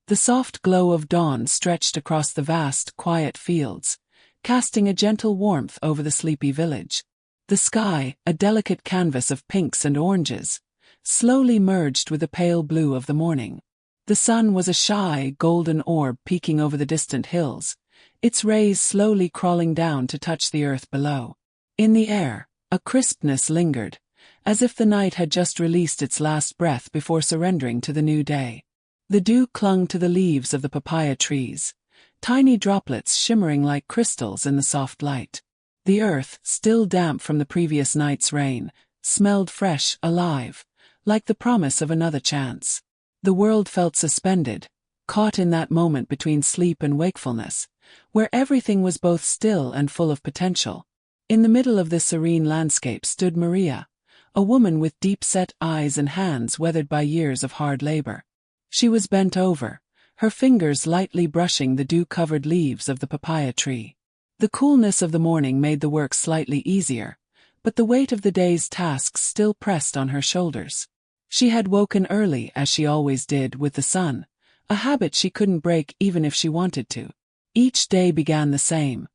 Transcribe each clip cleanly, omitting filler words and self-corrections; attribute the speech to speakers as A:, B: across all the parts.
A: The soft glow of dawn stretched across the vast, quiet fields, casting a gentle warmth over the sleepy village. The sky, a delicate canvas of pinks and oranges, slowly merged with the pale blue of the morning. The sun was a shy, golden orb peeking over the distant hills, its rays slowly crawling down to touch the earth below. In the air, a crispness lingered, as if the night had just released its last breath before surrendering to the new day. The dew clung to the leaves of the papaya trees, tiny droplets shimmering like crystals in the soft light. The earth, still damp from the previous night's rain, smelled fresh, alive, like the promise of another chance. The world felt suspended, caught in that moment between sleep and wakefulness, where everything was both still and full of potential. In the middle of this serene landscape stood Maria, a woman with deep-set eyes and hands weathered by years of hard labor. She was bent over, her fingers lightly brushing the dew-covered leaves of the papaya tree. The coolness of the morning made the work slightly easier, but the weight of the day's tasks still pressed on her shoulders. She had woken early as she always did with the sun, a habit she couldn't break even if she wanted to. Each day began the same,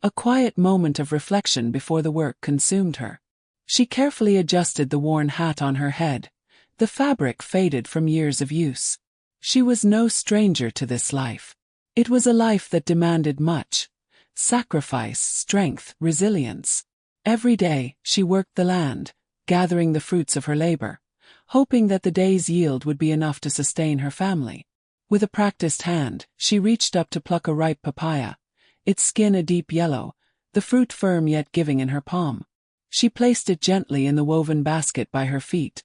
A: a quiet moment of reflection before the work consumed her. She carefully adjusted the worn hat on her head, the fabric faded from years of use. She was no stranger to this life. It was a life that demanded much: sacrifice, strength, resilience. Every day, she worked the land, gathering the fruits of her labor, hoping that the day's yield would be enough to sustain her family. With a practiced hand, she reached up to pluck a ripe papaya, its skin a deep yellow, the fruit firm yet giving in her palm. She placed it gently in the woven basket by her feet,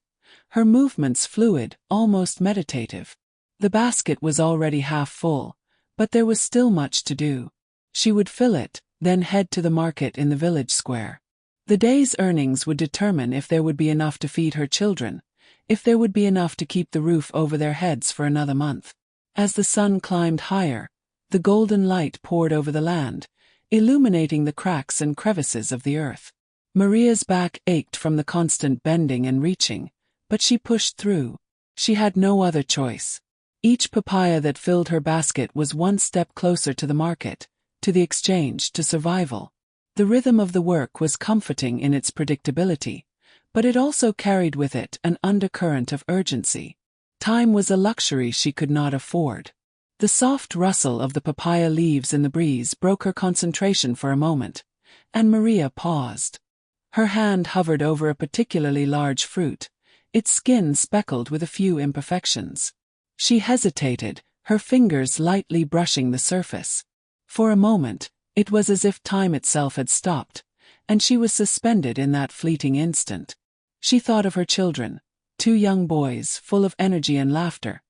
A: her movements fluid, almost meditative. The basket was already half full, but there was still much to do. She would fill it, then head to the market in the village square. The day's earnings would determine if there would be enough to feed her children, if there would be enough to keep the roof over their heads for another month. As the sun climbed higher, the golden light poured over the land, illuminating the cracks and crevices of the earth. Maria's back ached from the constant bending and reaching, but she pushed through. She had no other choice. Each papaya that filled her basket was one step closer to the market, to the exchange, to survival. The rhythm of the work was comforting in its predictability, but it also carried with it an undercurrent of urgency. Time was a luxury she could not afford. The soft rustle of the papaya leaves in the breeze broke her concentration for a moment, and Maria paused. Her hand hovered over a particularly large fruit, its skin speckled with a few imperfections. She hesitated, her fingers lightly brushing the surface. For a moment, it was as if time itself had stopped, and she was suspended in that fleeting instant. She thought of her children, 2 young boys full of energy and laughter,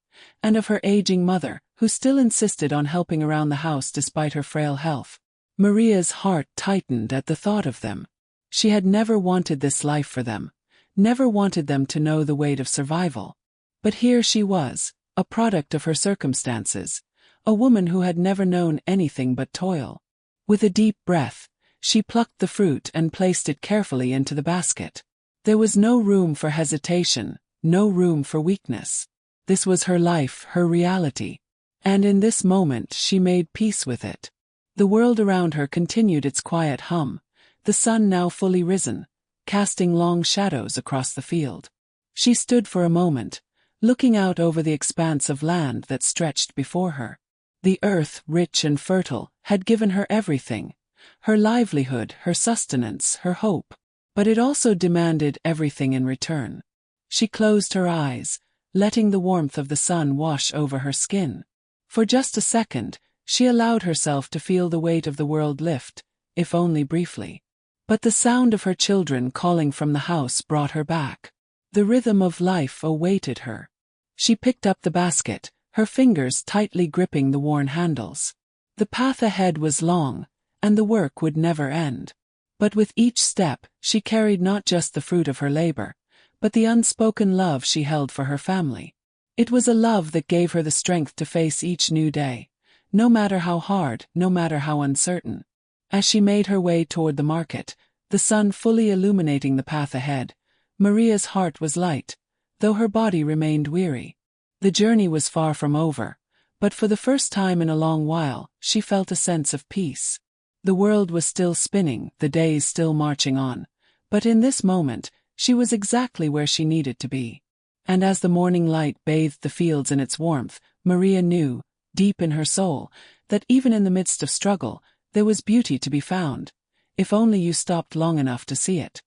A: and of her aging mother, who still insisted on helping around the house despite her frail health. Maria's heart tightened at the thought of them. She had never wanted this life for them, never wanted them to know the weight of survival. But here she was, a product of her circumstances, a woman who had never known anything but toil. With a deep breath, she plucked the fruit and placed it carefully into the basket. There was no room for hesitation, no room for weakness. This was her life, her reality. And in this moment she made peace with it. The world around her continued its quiet hum, the sun now fully risen, casting long shadows across the field. She stood for a moment, looking out over the expanse of land that stretched before her. The earth, rich and fertile, had given her everything: her livelihood, her sustenance, her hope. But it also demanded everything in return. She closed her eyes, letting the warmth of the sun wash over her skin. For just a second, she allowed herself to feel the weight of the world lift, if only briefly. But the sound of her children calling from the house brought her back. The rhythm of life awaited her. She picked up the basket, her fingers tightly gripping the worn handles. The path ahead was long, and the work would never end. But with each step, she carried not just the fruit of her labor, but the unspoken love she held for her family. It was a love that gave her the strength to face each new day, no matter how hard, no matter how uncertain. As she made her way toward the market, the sun fully illuminating the path ahead, Maria's heart was light, though her body remained weary. The journey was far from over, But for the first time in a long while, she felt a sense of peace. The world was still spinning, the days still marching on. But in this moment, she was exactly where she needed to be. And as the morning light bathed the fields in its warmth, Maria knew, deep in her soul, that even in the midst of struggle, there was beauty to be found, if only you stopped long enough to see it.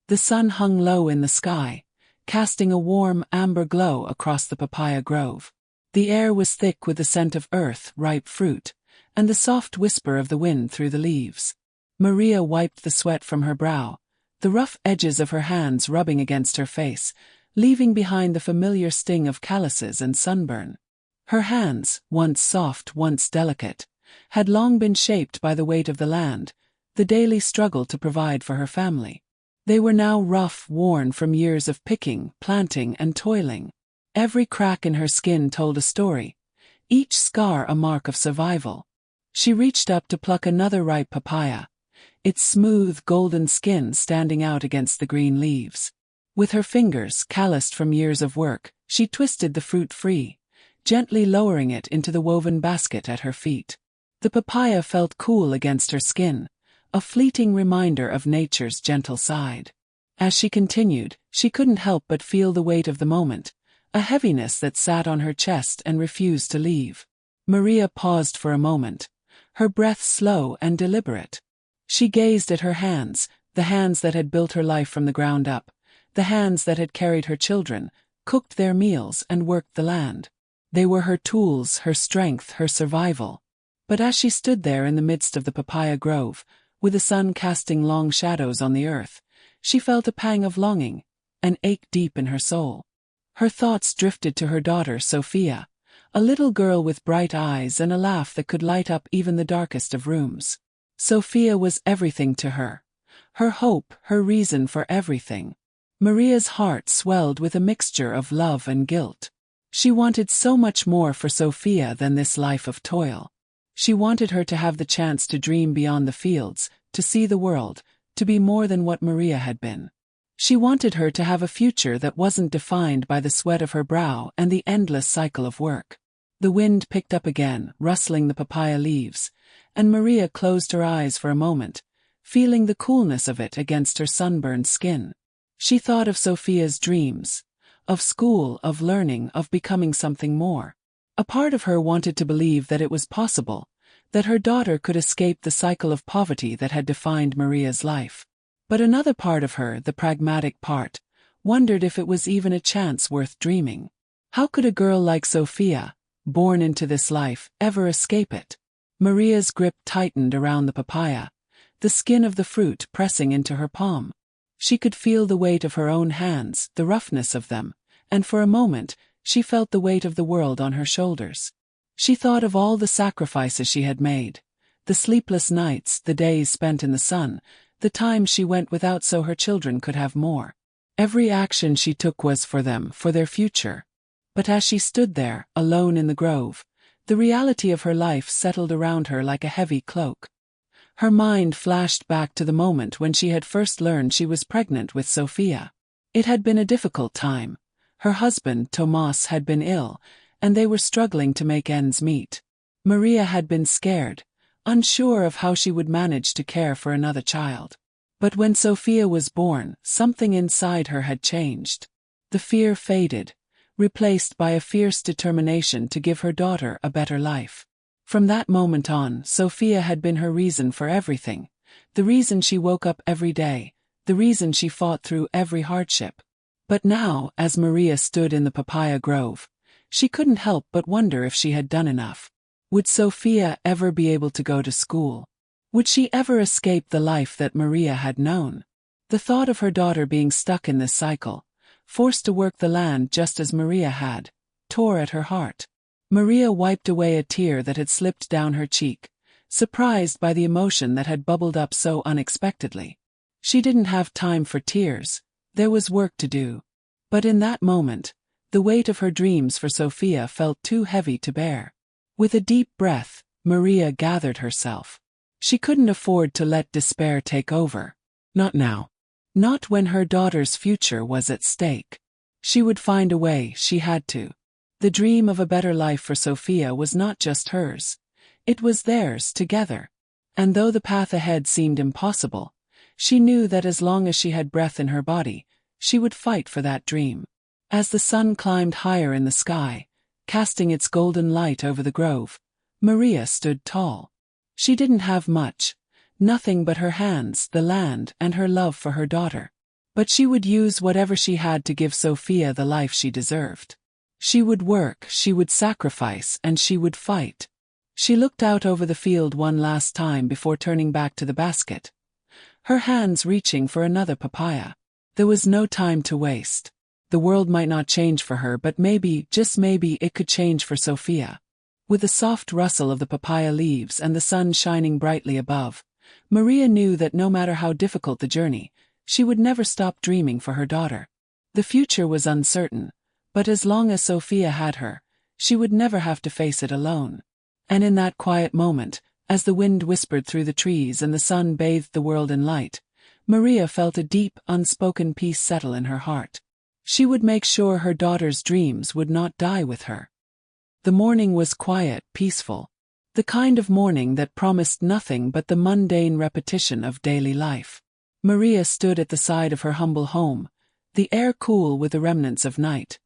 A: The sun hung low in the sky, casting a warm amber glow across the papaya grove. The air was thick with the scent of earth, ripe fruit, and the soft whisper of the wind through the leaves. Maria wiped the sweat from her brow, the rough edges of her hands rubbing against her face, leaving behind the familiar sting of calluses and sunburn. Her hands, once soft, once delicate, had long been shaped by the weight of the land, the daily struggle to provide for her family. They were now rough, worn from years of picking, planting, and toiling. Every crack in her skin told a story, each scar a mark of survival. She reached up to pluck another ripe papaya, its smooth, golden skin standing out against the green leaves. With her fingers, calloused from years of work, she twisted the fruit free, gently lowering it into the woven basket at her feet. The papaya felt cool against her skin, a fleeting reminder of nature's gentle side. As she continued, she couldn't help but feel the weight of the moment, a heaviness that sat on her chest and refused to leave. Maria paused for a moment, her breath slow and deliberate. She gazed at her hands, the hands that had built her life from the ground up, the hands that had carried her children, cooked their meals and worked the land. They were her tools, her strength, her survival. But as she stood there in the midst of the papaya grove, with the sun casting long shadows on the earth, she felt a pang of longing, an ache deep in her soul. Her thoughts drifted to her daughter, Sophia, a little girl with bright eyes and a laugh that could light up even the darkest of rooms. Sophia was everything to her. Her hope, her reason for everything. Maria's heart swelled with a mixture of love and guilt. She wanted so much more for Sophia than this life of toil. She wanted her to have the chance to dream beyond the fields, to see the world, to be more than what Maria had been. She wanted her to have a future that wasn't defined by the sweat of her brow and the endless cycle of work. The wind picked up again, rustling the papaya leaves, and Maria closed her eyes for a moment, feeling the coolness of it against her sunburned skin. She thought of Sophia's dreams, of school, of learning, of becoming something more. A part of her wanted to believe that it was possible, that her daughter could escape the cycle of poverty that had defined Maria's life. But another part of her, the pragmatic part, wondered if it was even a chance worth dreaming. How could a girl like Sophia, born into this life, ever escape it? Maria's grip tightened around the papaya, the skin of the fruit pressing into her palm. She could feel the weight of her own hands, the roughness of them, and for a moment, she felt the weight of the world on her shoulders. She thought of all the sacrifices she had made, the sleepless nights, the days spent in the sun, the times she went without so her children could have more. Every action she took was for them, for their future. But as she stood there, alone in the grove, the reality of her life settled around her like a heavy cloak. Her mind flashed back to the moment when she had first learned she was pregnant with Sophia. It had been a difficult time. Her husband, Tomas, had been ill, and they were struggling to make ends meet. Maria had been scared, unsure of how she would manage to care for another child. But when Sophia was born, something inside her had changed. The fear faded, replaced by a fierce determination to give her daughter a better life. From that moment on, Sophia had been her reason for everything, the reason she woke up every day, the reason she fought through every hardship. But now, as Maria stood in the papaya grove, she couldn't help but wonder if she had done enough. Would Sophia ever be able to go to school? Would she ever escape the life that Maria had known? The thought of her daughter being stuck in this cycle, forced to work the land just as Maria had, tore at her heart. Maria wiped away a tear that had slipped down her cheek, surprised by the emotion that had bubbled up so unexpectedly. She didn't have time for tears, there was work to do. But in that moment, the weight of her dreams for Sophia felt too heavy to bear. With a deep breath, Maria gathered herself. She couldn't afford to let despair take over. Not now. Not when her daughter's future was at stake. She would find a way, she had to. The dream of a better life for Sophia was not just hers. It was theirs together. And though the path ahead seemed impossible, she knew that as long as she had breath in her body, she would fight for that dream. As the sun climbed higher in the sky, casting its golden light over the grove, Maria stood tall. She didn't have much, nothing but her hands, the land, and her love for her daughter. But she would use whatever she had to give Sophia the life she deserved. She would work, she would sacrifice, and she would fight. She looked out over the field one last time before turning back to the basket, her hands reaching for another papaya. There was no time to waste. The world might not change for her, but maybe, just maybe, it could change for Sophia. With the soft rustle of the papaya leaves and the sun shining brightly above, Maria knew that no matter how difficult the journey, she would never stop dreaming for her daughter. The future was uncertain, but as long as Sophia had her, she would never have to face it alone. And in that quiet moment, as the wind whispered through the trees and the sun bathed the world in light, Maria felt a deep, unspoken peace settle in her heart. She would make sure her daughter's dreams would not die with her. The morning was quiet, peaceful. The kind of morning that promised nothing but the mundane repetition of daily life. Maria stood at the side of her humble home, the air cool with the remnants of night,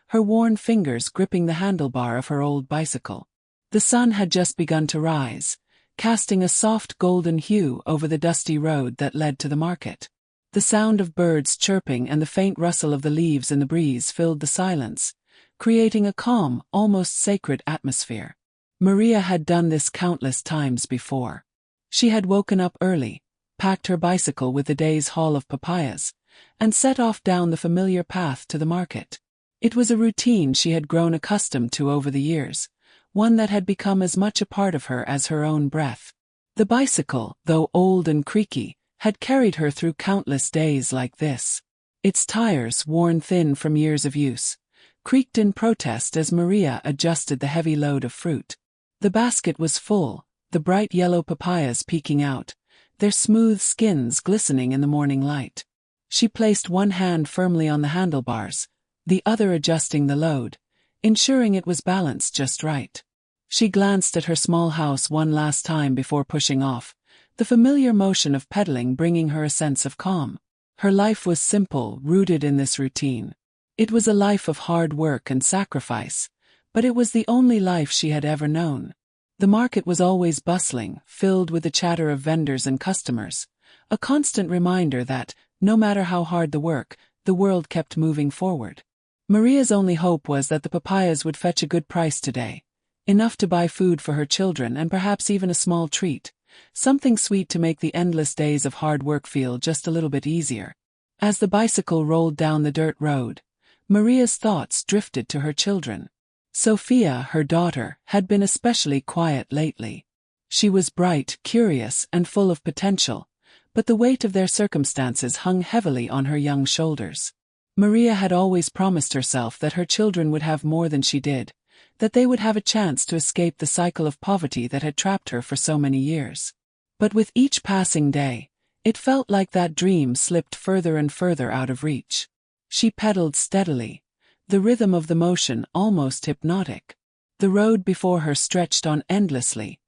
A: her worn fingers gripping the handlebar of her old bicycle. The sun had just begun to rise, casting a soft golden hue over the dusty road that led to the market. The sound of birds chirping and the faint rustle of the leaves in the breeze filled the silence, creating a calm, almost sacred atmosphere. Maria had done this countless times before. She had woken up early, packed her bicycle with the day's haul of papayas, and set off down the familiar path to the market. It was a routine she had grown accustomed to over the years, one that had become as much a part of her as her own breath. The bicycle, though old and creaky, had carried her through countless days like this. Its tires, worn thin from years of use, creaked in protest as Maria adjusted the heavy load of fruit. The basket was full, the bright yellow papayas peeking out, their smooth skins glistening in the morning light. She placed one hand firmly on the handlebars, the other adjusting the load, ensuring it was balanced just right. She glanced at her small house one last time before pushing off, the familiar motion of pedaling bringing her a sense of calm. Her life was simple, rooted in this routine. It was a life of hard work and sacrifice, but it was the only life she had ever known. The market was always bustling, filled with the chatter of vendors and customers, a constant reminder that, no matter how hard the work, the world kept moving forward. Maria's only hope was that the papayas would fetch a good price today, enough to buy food for her children and perhaps even a small treat, something sweet to make the endless days of hard work feel just a little bit easier. As the bicycle rolled down the dirt road, Maria's thoughts drifted to her children. Sophia, her daughter, had been especially quiet lately. She was bright, curious, and full of potential, but the weight of their circumstances hung heavily on her young shoulders. Maria had always promised herself that her children would have more than she did, that they would have a chance to escape the cycle of poverty that had trapped her for so many years. But with each passing day, it felt like that dream slipped further and further out of reach. She pedaled steadily, the rhythm of the motion almost hypnotic. The road before her stretched on endlessly,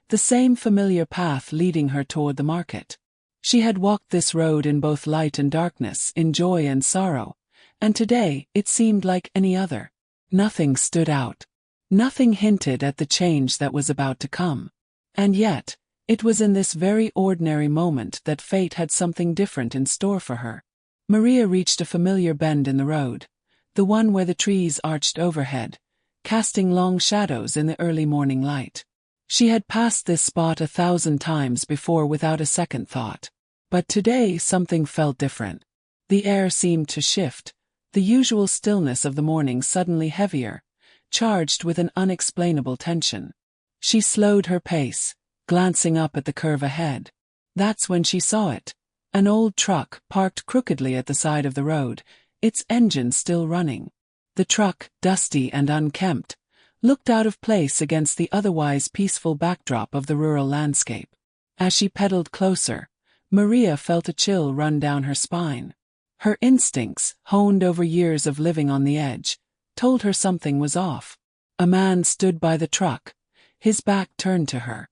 A: the same familiar path leading her toward the market. She had walked this road in both light and darkness, in joy and sorrow, and today it seemed like any other. Nothing stood out. Nothing hinted at the change that was about to come. And yet, it was in this very ordinary moment that fate had something different in store for her. Maria reached a familiar bend in the road, the one where the trees arched overhead, casting long shadows in the early morning light. She had passed this spot 1,000 times before without a second thought. But today something felt different. The air seemed to shift, the usual stillness of the morning suddenly heavier, charged with an unexplainable tension. She slowed her pace, glancing up at the curve ahead. That's when she saw it. An old truck parked crookedly at the side of the road, its engine still running. The truck, dusty and unkempt, looked out of place against the otherwise peaceful backdrop of the rural landscape. As she pedaled closer, Maria felt a chill run down her spine. Her instincts, honed over years of living on the edge, told her something was off. A man stood by the truck, his back turned to her.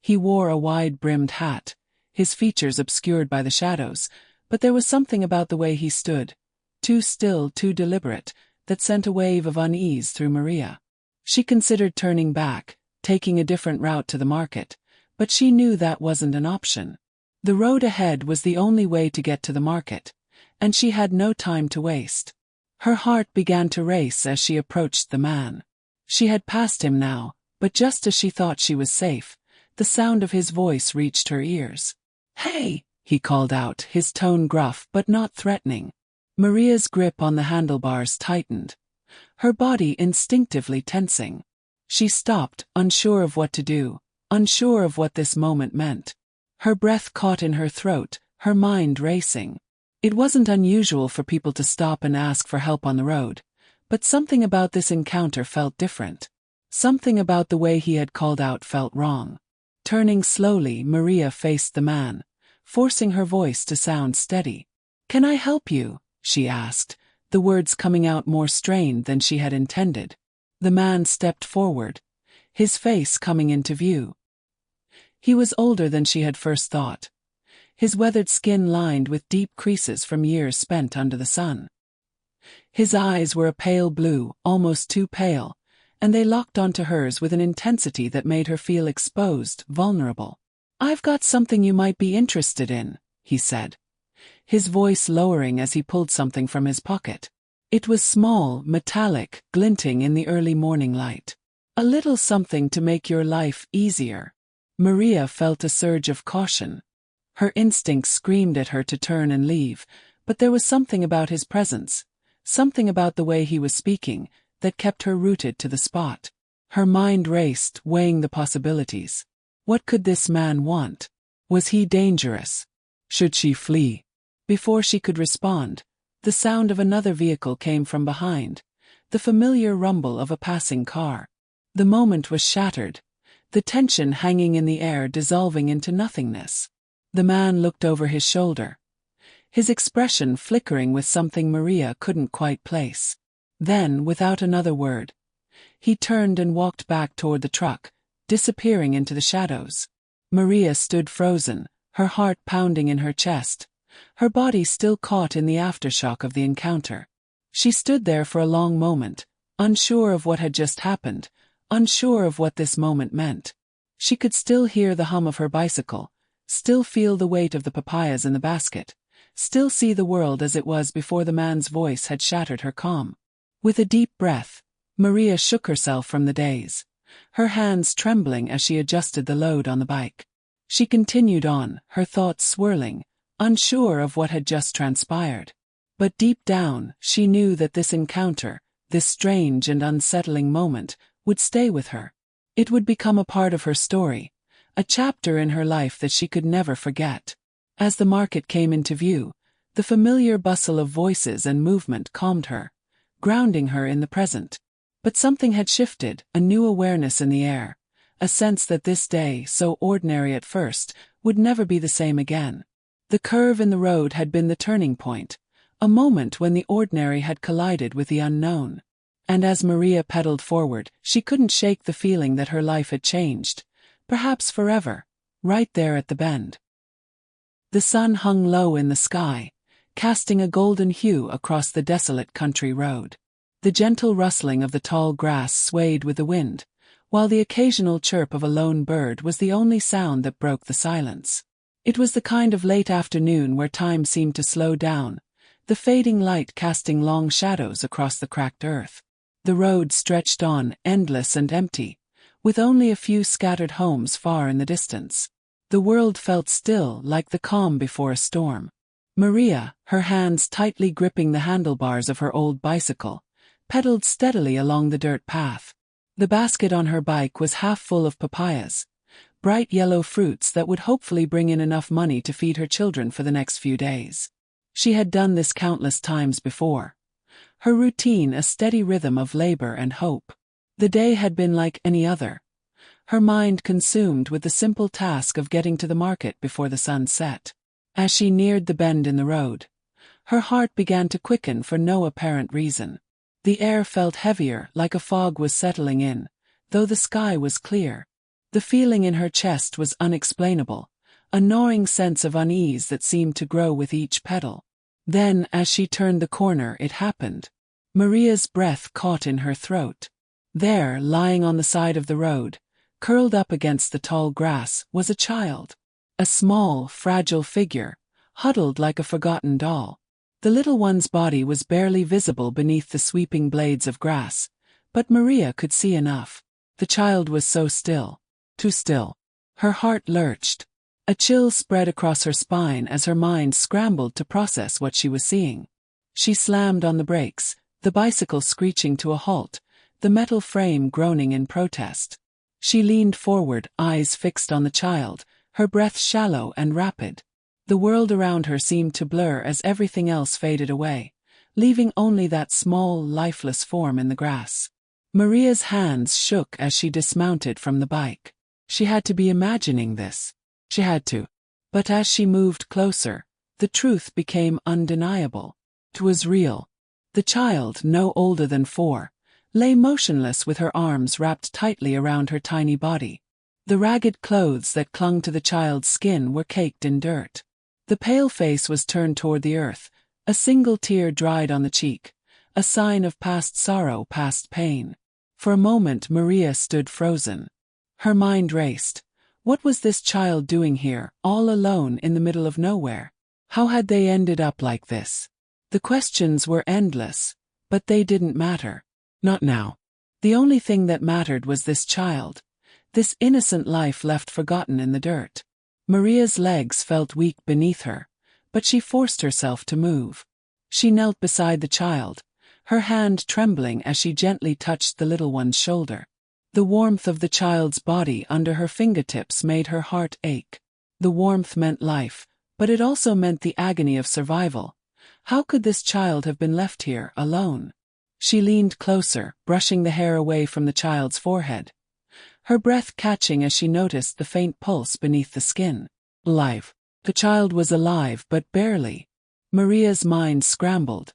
A: He wore a wide-brimmed hat, his features obscured by the shadows, but there was something about the way he stood, too still, too deliberate, that sent a wave of unease through Maria. She considered turning back, taking a different route to the market, but she knew that wasn't an option. The road ahead was the only way to get to the market, and she had no time to waste. Her heart began to race as she approached the man. She had passed him now, but just as she thought she was safe, the sound of his voice reached her ears. "Hey!" he called out, his tone gruff but not threatening. Maria's grip on the handlebars tightened, her body instinctively tensing. She stopped, unsure of what to do, unsure of what this moment meant. Her breath caught in her throat, her mind racing. It wasn't unusual for people to stop and ask for help on the road, but something about this encounter felt different. Something about the way he had called out felt wrong. Turning slowly, Maria faced the man, forcing her voice to sound steady. "Can I help you?" she asked, the words coming out more strained than she had intended. The man stepped forward, his face coming into view. He was older than she had first thought, his weathered skin lined with deep creases from years spent under the sun. His eyes were a pale blue, almost too pale, and they locked onto hers with an intensity that made her feel exposed, vulnerable. "I've got something you might be interested in," he said, his voice lowering as he pulled something from his pocket. It was small, metallic, glinting in the early morning light. "A little something to make your life easier." Maria felt a surge of caution. Her instincts screamed at her to turn and leave, but there was something about his presence, something about the way he was speaking, that kept her rooted to the spot. Her mind raced, weighing the possibilities. What could this man want? Was he dangerous? Should she flee? Before she could respond, the sound of another vehicle came from behind, the familiar rumble of a passing car. The moment was shattered, the tension hanging in the air dissolving into nothingness. The man looked over his shoulder, his expression flickering with something Maria couldn't quite place. Then, without another word, he turned and walked back toward the truck, disappearing into the shadows. Maria stood frozen, her heart pounding in her chest, her body still caught in the aftershock of the encounter. She stood there for a long moment, unsure of what had just happened, unsure of what this moment meant. She could still hear the hum of her bicycle, still feel the weight of the papayas in the basket, still see the world as it was before the man's voice had shattered her calm. With a deep breath, Maria shook herself from the daze, her hands trembling as she adjusted the load on the bike. She continued on, her thoughts swirling, unsure of what had just transpired. But deep down, she knew that this encounter, this strange and unsettling moment, would stay with her. It would become a part of her story, a chapter in her life that she could never forget. As the market came into view, the familiar bustle of voices and movement calmed her, grounding her in the present. But something had shifted, a new awareness in the air, a sense that this day, so ordinary at first, would never be the same again. The curve in the road had been the turning point, a moment when the ordinary had collided with the unknown. And as Maria pedaled forward, she couldn't shake the feeling that her life had changed, perhaps forever, right there at the bend. The sun hung low in the sky, casting a golden hue across the desolate country road. The gentle rustling of the tall grass swayed with the wind, while the occasional chirp of a lone bird was the only sound that broke the silence. It was the kind of late afternoon where time seemed to slow down, the fading light casting long shadows across the cracked earth. The road stretched on, endless and empty, with only a few scattered homes far in the distance. The world felt still, like the calm before a storm. Maria, her hands tightly gripping the handlebars of her old bicycle, pedaled steadily along the dirt path. The basket on her bike was half full of papayas, bright yellow fruits that would hopefully bring in enough money to feed her children for the next few days. She had done this countless times before, her routine a steady rhythm of labor and hope. The day had been like any other, her mind consumed with the simple task of getting to the market before the sun set. As she neared the bend in the road, her heart began to quicken for no apparent reason. The air felt heavier, like a fog was settling in, though the sky was clear. The feeling in her chest was unexplainable, a gnawing sense of unease that seemed to grow with each petal. Then, as she turned the corner, it happened. Maria's breath caught in her throat. There, lying on the side of the road, curled up against the tall grass, was a child. A small, fragile figure, huddled like a forgotten doll. The little one's body was barely visible beneath the sweeping blades of grass, but Maria could see enough. The child was so still. Too still. Her heart lurched. A chill spread across her spine as her mind scrambled to process what she was seeing. She slammed on the brakes, the bicycle screeching to a halt, the metal frame groaning in protest. She leaned forward, eyes fixed on the child, her breath shallow and rapid. The world around her seemed to blur as everything else faded away, leaving only that small, lifeless form in the grass. Maria's hands shook as she dismounted from the bike. She had to be imagining this. She had to. But as she moved closer, the truth became undeniable. It was real. The child, no older than 4, lay motionless with her arms wrapped tightly around her tiny body. The ragged clothes that clung to the child's skin were caked in dirt. The pale face was turned toward the earth, a single tear dried on the cheek, a sign of past sorrow, past pain. For a moment Maria stood frozen. Her mind raced. What was this child doing here, all alone in the middle of nowhere? How had they ended up like this? The questions were endless, but they didn't matter. Not now. The only thing that mattered was this child, this innocent life left forgotten in the dirt. Maria's legs felt weak beneath her, but she forced herself to move. She knelt beside the child, her hand trembling as she gently touched the little one's shoulder. The warmth of the child's body under her fingertips made her heart ache. The warmth meant life, but it also meant the agony of survival. How could this child have been left here, alone? She leaned closer, brushing the hair away from the child's forehead, her breath catching as she noticed the faint pulse beneath the skin. Alive. The child was alive, but barely. Maria's mind scrambled,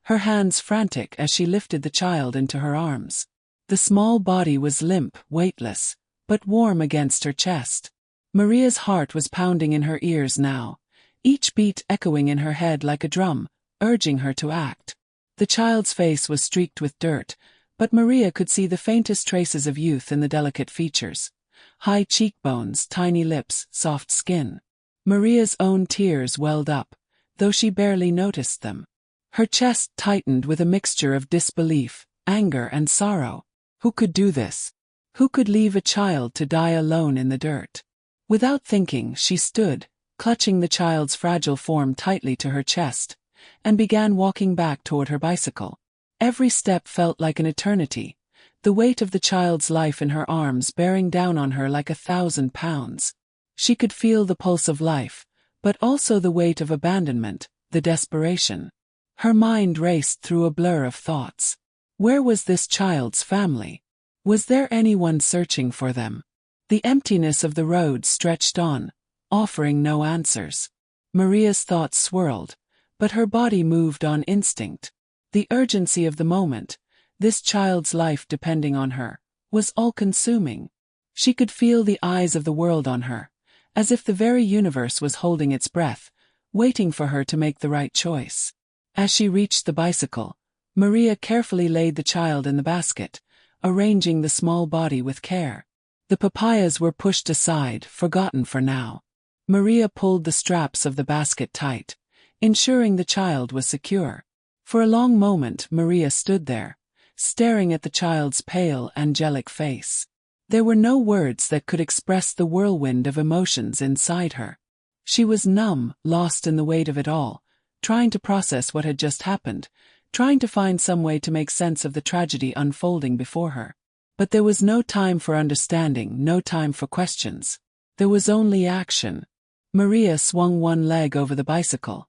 A: her hands frantic as she lifted the child into her arms. The small body was limp, weightless, but warm against her chest. Maria's heart was pounding in her ears now, each beat echoing in her head like a drum, urging her to act. The child's face was streaked with dirt, but Maria could see the faintest traces of youth in the delicate features. High cheekbones, tiny lips, soft skin. Maria's own tears welled up, though she barely noticed them. Her chest tightened with a mixture of disbelief, anger and sorrow. Who could do this? Who could leave a child to die alone in the dirt? Without thinking, she stood, clutching the child's fragile form tightly to her chest, and began walking back toward her bicycle. Every step felt like an eternity, the weight of the child's life in her arms bearing down on her like 1,000 pounds. She could feel the pulse of life, but also the weight of abandonment, the desperation. Her mind raced through a blur of thoughts. Where was this child's family? Was there anyone searching for them? The emptiness of the road stretched on, offering no answers. Maria's thoughts swirled, but her body moved on instinct. The urgency of the moment, this child's life depending on her, was all-consuming. She could feel the eyes of the world on her, as if the very universe was holding its breath, waiting for her to make the right choice. As she reached the bicycle, Maria carefully laid the child in the basket, arranging the small body with care. The papayas were pushed aside, forgotten for now. Maria pulled the straps of the basket tight, ensuring the child was secure. For a long moment Maria stood there, staring at the child's pale, angelic face. There were no words that could express the whirlwind of emotions inside her. She was numb, lost in the weight of it all, trying to process what had just happened, trying to find some way to make sense of the tragedy unfolding before her. But there was no time for understanding, no time for questions. There was only action. Maria swung one leg over the bicycle,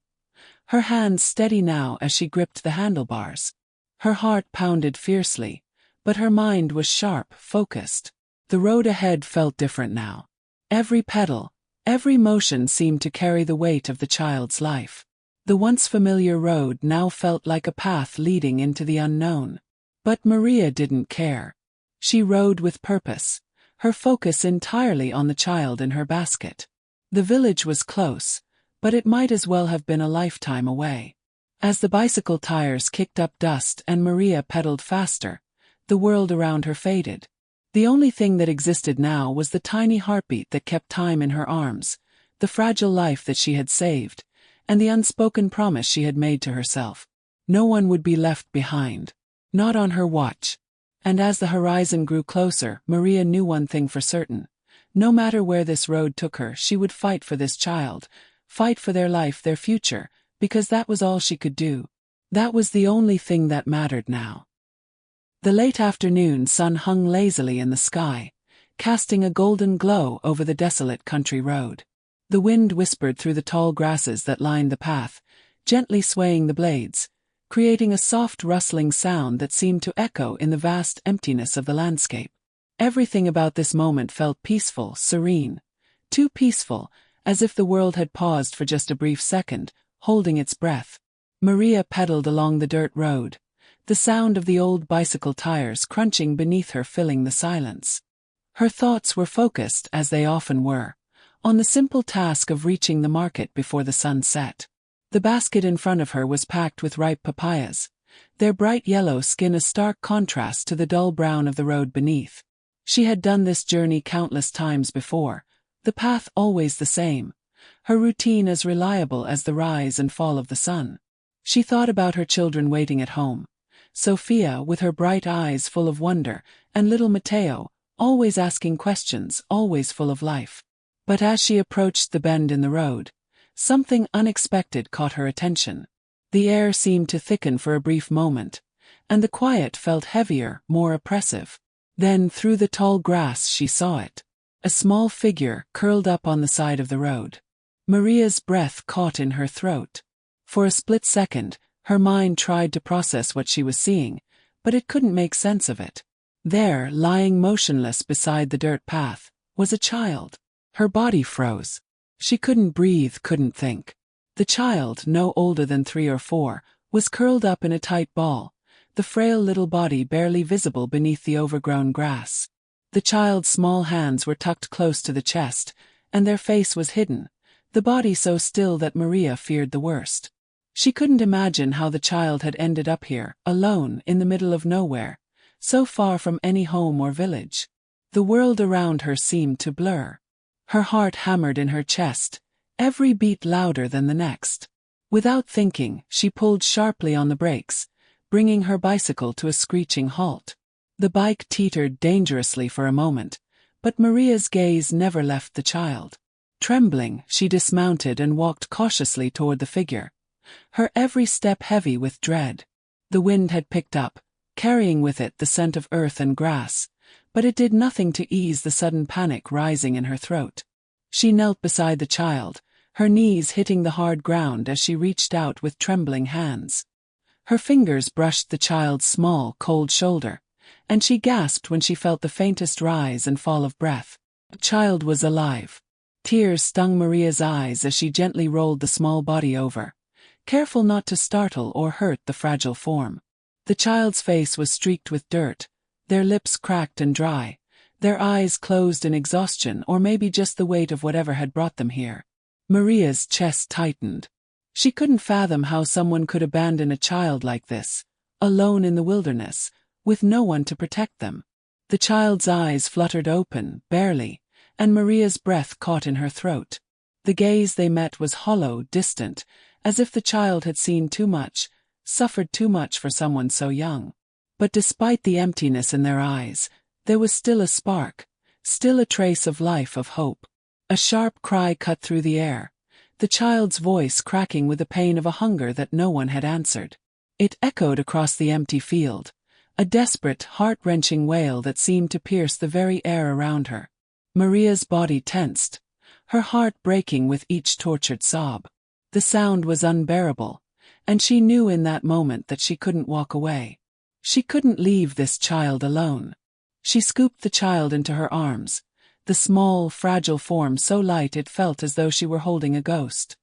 A: her hands steady now as she gripped the handlebars. Her heart pounded fiercely, but her mind was sharp, focused. The road ahead felt different now. Every pedal, every motion seemed to carry the weight of the child's life. The once familiar road now felt like a path leading into the unknown. But Maria didn't care. She rode with purpose, her focus entirely on the child in her basket. The village was close, but it might as well have been a lifetime away. As the bicycle tires kicked up dust and Maria pedaled faster, the world around her faded. The only thing that existed now was the tiny heartbeat that kept time in her arms, the fragile life that she had saved, and the unspoken promise she had made to herself. No one would be left behind. Not on her watch. And as the horizon grew closer, Maria knew one thing for certain. No matter where this road took her, she would fight for this child, fight for their life, their future, because that was all she could do. That was the only thing that mattered now. The late afternoon sun hung lazily in the sky, casting a golden glow over the desolate country road. The wind whispered through the tall grasses that lined the path, gently swaying the blades, creating a soft rustling sound that seemed to echo in the vast emptiness of the landscape. Everything about this moment felt peaceful, serene. Too peaceful, as if the world had paused for just a brief second, holding its breath. Maria pedaled along the dirt road, the sound of the old bicycle tires crunching beneath her filling the silence. Her thoughts were focused, as they often were, on the simple task of reaching the market before the sun set. The basket in front of her was packed with ripe papayas, their bright yellow skin a stark contrast to the dull brown of the road beneath. She had done this journey countless times before, the path always the same, her routine as reliable as the rise and fall of the sun. She thought about her children waiting at home. Sophia, with her bright eyes full of wonder, and little Matteo, always asking questions, always full of life. But as she approached the bend in the road, something unexpected caught her attention. The air seemed to thicken for a brief moment, and the quiet felt heavier, more oppressive. Then through the tall grass she saw it. A small figure curled up on the side of the road. Maria's breath caught in her throat. For a split second, her mind tried to process what she was seeing, but it couldn't make sense of it. There, lying motionless beside the dirt path, was a child. Her body froze. She couldn't breathe, couldn't think. The child, no older than 3 or 4, was curled up in a tight ball, the frail little body barely visible beneath the overgrown grass. The child's small hands were tucked close to the chest, and their face was hidden, the body so still that Maria feared the worst. She couldn't imagine how the child had ended up here, alone, in the middle of nowhere, so far from any home or village. The world around her seemed to blur. Her heart hammered in her chest, every beat louder than the next. Without thinking, she pulled sharply on the brakes, bringing her bicycle to a screeching halt. The bike teetered dangerously for a moment, but Maria's gaze never left the child. Trembling, she dismounted and walked cautiously toward the figure, her every step heavy with dread. The wind had picked up, carrying with it the scent of earth and grass, but it did nothing to ease the sudden panic rising in her throat. She knelt beside the child, her knees hitting the hard ground as she reached out with trembling hands. Her fingers brushed the child's small, cold shoulder, and she gasped when she felt the faintest rise and fall of breath. The child was alive. Tears stung Maria's eyes as she gently rolled the small body over, careful not to startle or hurt the fragile form. The child's face was streaked with dirt, their lips cracked and dry, their eyes closed in exhaustion or maybe just the weight of whatever had brought them here. Maria's chest tightened. She couldn't fathom how someone could abandon a child like this, alone in the wilderness, with no one to protect them. The child's eyes fluttered open, barely, and Maria's breath caught in her throat. The gaze they met was hollow, distant, as if the child had seen too much, suffered too much for someone so young. But despite the emptiness in their eyes, there was still a spark, still a trace of life, of hope. A sharp cry cut through the air, the child's voice cracking with the pain of a hunger that no one had answered. It echoed across the empty field, a desperate, heart-wrenching wail that seemed to pierce the very air around her. Maria's body tensed, her heart breaking with each tortured sob. The sound was unbearable, and she knew in that moment that she couldn't walk away. She couldn't leave this child alone. She scooped the child into her arms, the small, fragile form so light it felt as though she were holding a ghost.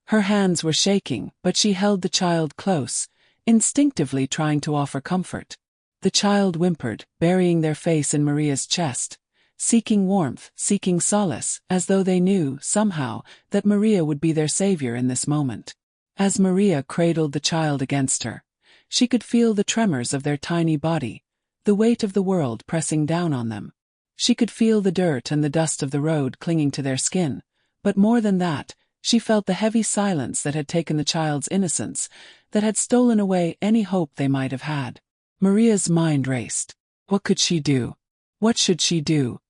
A: Her hands were shaking, but she held the child close, instinctively trying to offer comfort. The child whimpered, burying their face in Maria's chest, seeking warmth, seeking solace, as though they knew, somehow, that Maria would be their savior in this moment. As Maria cradled the child against her, she could feel the tremors of their tiny body, the weight of the world pressing down on them. She could feel the dirt and the dust of the road clinging to their skin, but more than that, she felt the heavy silence that had taken the child's innocence, that had stolen away any hope they might have had. Maria's mind raced. What could she do? What should she do?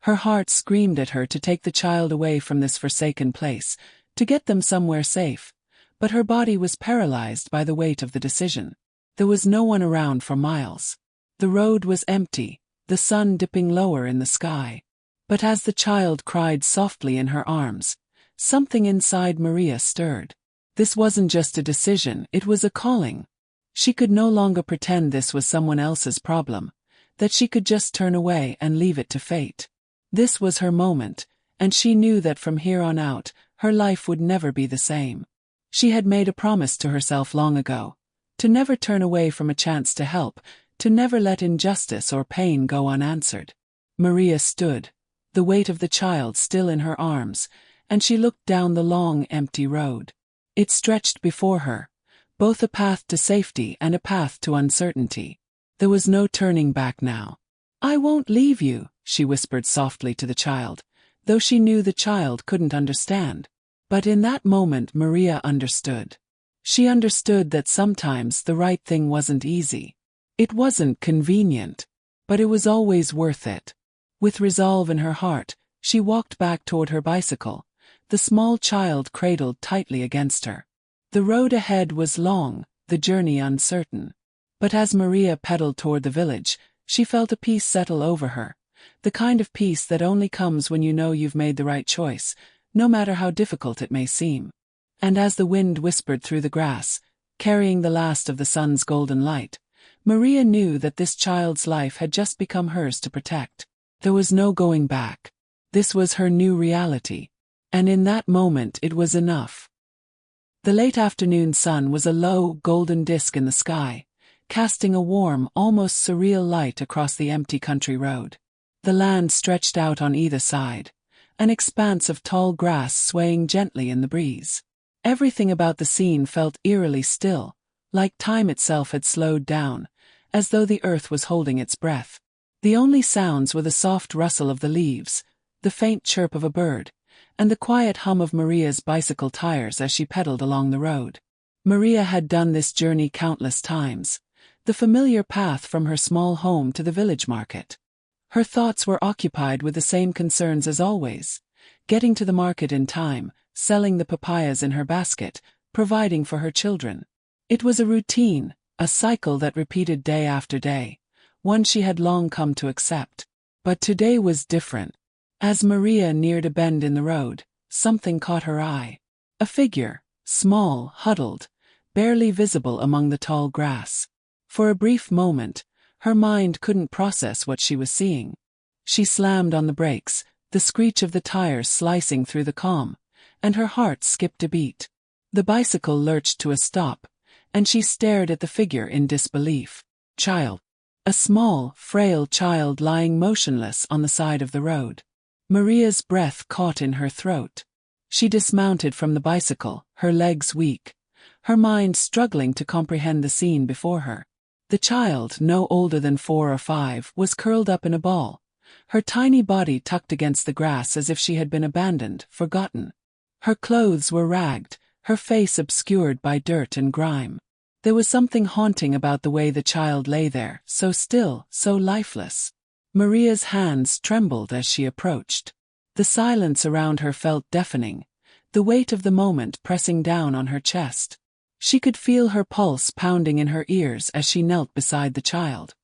A: Her heart screamed at her to take the child away from this forsaken place, to get them somewhere safe, but her body was paralyzed by the weight of the decision. There was no one around for miles. The road was empty, the sun dipping lower in the sky. But as the child cried softly in her arms, something inside Maria stirred. This wasn't just a decision, it was a calling. She could no longer pretend this was someone else's problem, that she could just turn away and leave it to fate. This was her moment, and she knew that from here on out, her life would never be the same. She had made a promise to herself long ago, to never turn away from a chance to help, to never let injustice or pain go unanswered. Maria stood, the weight of the child still in her arms, and she looked down the long, empty road. It stretched before her, both a path to safety and a path to uncertainty. There was no turning back now. "I won't leave you," she whispered softly to the child, though she knew the child couldn't understand. But in that moment Maria understood. She understood that sometimes the right thing wasn't easy. It wasn't convenient, but it was always worth it. With resolve in her heart, she walked back toward her bicycle, the small child cradled tightly against her. The road ahead was long, the journey uncertain. But as Maria pedaled toward the village, she felt a peace settle over her, the kind of peace that only comes when you know you've made the right choice, no matter how difficult it may seem. And as the wind whispered through the grass, carrying the last of the sun's golden light, Maria knew that this child's life had just become hers to protect. There was no going back. This was her new reality. And in that moment it was enough. The late afternoon sun was a low, golden disk in the sky, casting a warm, almost surreal light across the empty country road. The land stretched out on either side, an expanse of tall grass swaying gently in the breeze. Everything about the scene felt eerily still, like time itself had slowed down, as though the earth was holding its breath. The only sounds were the soft rustle of the leaves, the faint chirp of a bird, and the quiet hum of Maria's bicycle tires as she pedaled along the road. Maria had done this journey countless times, the familiar path from her small home to the village market. Her thoughts were occupied with the same concerns as always: getting to the market in time, selling the papayas in her basket, providing for her children. It was a routine, a cycle that repeated day after day, one she had long come to accept. But today was different. As Maria neared a bend in the road, something caught her eye. A figure, small, huddled, barely visible among the tall grass. For a brief moment, her mind couldn't process what she was seeing. She slammed on the brakes, the screech of the tires slicing through the calm, and her heart skipped a beat. The bicycle lurched to a stop, and she stared at the figure in disbelief. Child. A small, frail child lying motionless on the side of the road. Maria's breath caught in her throat. She dismounted from the bicycle, her legs weak, her mind struggling to comprehend the scene before her. The child, no older than 4 or 5, was curled up in a ball, her tiny body tucked against the grass as if she had been abandoned, forgotten. Her clothes were ragged, her face obscured by dirt and grime. There was something haunting about the way the child lay there, so still, so lifeless. Maria's hands trembled as she approached. The silence around her felt deafening, the weight of the moment pressing down on her chest. She could feel her pulse pounding in her ears as she knelt beside the child.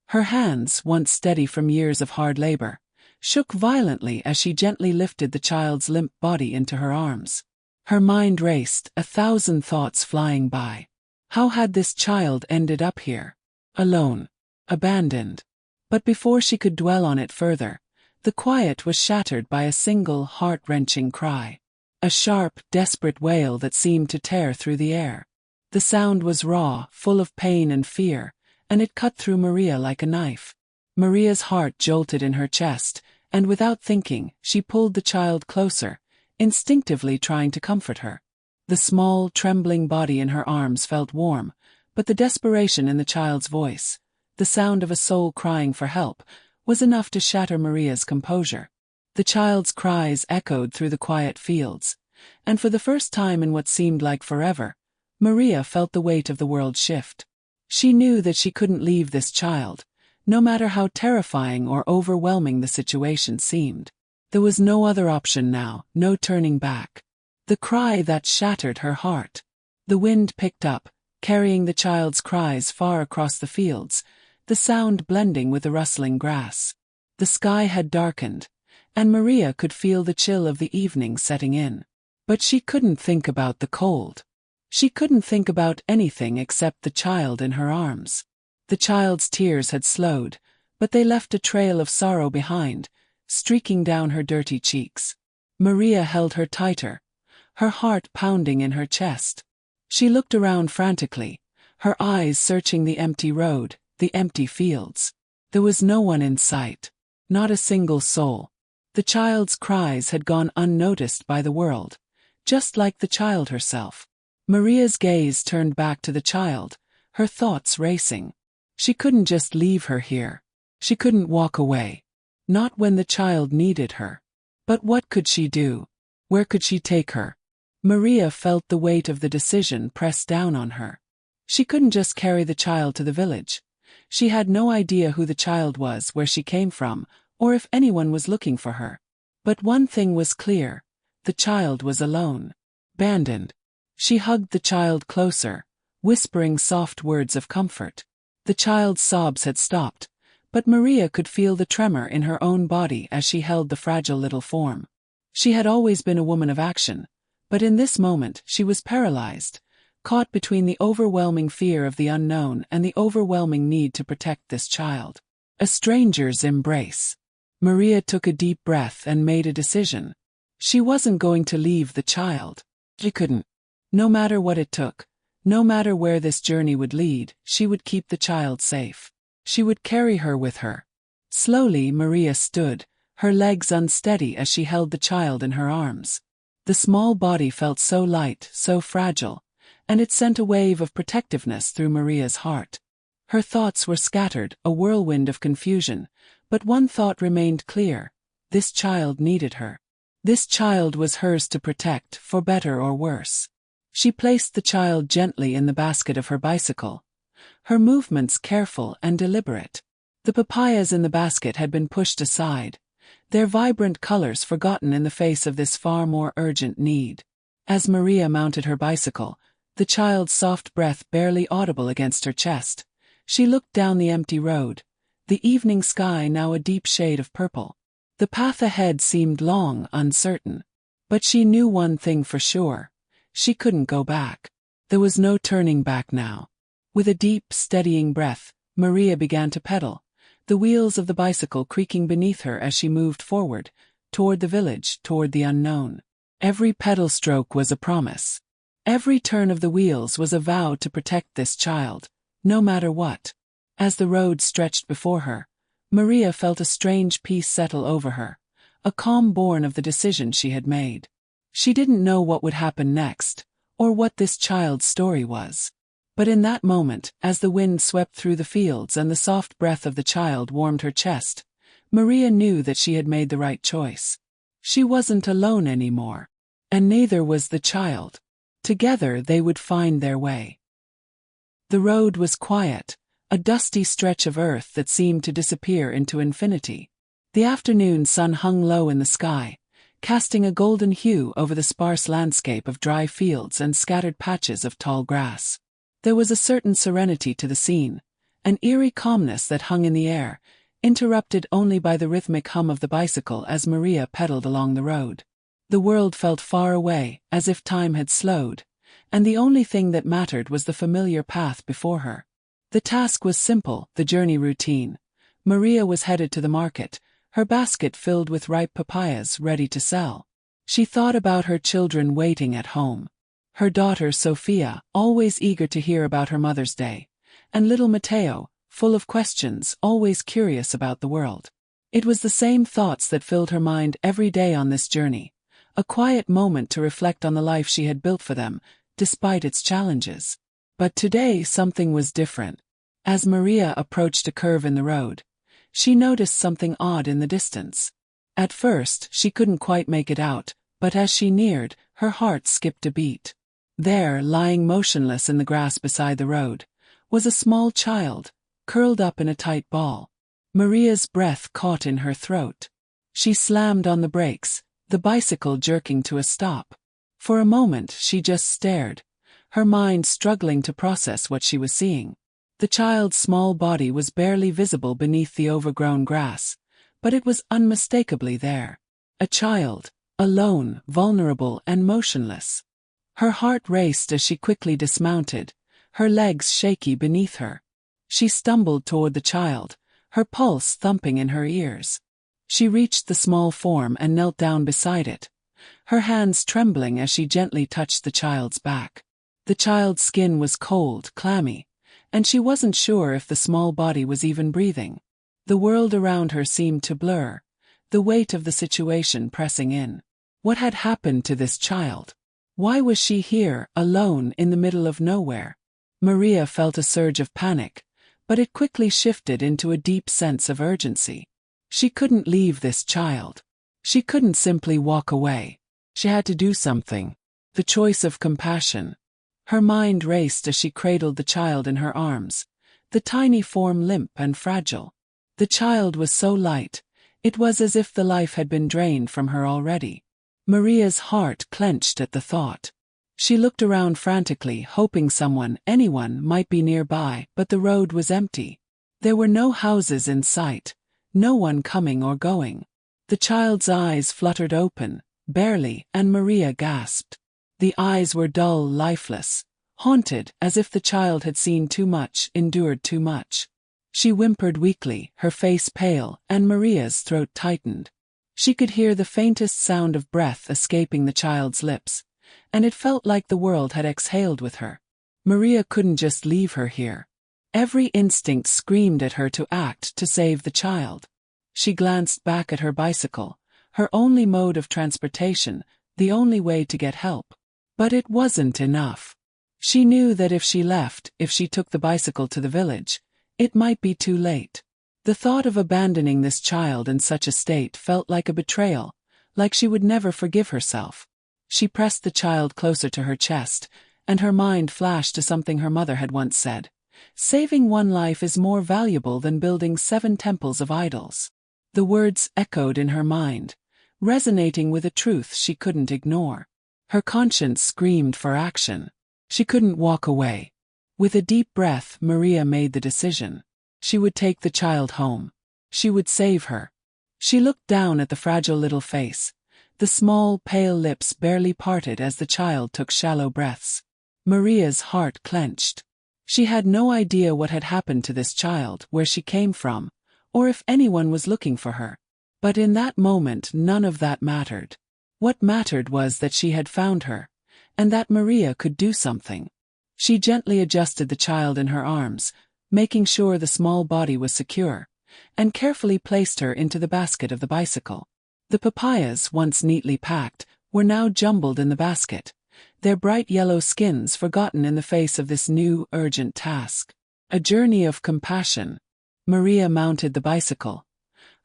A: Her hands, once steady from years of hard labor, shook violently as she gently lifted the child's limp body into her arms. Her mind raced, 1,000 thoughts flying by. How had this child ended up here? Alone. Abandoned. But before she could dwell on it further, the quiet was shattered by a single heart-wrenching cry. A sharp, desperate wail that seemed to tear through the air. The sound was raw, full of pain and fear, and it cut through Maria like a knife. Maria's heart jolted in her chest, and without thinking, she pulled the child closer, instinctively trying to comfort her. The small, trembling body in her arms felt warm, but the desperation in the child's voice, the sound of a soul crying for help, was enough to shatter Maria's composure. The child's cries echoed through the quiet fields, and for the first time in what seemed like forever, Maria felt the weight of the world shift. She knew that she couldn't leave this child, no matter how terrifying or overwhelming the situation seemed. There was no other option now, no turning back. The cry that shattered her heart. The wind picked up, carrying the child's cries far across the fields, the sound blending with the rustling grass. The sky had darkened, and Maria could feel the chill of the evening setting in. But she couldn't think about the cold. She couldn't think about anything except the child in her arms. The child's tears had slowed, but they left a trail of sorrow behind, streaking down her dirty cheeks. Maria held her tighter, her heart pounding in her chest. She looked around frantically, her eyes searching the empty road, the empty fields. There was no one in sight, not a single soul. The child's cries had gone unnoticed by the world, just like the child herself. Maria's gaze turned back to the child, her thoughts racing. She couldn't just leave her here. She couldn't walk away. Not when the child needed her. But what could she do? Where could she take her? Maria felt the weight of the decision press down on her. She couldn't just carry the child to the village. She had no idea who the child was, where she came from, or if anyone was looking for her. But one thing was clear. The child was alone. Abandoned. She hugged the child closer, whispering soft words of comfort. The child's sobs had stopped, but Maria could feel the tremor in her own body as she held the fragile little form. She had always been a woman of action, but in this moment she was paralyzed, caught between the overwhelming fear of the unknown and the overwhelming need to protect this child. A stranger's embrace. Maria took a deep breath and made a decision. She wasn't going to leave the child. She couldn't. No matter what it took, no matter where this journey would lead, she would keep the child safe. She would carry her with her. Slowly Maria stood, her legs unsteady as she held the child in her arms. The small body felt so light, so fragile, and it sent a wave of protectiveness through Maria's heart. Her thoughts were scattered, a whirlwind of confusion, but one thought remained clear. This child needed her. This child was hers to protect, for better or worse. She placed the child gently in the basket of her bicycle, her movements careful and deliberate. The papayas in the basket had been pushed aside, their vibrant colors forgotten in the face of this far more urgent need. As Maria mounted her bicycle, the child's soft breath barely audible against her chest, she looked down the empty road, the evening sky now a deep shade of purple. The path ahead seemed long, uncertain. But she knew one thing for sure. She couldn't go back. There was no turning back now. With a deep, steadying breath, Maria began to pedal, the wheels of the bicycle creaking beneath her as she moved forward, toward the village, toward the unknown. Every pedal stroke was a promise. Every turn of the wheels was a vow to protect this child, no matter what. As the road stretched before her, Maria felt a strange peace settle over her, a calm born of the decision she had made. She didn't know what would happen next, or what this child's story was. But in that moment, as the wind swept through the fields and the soft breath of the child warmed her chest, Maria knew that she had made the right choice. She wasn't alone anymore. And neither was the child. Together they would find their way. The road was quiet, a dusty stretch of earth that seemed to disappear into infinity. The afternoon sun hung low in the sky, casting a golden hue over the sparse landscape of dry fields and scattered patches of tall grass. There was a certain serenity to the scene, an eerie calmness that hung in the air, interrupted only by the rhythmic hum of the bicycle as Maria pedaled along the road. The world felt far away, as if time had slowed, and the only thing that mattered was the familiar path before her. The task was simple, the journey routine. Maria was headed to the market, her basket filled with ripe papayas ready to sell. She thought about her children waiting at home. Her daughter Sophia, always eager to hear about her Mother's Day, and little Matteo, full of questions, always curious about the world. It was the same thoughts that filled her mind every day on this journey, a quiet moment to reflect on the life she had built for them, despite its challenges. But today something was different. As Maria approached a curve in the road, she noticed something odd in the distance. At first, she couldn't quite make it out, but as she neared, her heart skipped a beat. There, lying motionless in the grass beside the road, was a small child, curled up in a tight ball. Maria's breath caught in her throat. She slammed on the brakes, the bicycle jerking to a stop. For a moment she just stared, her mind struggling to process what she was seeing. The child's small body was barely visible beneath the overgrown grass, but it was unmistakably there. A child, alone, vulnerable and motionless. Her heart raced as she quickly dismounted, her legs shaky beneath her. She stumbled toward the child, her pulse thumping in her ears. She reached the small form and knelt down beside it, her hands trembling as she gently touched the child's back. The child's skin was cold, clammy, and she wasn't sure if the small body was even breathing. The world around her seemed to blur, the weight of the situation pressing in. What had happened to this child? Why was she here, alone, in the middle of nowhere? Maria felt a surge of panic, but it quickly shifted into a deep sense of urgency. She couldn't leave this child. She couldn't simply walk away. She had to do something. The choice of compassion. Her mind raced as she cradled the child in her arms, the tiny form limp and fragile. The child was so light, it was as if the life had been drained from her already. Maria's heart clenched at the thought. She looked around frantically, hoping someone, anyone, might be nearby, but the road was empty. There were no houses in sight, no one coming or going. The child's eyes fluttered open, barely, and Maria gasped. The eyes were dull, lifeless, haunted, as if the child had seen too much, endured too much. She whimpered weakly, her face pale, and Maria's throat tightened. She could hear the faintest sound of breath escaping the child's lips, and it felt like the world had exhaled with her. Maria couldn't just leave her here. Every instinct screamed at her to act, to save the child. She glanced back at her bicycle, her only mode of transportation, the only way to get help. But it wasn't enough. She knew that if she left, if she took the bicycle to the village, it might be too late. The thought of abandoning this child in such a state felt like a betrayal, like she would never forgive herself. She pressed the child closer to her chest, and her mind flashed to something her mother had once said. Saving one life is more valuable than building 7 temples of idols. The words echoed in her mind, resonating with a truth she couldn't ignore. Her conscience screamed for action. She couldn't walk away. With a deep breath, Maria made the decision. She would take the child home. She would save her. She looked down at the fragile little face, the small, pale lips barely parted as the child took shallow breaths. Maria's heart clenched. She had no idea what had happened to this child, where she came from, or if anyone was looking for her. But in that moment none of that mattered. What mattered was that she had found her, and that Maria could do something. She gently adjusted the child in her arms, making sure the small body was secure, and carefully placed her into the basket of the bicycle. The papayas, once neatly packed, were now jumbled in the basket, their bright yellow skins forgotten in the face of this new, urgent task. A journey of compassion. Maria mounted the bicycle,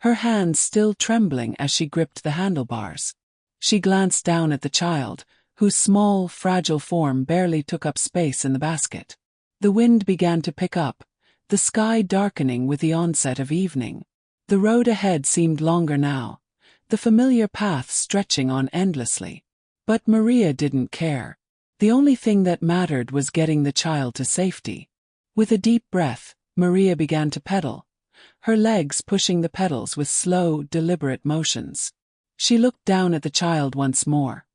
A: her hands still trembling as she gripped the handlebars. She glanced down at the child, whose small, fragile form barely took up space in the basket. The wind began to pick up, the sky darkening with the onset of evening. The road ahead seemed longer now, the familiar path stretching on endlessly. But Maria didn't care. The only thing that mattered was getting the child to safety. With a deep breath, Maria began to pedal, her legs pushing the pedals with slow, deliberate motions. She looked down at the child once more,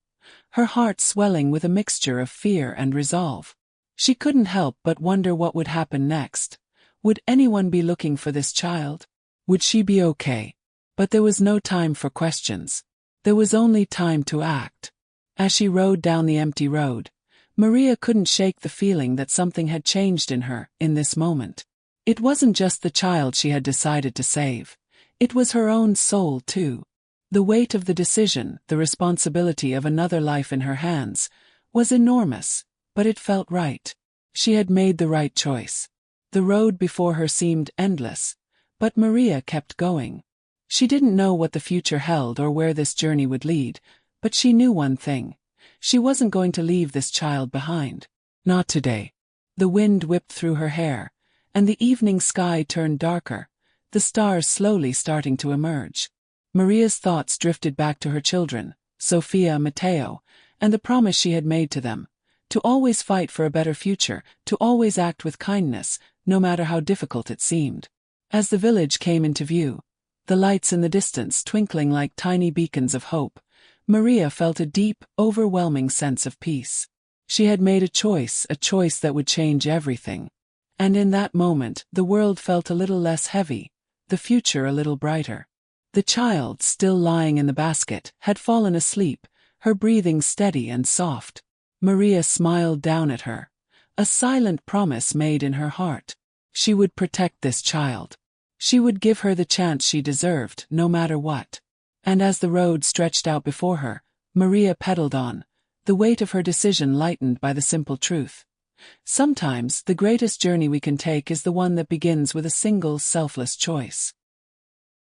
A: her heart swelling with a mixture of fear and resolve. She couldn't help but wonder what would happen next. Would anyone be looking for this child? Would she be okay? But there was no time for questions. There was only time to act. As she rode down the empty road, Maria couldn't shake the feeling that something had changed in her, in this moment. It wasn't just the child she had decided to save. It was her own soul too. The weight of the decision, the responsibility of another life in her hands, was enormous, but it felt right. She had made the right choice. The road before her seemed endless, but Maria kept going. She didn't know what the future held or where this journey would lead, but she knew one thing. She wasn't going to leave this child behind. Not today. The wind whipped through her hair, and the evening sky turned darker, the stars slowly starting to emerge. Maria's thoughts drifted back to her children, Sophia, Matteo, and the promise she had made to them, to always fight for a better future, to always act with kindness, no matter how difficult it seemed. As the village came into view, the lights in the distance twinkling like tiny beacons of hope, Maria felt a deep, overwhelming sense of peace. She had made a choice that would change everything. And in that moment, the world felt a little less heavy, the future a little brighter. The child, still lying in the basket, had fallen asleep, her breathing steady and soft. Maria smiled down at her, a silent promise made in her heart. She would protect this child. She would give her the chance she deserved, no matter what. And as the road stretched out before her, Maria pedaled on, the weight of her decision lightened by the simple truth. Sometimes, the greatest journey we can take is the one that begins with a single, selfless choice.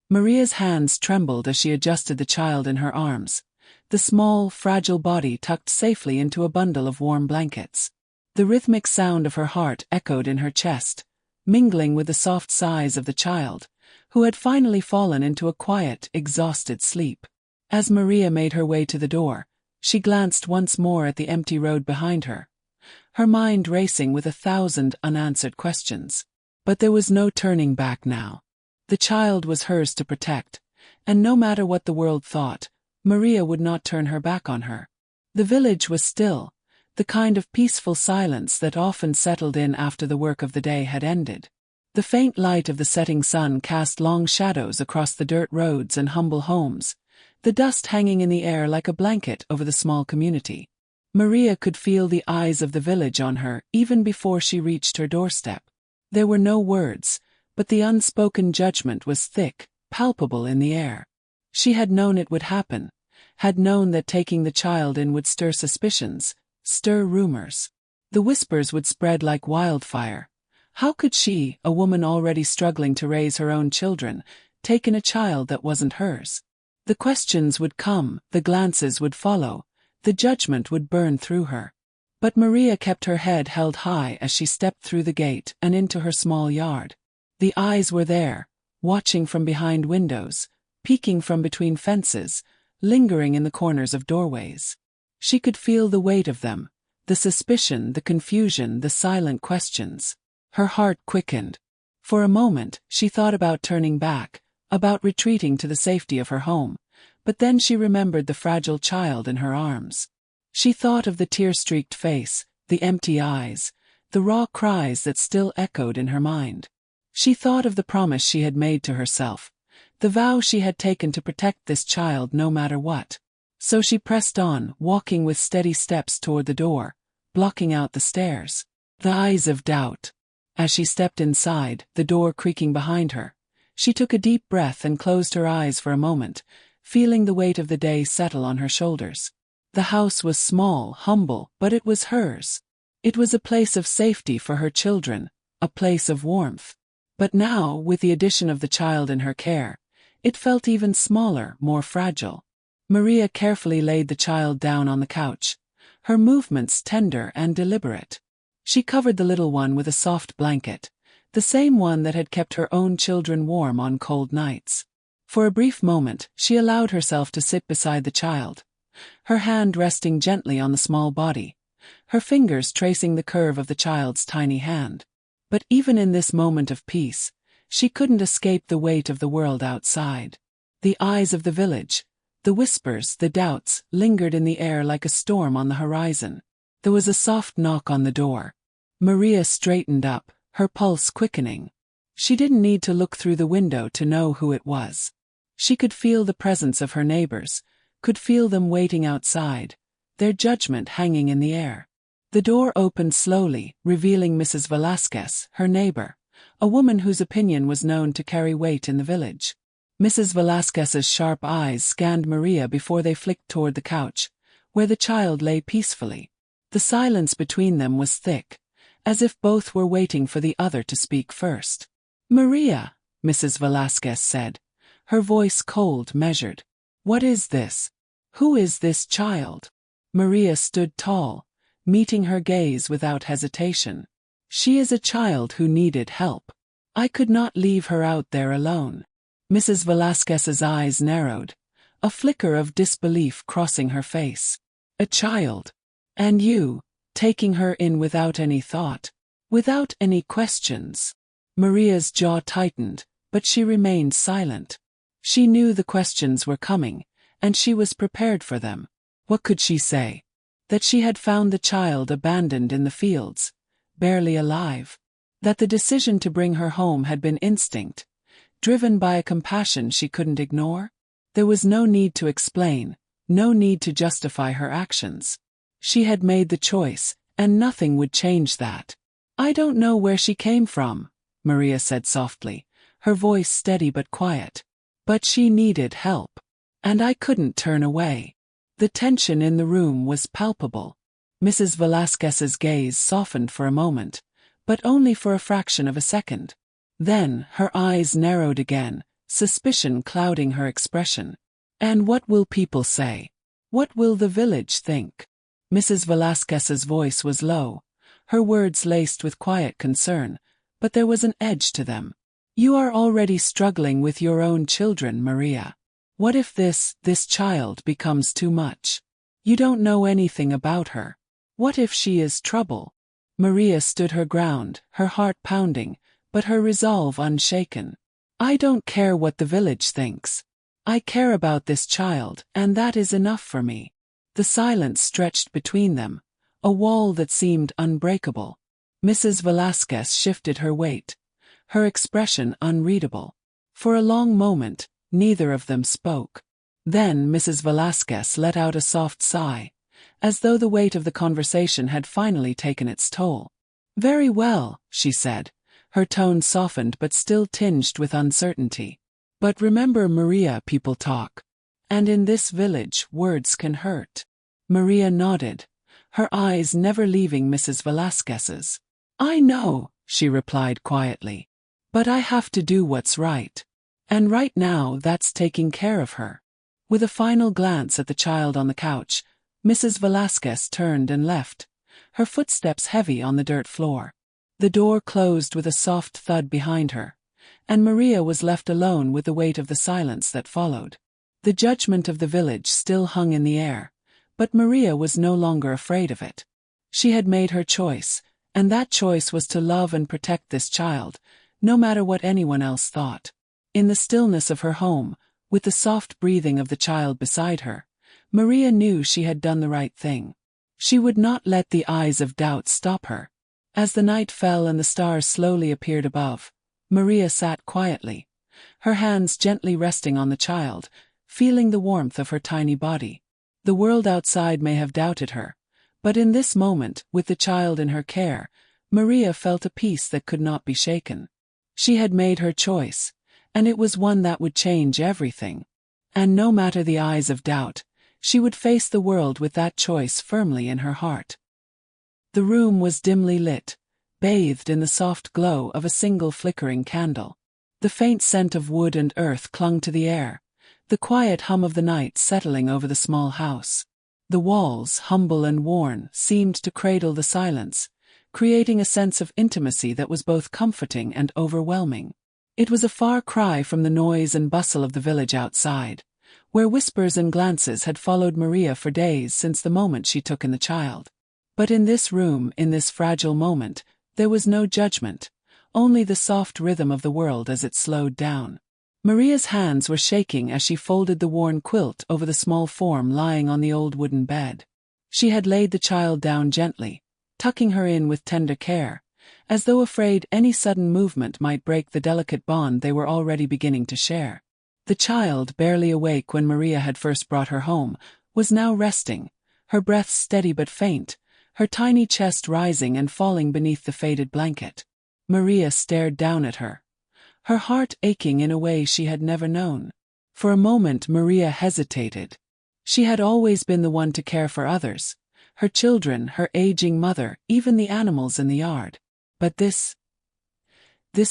A: Maria's hands trembled as she adjusted the child in her arms, the small, fragile body tucked safely into a bundle of warm blankets. The rhythmic sound of her heart echoed in her chest, mingling with the soft sighs of the child, who had finally fallen into a quiet, exhausted sleep. As Maria made her way to the door, she glanced once more at the empty road behind her, her mind racing with 1,000 unanswered questions. But there was no turning back now. The child was hers to protect, and no matter what the world thought, Maria would not turn her back on her. The village was still, the kind of peaceful silence that often settled in after the work of the day had ended. The faint light of the setting sun cast long shadows across the dirt roads and humble homes, the dust hanging in the air like a blanket over the small community. Maria could feel the eyes of the village on her even before she reached her doorstep. There were no words, but the unspoken judgment was thick, palpable in the air. She had known it would happen, had known that taking the child in would stir suspicions, stir rumors. The whispers would spread like wildfire. How could she, a woman already struggling to raise her own children, take in a child that wasn't hers? The questions would come, the glances would follow, the judgment would burn through her. But Maria kept her head held high as she stepped through the gate and into her small yard. The eyes were there, watching from behind windows, peeking from between fences, lingering in the corners of doorways. She could feel the weight of them, the suspicion, the confusion, the silent questions. Her heart quickened. For a moment, she thought about turning back, about retreating to the safety of her home, but then she remembered the fragile child in her arms. She thought of the tear-streaked face, the empty eyes, the raw cries that still echoed in her mind. She thought of the promise she had made to herself, the vow she had taken to protect this child no matter what. So she pressed on, walking with steady steps toward the door, blocking out the stairs. The eyes of doubt. As she stepped inside, the door creaking behind her, she took a deep breath and closed her eyes for a moment, feeling the weight of the day settle on her shoulders. The house was small, humble, but it was hers. It was a place of safety for her children, a place of warmth. But now, with the addition of the child in her care, it felt even smaller, more fragile. Maria carefully laid the child down on the couch, her movements tender and deliberate. She covered the little one with a soft blanket, the same one that had kept her own children warm on cold nights. For a brief moment, she allowed herself to sit beside the child, her hand resting gently on the small body, her fingers tracing the curve of the child's tiny hand. But even in this moment of peace, she couldn't escape the weight of the world outside. The eyes of the village, the whispers, the doubts, lingered in the air like a storm on the horizon. There was a soft knock on the door. Maria straightened up, her pulse quickening. She didn't need to look through the window to know who it was. She could feel the presence of her neighbors, could feel them waiting outside, their judgment hanging in the air. The door opened slowly, revealing Mrs. Velasquez, her neighbor, a woman whose opinion was known to carry weight in the village. Mrs. Velasquez's sharp eyes scanned Maria before they flicked toward the couch, where the child lay peacefully. The silence between them was thick, as if both were waiting for the other to speak first. "Maria," Mrs. Velasquez said, her voice cold, measured. "What is this? Who is this child?" Maria stood tall, meeting her gaze without hesitation. "She is a child who needed help. I could not leave her out there alone." Mrs. Velasquez's eyes narrowed, a flicker of disbelief crossing her face. "A child? And you, taking her in without any thought, without any questions?" Maria's jaw tightened, but she remained silent. She knew the questions were coming, and she was prepared for them. What could she say? That she had found the child abandoned in the fields, barely alive. That the decision to bring her home had been instinct, driven by a compassion she couldn't ignore? There was no need to explain, no need to justify her actions. She had made the choice, and nothing would change that. "I don't know where she came from," Maria said softly, her voice steady but quiet. "But she needed help. And I couldn't turn away." The tension in the room was palpable. Mrs. Velasquez's gaze softened for a moment, but only for a fraction of a second. Then, her eyes narrowed again, suspicion clouding her expression. "And what will people say? What will the village think?" Mrs. Velasquez's voice was low, her words laced with quiet concern, but there was an edge to them. "You are already struggling with your own children, Maria. What if this child becomes too much? You don't know anything about her. What if she is trouble?" Maria stood her ground, her heart pounding, but her resolve unshaken. "I don't care what the village thinks. I care about this child, and that is enough for me." The silence stretched between them, a wall that seemed unbreakable. Mrs. Velasquez shifted her weight, her expression unreadable. For a long moment, neither of them spoke. Then Mrs. Velasquez let out a soft sigh, as though the weight of the conversation had finally taken its toll. "Very well," she said, her tone softened but still tinged with uncertainty. "But remember, Maria, people talk. And in this village, words can hurt." Maria nodded, her eyes never leaving Mrs. Velasquez's. "I know," she replied quietly. "But I have to do what's right. And right now that's taking care of her." With a final glance at the child on the couch, Mrs. Velasquez turned and left, her footsteps heavy on the dirt floor. The door closed with a soft thud behind her, and Maria was left alone with the weight of the silence that followed. The judgment of the village still hung in the air, but Maria was no longer afraid of it. She had made her choice, and that choice was to love and protect this child, no matter what anyone else thought. In the stillness of her home, with the soft breathing of the child beside her, Maria knew she had done the right thing. She would not let the eyes of doubt stop her. As the night fell and the stars slowly appeared above, Maria sat quietly, her hands gently resting on the child, feeling the warmth of her tiny body. The world outside may have doubted her, but in this moment, with the child in her care, Maria felt a peace that could not be shaken. She had made her choice, and it was one that would change everything. And no matter the eyes of doubt, she would face the world with that choice firmly in her heart. The room was dimly lit, bathed in the soft glow of a single flickering candle. The faint scent of wood and earth clung to the air, the quiet hum of the night settling over the small house. The walls, humble and worn, seemed to cradle the silence, creating a sense of intimacy that was both comforting and overwhelming. It was a far cry from the noise and bustle of the village outside, where whispers and glances had followed Maria for days since the moment she took in the child. But in this room, in this fragile moment, there was no judgment, only the soft rhythm of the world as it slowed down. Maria's hands were shaking as she folded the worn quilt over the small form lying on the old wooden bed. She had laid the child down gently, tucking her in with tender care, as though afraid any sudden movement might break the delicate bond they were already beginning to share. The child, barely awake when Maria had first brought her home, was now resting, her breath steady but faint, her tiny chest rising and falling beneath the faded blanket. Maria stared down at her, her heart aching in a way she had never known. For a moment Maria hesitated. She had always been the one to care for others, her children, her aging mother, even the animals in the yard. But this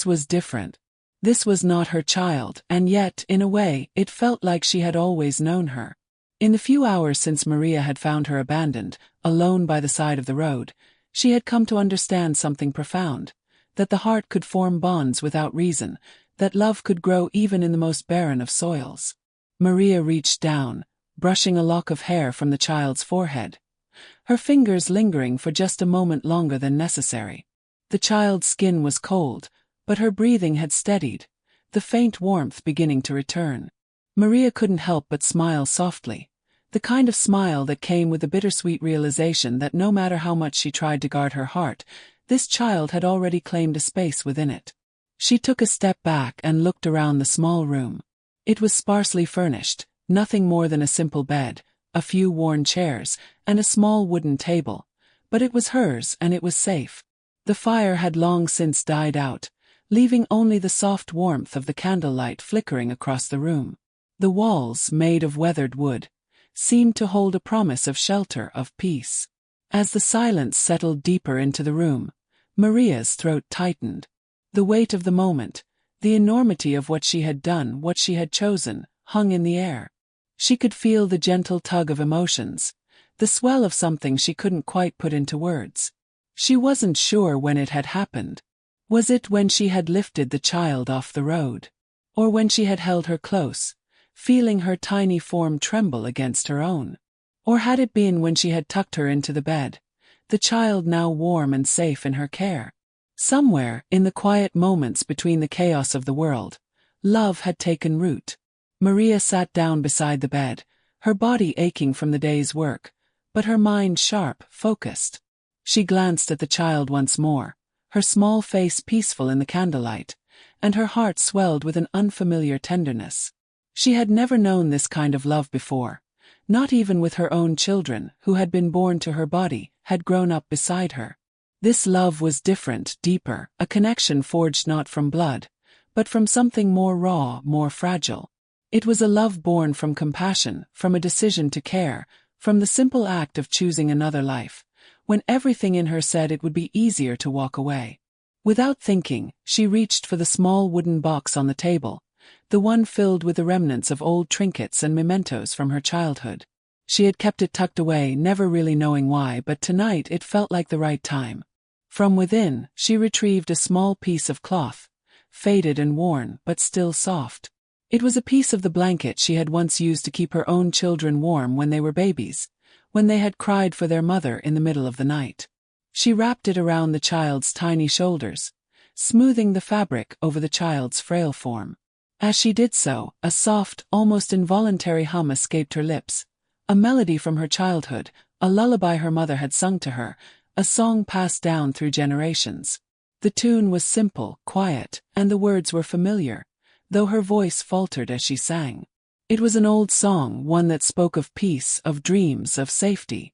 A: was different. This was not her child, and yet, in a way, it felt like she had always known her. In the few hours since Maria had found her abandoned, alone by the side of the road, she had come to understand something profound, that the heart could form bonds without reason, that love could grow even in the most barren of soils. Maria reached down, brushing a lock of hair from the child's forehead, her fingers lingering for just a moment longer than necessary. The child's skin was cold, but her breathing had steadied, the faint warmth beginning to return. Maria couldn't help but smile softly, the kind of smile that came with the bittersweet realization that no matter how much she tried to guard her heart, this child had already claimed a space within it. She took a step back and looked around the small room. It was sparsely furnished, nothing more than a simple bed, a few worn chairs, and a small wooden table, but it was hers and it was safe. The fire had long since died out, leaving only the soft warmth of the candlelight flickering across the room. The walls, made of weathered wood, seemed to hold a promise of shelter, of peace. As the silence settled deeper into the room, Maria's throat tightened. The weight of the moment, the enormity of what she had done, what she had chosen, hung in the air. She could feel the gentle tug of emotions, the swell of something she couldn't quite put into words. She wasn't sure when it had happened. Was it when she had lifted the child off the road? Or when she had held her close, feeling her tiny form tremble against her own? Or had it been when she had tucked her into the bed, the child now warm and safe in her care? Somewhere, in the quiet moments between the chaos of the world, love had taken root. Maria sat down beside the bed, her body aching from the day's work, but her mind sharp, focused. She glanced at the child once more, her small face peaceful in the candlelight, and her heart swelled with an unfamiliar tenderness. She had never known this kind of love before, not even with her own children, who had been born to her body, had grown up beside her. This love was different, deeper, a connection forged not from blood, but from something more raw, more fragile. It was a love born from compassion, from a decision to care, from the simple act of choosing another life, when everything in her said it would be easier to walk away. Without thinking, she reached for the small wooden box on the table, the one filled with the remnants of old trinkets and mementos from her childhood. She had kept it tucked away, never really knowing why, but tonight it felt like the right time. From within, she retrieved a small piece of cloth, faded and worn, but still soft. It was a piece of the blanket she had once used to keep her own children warm when they were babies, when they had cried for their mother in the middle of the night. She wrapped it around the child's tiny shoulders, smoothing the fabric over the child's frail form. As she did so, a soft, almost involuntary hum escaped her lips, a melody from her childhood, a lullaby her mother had sung to her, a song passed down through generations. The tune was simple, quiet, and the words were familiar, though her voice faltered as she sang. It was an old song, one that spoke of peace, of dreams, of safety.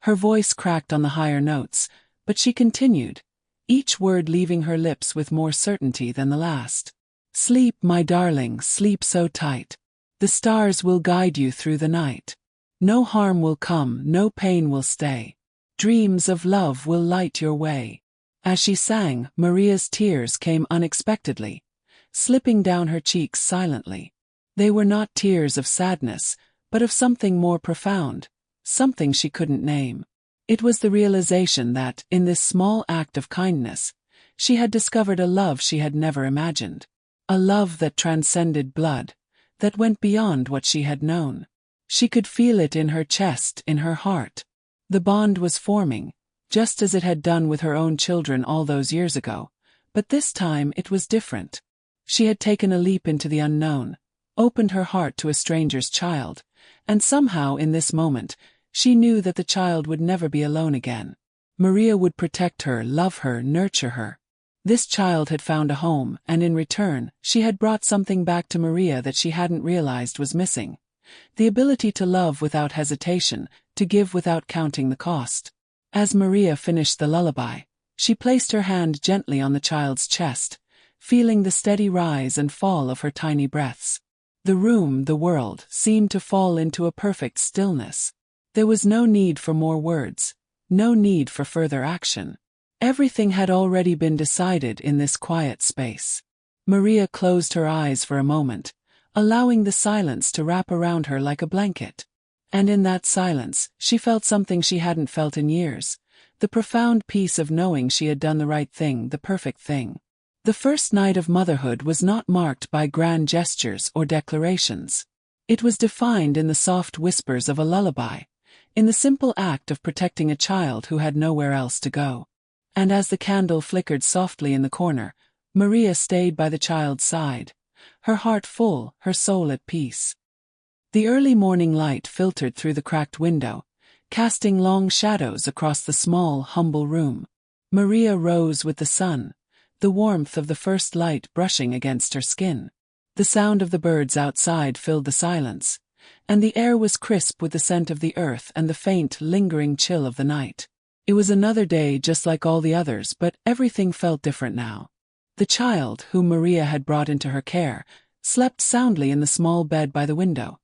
A: Her voice cracked on the higher notes, but she continued, each word leaving her lips with more certainty than the last. Sleep, my darling, sleep so tight. The stars will guide you through the night. No harm will come, no pain will stay. Dreams of love will light your way. As she sang, Maria's tears came unexpectedly, slipping down her cheeks silently. They were not tears of sadness, but of something more profound, something she couldn't name. It was the realization that, in this small act of kindness, she had discovered a love she had never imagined. A love that transcended blood, that went beyond what she had known. She could feel it in her chest, in her heart. The bond was forming, just as it had done with her own children all those years ago, but this time it was different. She had taken a leap into the unknown, opened her heart to a stranger's child, and somehow in this moment, she knew that the child would never be alone again. Maria would protect her, love her, nurture her. This child had found a home, and in return, she had brought something back to Maria that she hadn't realized was missing. The ability to love without hesitation, to give without counting the cost. As Maria finished the lullaby, She placed her hand gently on the child's chest, feeling the steady rise and fall of her tiny breaths. The room, the world, seemed to fall into a perfect stillness. There was no need for more words, no need for further action. Everything had already been decided in this quiet space. Maria closed her eyes for a moment, allowing the silence to wrap around her like a blanket. And in that silence, she felt something she hadn't felt in years, the profound peace of knowing she had done the right thing, the perfect thing. The first night of motherhood was not marked by grand gestures or declarations. It was defined in the soft whispers of a lullaby, in the simple act of protecting a child who had nowhere else to go. And as the candle flickered softly in the corner, Maria stayed by the child's side, her heart full, her soul at peace. The early morning light filtered through the cracked window, casting long shadows across the small, humble room. Maria rose with the sun, the warmth of the first light brushing against her skin. The sound of the birds outside filled the silence, and the air was crisp with the scent of the earth and the faint, lingering chill of the night. It was another day just like all the others, but everything felt different now. The child, whom Maria had brought into her care, slept soundly in the small bed by the window,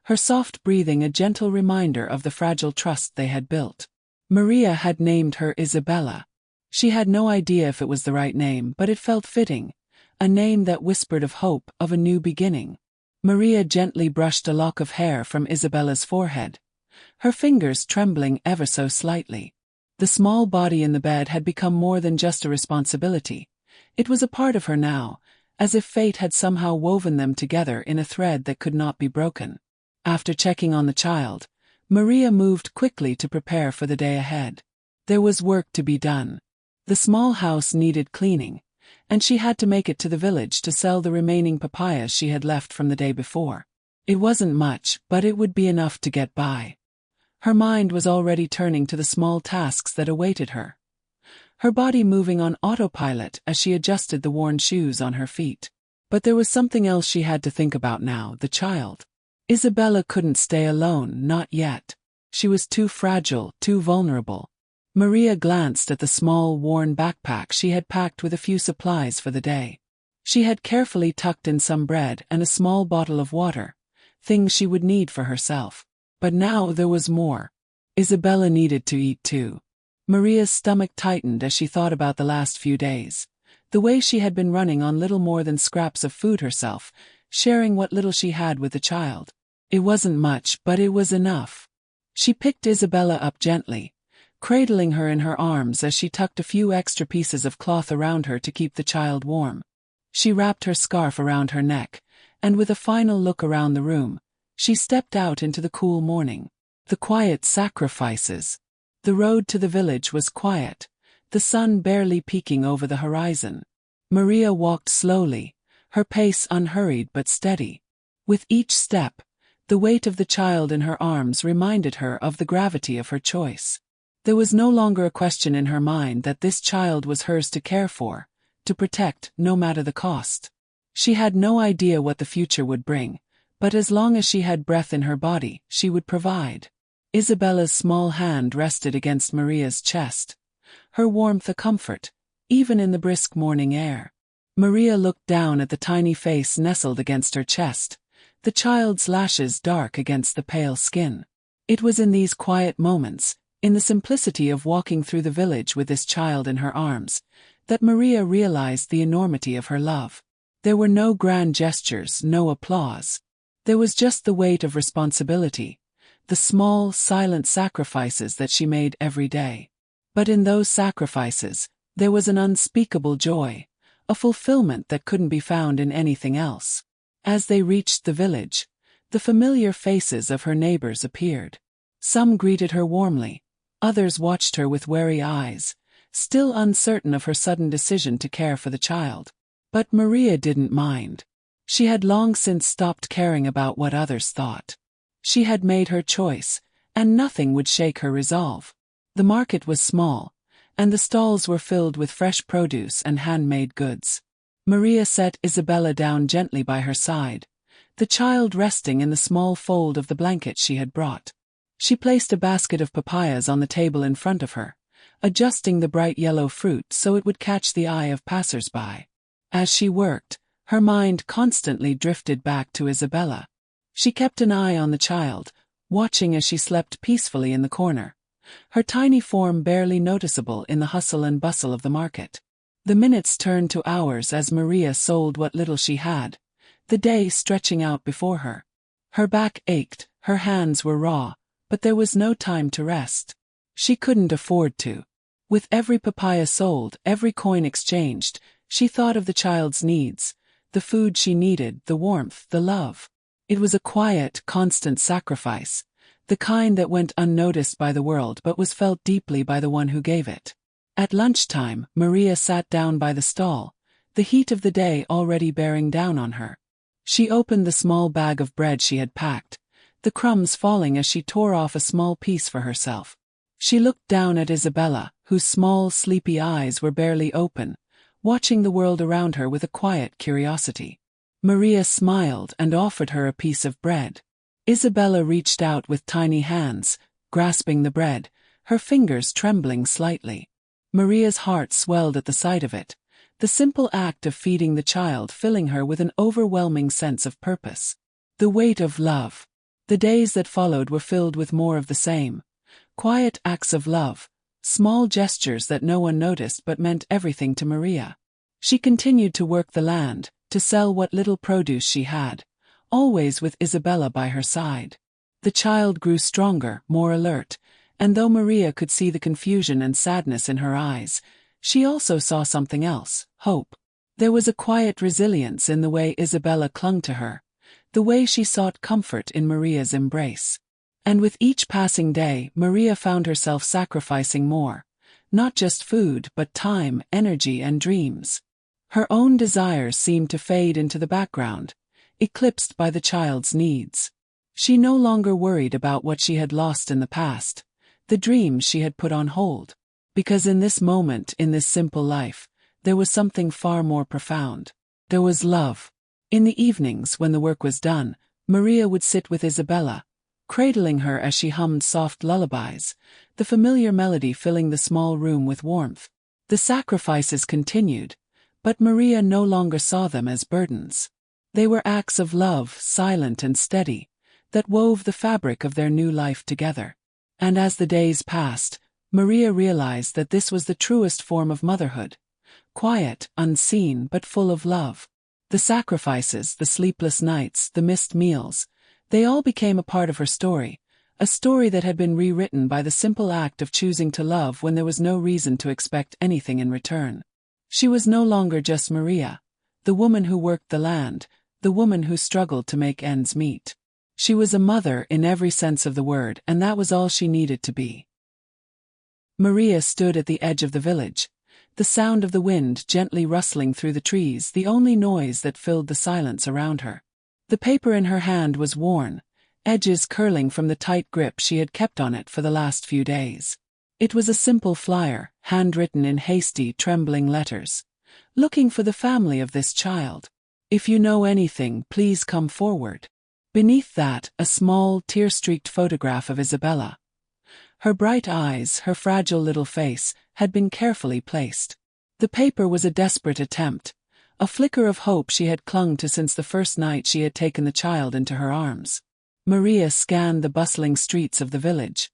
A: her soft breathing a gentle reminder of the fragile trust they had built. Maria had named her Isabella. She had no idea if it was the right name, but it felt fitting, a name that whispered of hope, of a new beginning. Maria gently brushed a lock of hair from Isabella's forehead, her fingers trembling ever so slightly. The small body in the bed had become more than just a responsibility. It was a part of her now, as if fate had somehow woven them together in a thread that could not be broken. After checking on the child, Maria moved quickly to prepare for the day ahead. There was work to be done. The small house needed cleaning, and she had to make it to the village to sell the remaining papayas she had left from the day before. It wasn't much, but it would be enough to get by. Her mind was already turning to the small tasks that awaited her, her body moving on autopilot as she adjusted the worn shoes on her feet. But there was something else she had to think about now, the child. Isabella couldn't stay alone, not yet. She was too fragile, too vulnerable. Maria glanced at the small, worn backpack she had packed with a few supplies for the day. She had carefully tucked in some bread and a small bottle of water, things she would need for herself. But now there was more. Isabella needed to eat too. Maria's stomach tightened as she thought about the last few days. The way she had been running on little more than scraps of food herself, sharing what little she had with the child. It wasn't much, but it was enough. She picked Isabella up gently, cradling her in her arms as she tucked a few extra pieces of cloth around her to keep the child warm. She wrapped her scarf around her neck, and with a final look around the room, she stepped out into the cool morning. The quiet sacrifices. The road to the village was quiet, the sun barely peeking over the horizon. Maria walked slowly, her pace unhurried but steady. With each step, the weight of the child in her arms reminded her of the gravity of her choice. There was no longer a question in her mind that this child was hers to care for, to protect, no matter the cost. She had no idea what the future would bring, but as long as she had breath in her body, she would provide. Isabella's small hand rested against Maria's chest, her warmth a comfort, even in the brisk morning air. Maria looked down at the tiny face nestled against her chest, the child's lashes dark against the pale skin. It was in these quiet moments, in the simplicity of walking through the village with this child in her arms, that Maria realized the enormity of her love. There were no grand gestures, no applause. There was just the weight of responsibility, the small, silent sacrifices that she made every day. But in those sacrifices, there was an unspeakable joy, a fulfillment that couldn't be found in anything else. As they reached the village, the familiar faces of her neighbors appeared. Some greeted her warmly, others watched her with wary eyes, still uncertain of her sudden decision to care for the child. But Maria didn't mind. She had long since stopped caring about what others thought. She had made her choice, and nothing would shake her resolve. The market was small, and the stalls were filled with fresh produce and handmade goods. Maria set Isabella down gently by her side, the child resting in the small fold of the blanket she had brought. She placed a basket of papayas on the table in front of her, adjusting the bright yellow fruit so it would catch the eye of passers-by. As she worked, her mind constantly drifted back to Isabella. She kept an eye on the child, watching as she slept peacefully in the corner, her tiny form barely noticeable in the hustle and bustle of the market. The minutes turned to hours as Maria sold what little she had, the day stretching out before her. Her back ached, her hands were raw, but there was no time to rest. She couldn't afford to. With every papaya sold, every coin exchanged, she thought of the child's needs, the food she needed, the warmth, the love. It was a quiet, constant sacrifice, the kind that went unnoticed by the world but was felt deeply by the one who gave it. At lunchtime, Maria sat down by the stall, the heat of the day already bearing down on her. She opened the small bag of bread she had packed, the crumbs falling as she tore off a small piece for herself. She looked down at Isabella, whose small, sleepy eyes were barely open, watching the world around her with a quiet curiosity. Maria smiled and offered her a piece of bread. Isabella reached out with tiny hands, grasping the bread, her fingers trembling slightly. Maria's heart swelled at the sight of it, the simple act of feeding the child filling her with an overwhelming sense of purpose. The weight of love. The days that followed were filled with more of the same. Quiet acts of love, small gestures that no one noticed but meant everything to Maria. She continued to work the land, to sell what little produce she had, always with Isabella by her side. The child grew stronger, more alert, and though Maria could see the confusion and sadness in her eyes, she also saw something else, hope. There was a quiet resilience in the way Isabella clung to her, the way she sought comfort in Maria's embrace. And with each passing day, Maria found herself sacrificing more, not just food but time, energy and dreams. Her own desires seemed to fade into the background, eclipsed by the child's needs. She no longer worried about what she had lost in the past, the dreams she had put on hold. Because in this moment, in this simple life, there was something far more profound. There was love. In the evenings, when the work was done, Maria would sit with Isabella, cradling her as she hummed soft lullabies, the familiar melody filling the small room with warmth. The sacrifices continued, but Maria no longer saw them as burdens. They were acts of love, silent and steady, that wove the fabric of their new life together. And as the days passed, Maria realized that this was the truest form of motherhood. Quiet, unseen, but full of love. The sacrifices, the sleepless nights, the missed meals, they all became a part of her story, a story that had been rewritten by the simple act of choosing to love when there was no reason to expect anything in return. She was no longer just Maria, the woman who worked the land, the woman who struggled to make ends meet. She was a mother in every sense of the word, and that was all she needed to be. Maria stood at the edge of the village, the sound of the wind gently rustling through the trees the only noise that filled the silence around her. The paper in her hand was worn, edges curling from the tight grip she had kept on it for the last few days. It was a simple flyer, handwritten in hasty, trembling letters. Looking for the family of this child. If you know anything, please come forward. Beneath that, a small, tear-streaked photograph of Isabella. Her bright eyes, her fragile little face, had been carefully placed. The paper was a desperate attempt, a flicker of hope she had clung to since the first night she had taken the child into her arms. Maria scanned the bustling streets of the village,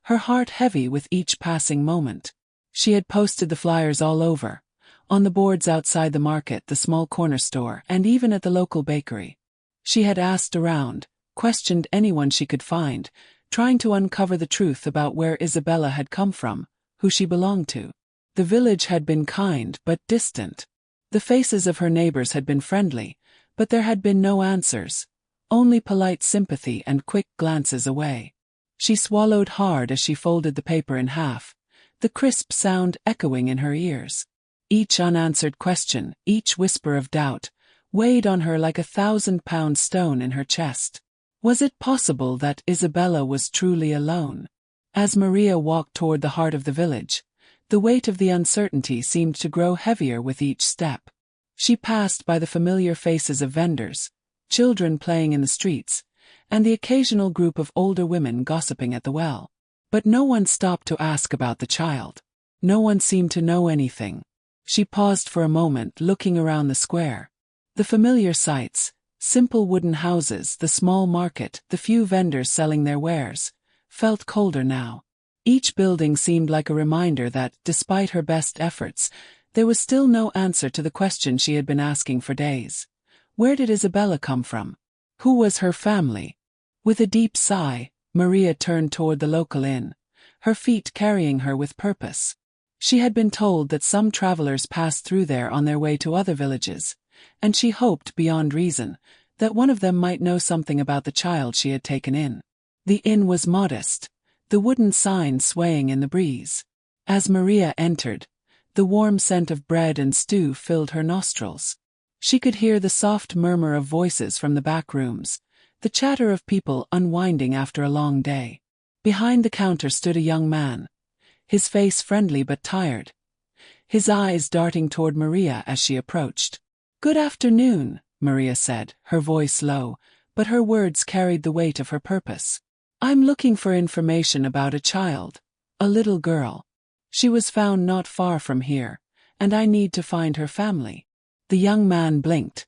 A: her heart heavy with each passing moment. She had posted the flyers all over, on the boards outside the market, the small corner store, and even at the local bakery. She had asked around, questioned anyone she could find, trying to uncover the truth about where Isabella had come from, who she belonged to. The village had been kind but distant. The faces of her neighbors had been friendly, but there had been no answers, only polite sympathy and quick glances away. She swallowed hard as she folded the paper in half, the crisp sound echoing in her ears. Each unanswered question, each whisper of doubt, weighed on her like a 1,000-pound stone in her chest. Was it possible that Isabella was truly alone? As Maria walked toward the heart of the village, the weight of the uncertainty seemed to grow heavier with each step. She passed by the familiar faces of vendors, children playing in the streets, and the occasional group of older women gossiping at the well. But no one stopped to ask about the child. No one seemed to know anything. She paused for a moment, looking around the square. The familiar sights, simple wooden houses, the small market, the few vendors selling their wares, felt colder now. Each building seemed like a reminder that, despite her best efforts, there was still no answer to the question she had been asking for days. Where did Isabella come from? Who was her family? With a deep sigh, Maria turned toward the local inn, her feet carrying her with purpose. She had been told that some travelers passed through there on their way to other villages, and she hoped, beyond reason, that one of them might know something about the child she had taken in. The inn was modest, the wooden sign swaying in the breeze. As Maria entered, the warm scent of bread and stew filled her nostrils. She could hear the soft murmur of voices from the back rooms, the chatter of people unwinding after a long day. Behind the counter stood a young man, his face friendly but tired, his eyes darting toward Maria as she approached. "Good afternoon," Maria said, her voice low, but her words carried the weight of her purpose. "I'm looking for information about a child, a little girl. She was found not far from here, and I need to find her family." The young man blinked,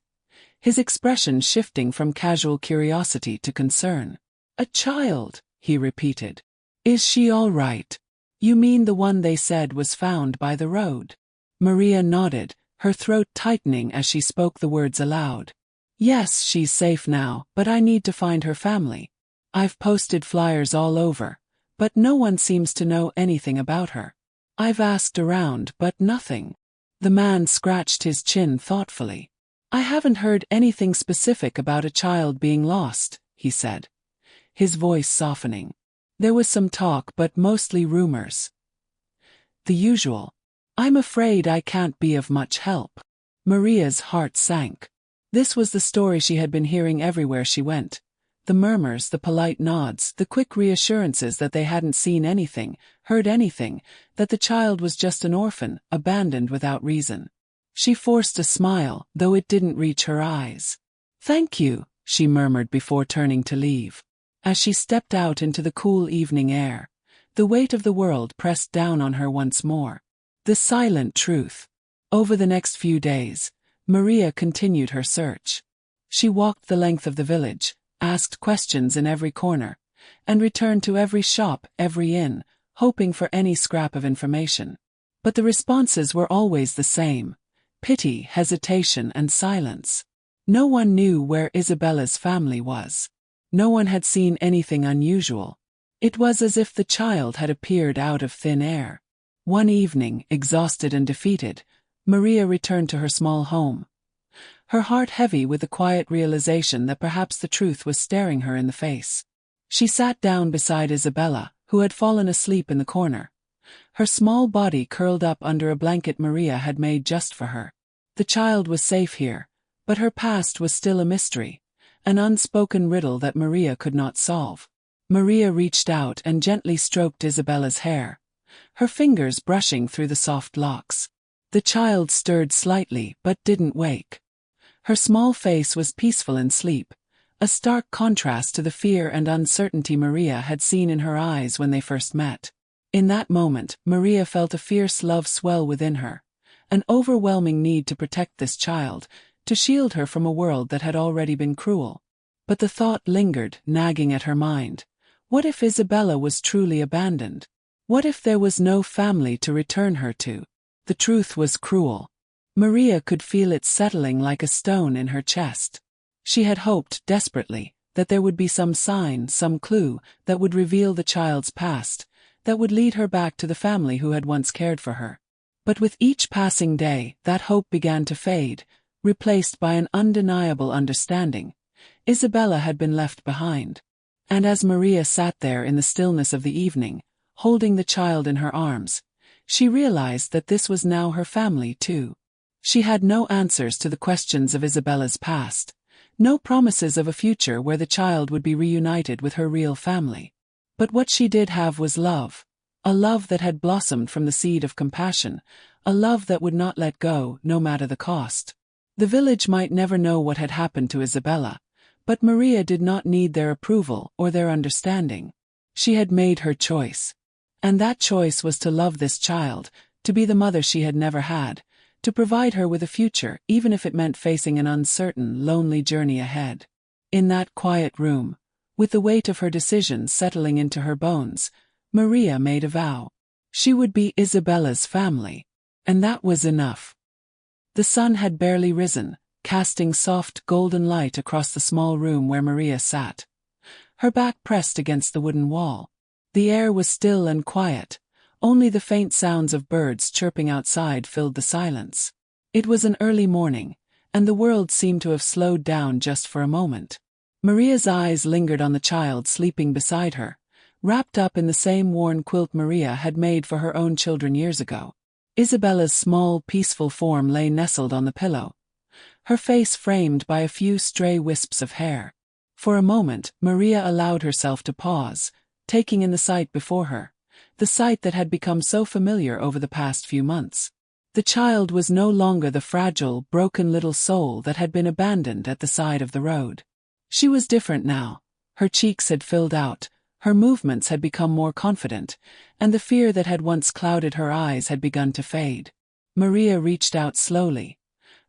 A: his expression shifting from casual curiosity to concern. "A child," he repeated. "Is she all right? You mean the one they said was found by the road?" Maria nodded, her throat tightening as she spoke the words aloud. "Yes, she's safe now, but I need to find her family. I've posted flyers all over, but no one seems to know anything about her. I've asked around, but nothing." The man scratched his chin thoughtfully. "I haven't heard anything specific about a child being lost," he said, his voice softening. "There was some talk, but mostly rumors. The usual. I'm afraid I can't be of much help." Maria's heart sank. This was the story she had been hearing everywhere she went. The murmurs, the polite nods, the quick reassurances that they hadn't seen anything, heard anything, that the child was just an orphan, abandoned without reason. She forced a smile, though it didn't reach her eyes. "Thank you," she murmured before turning to leave. As she stepped out into the cool evening air, the weight of the world pressed down on her once more. The silent truth. Over the next few days, Maria continued her search. She walked the length of the village, asked questions in every corner, and returned to every shop, every inn, hoping for any scrap of information. But the responses were always the same: pity, hesitation, and silence. No one knew where Isabella's family was. No one had seen anything unusual. It was as if the child had appeared out of thin air. One evening, exhausted and defeated, Maria returned to her small home, her heart heavy with the quiet realization that perhaps the truth was staring her in the face. She sat down beside Isabella, who had fallen asleep in the corner, her small body curled up under a blanket Maria had made just for her. The child was safe here, but her past was still a mystery, an unspoken riddle that Maria could not solve. Maria reached out and gently stroked Isabella's hair, her fingers brushing through the soft locks. The child stirred slightly but didn't wake. Her small face was peaceful in sleep, a stark contrast to the fear and uncertainty Maria had seen in her eyes when they first met. In that moment, Maria felt a fierce love swell within her, an overwhelming need to protect this child, to shield her from a world that had already been cruel. But the thought lingered, nagging at her mind. What if Isabella was truly abandoned? What if there was no family to return her to? The truth was cruel. Maria could feel it settling like a stone in her chest. She had hoped, desperately, that there would be some sign, some clue, that would reveal the child's past, that would lead her back to the family who had once cared for her. But with each passing day, that hope began to fade, replaced by an undeniable understanding. Isabella had been left behind. And as Maria sat there in the stillness of the evening, holding the child in her arms, she realized that this was now her family too. She had no answers to the questions of Isabella's past, no promises of a future where the child would be reunited with her real family. But what she did have was love, a love that had blossomed from the seed of compassion, a love that would not let go, no matter the cost. The village might never know what had happened to Isabella, but Maria did not need their approval or their understanding. She had made her choice. And that choice was to love this child, to be the mother she had never had, to provide her with a future even if it meant facing an uncertain, lonely journey ahead. In that quiet room, with the weight of her decisions settling into her bones, Maria made a vow. She would be Isabella's family. And that was enough. The sun had barely risen, casting soft golden light across the small room where Maria sat, her back pressed against the wooden wall. The air was still and quiet, only the faint sounds of birds chirping outside filled the silence. It was an early morning, and the world seemed to have slowed down just for a moment. Maria's eyes lingered on the child sleeping beside her, wrapped up in the same worn quilt Maria had made for her own children years ago. Isabella's small, peaceful form lay nestled on the pillow, her face framed by a few stray wisps of hair. For a moment, Maria allowed herself to pause, taking in the sight before her, the sight that had become so familiar over the past few months. The child was no longer the fragile, broken little soul that had been abandoned at the side of the road. She was different now. Her cheeks had filled out, her movements had become more confident, and the fear that had once clouded her eyes had begun to fade. Maria reached out slowly,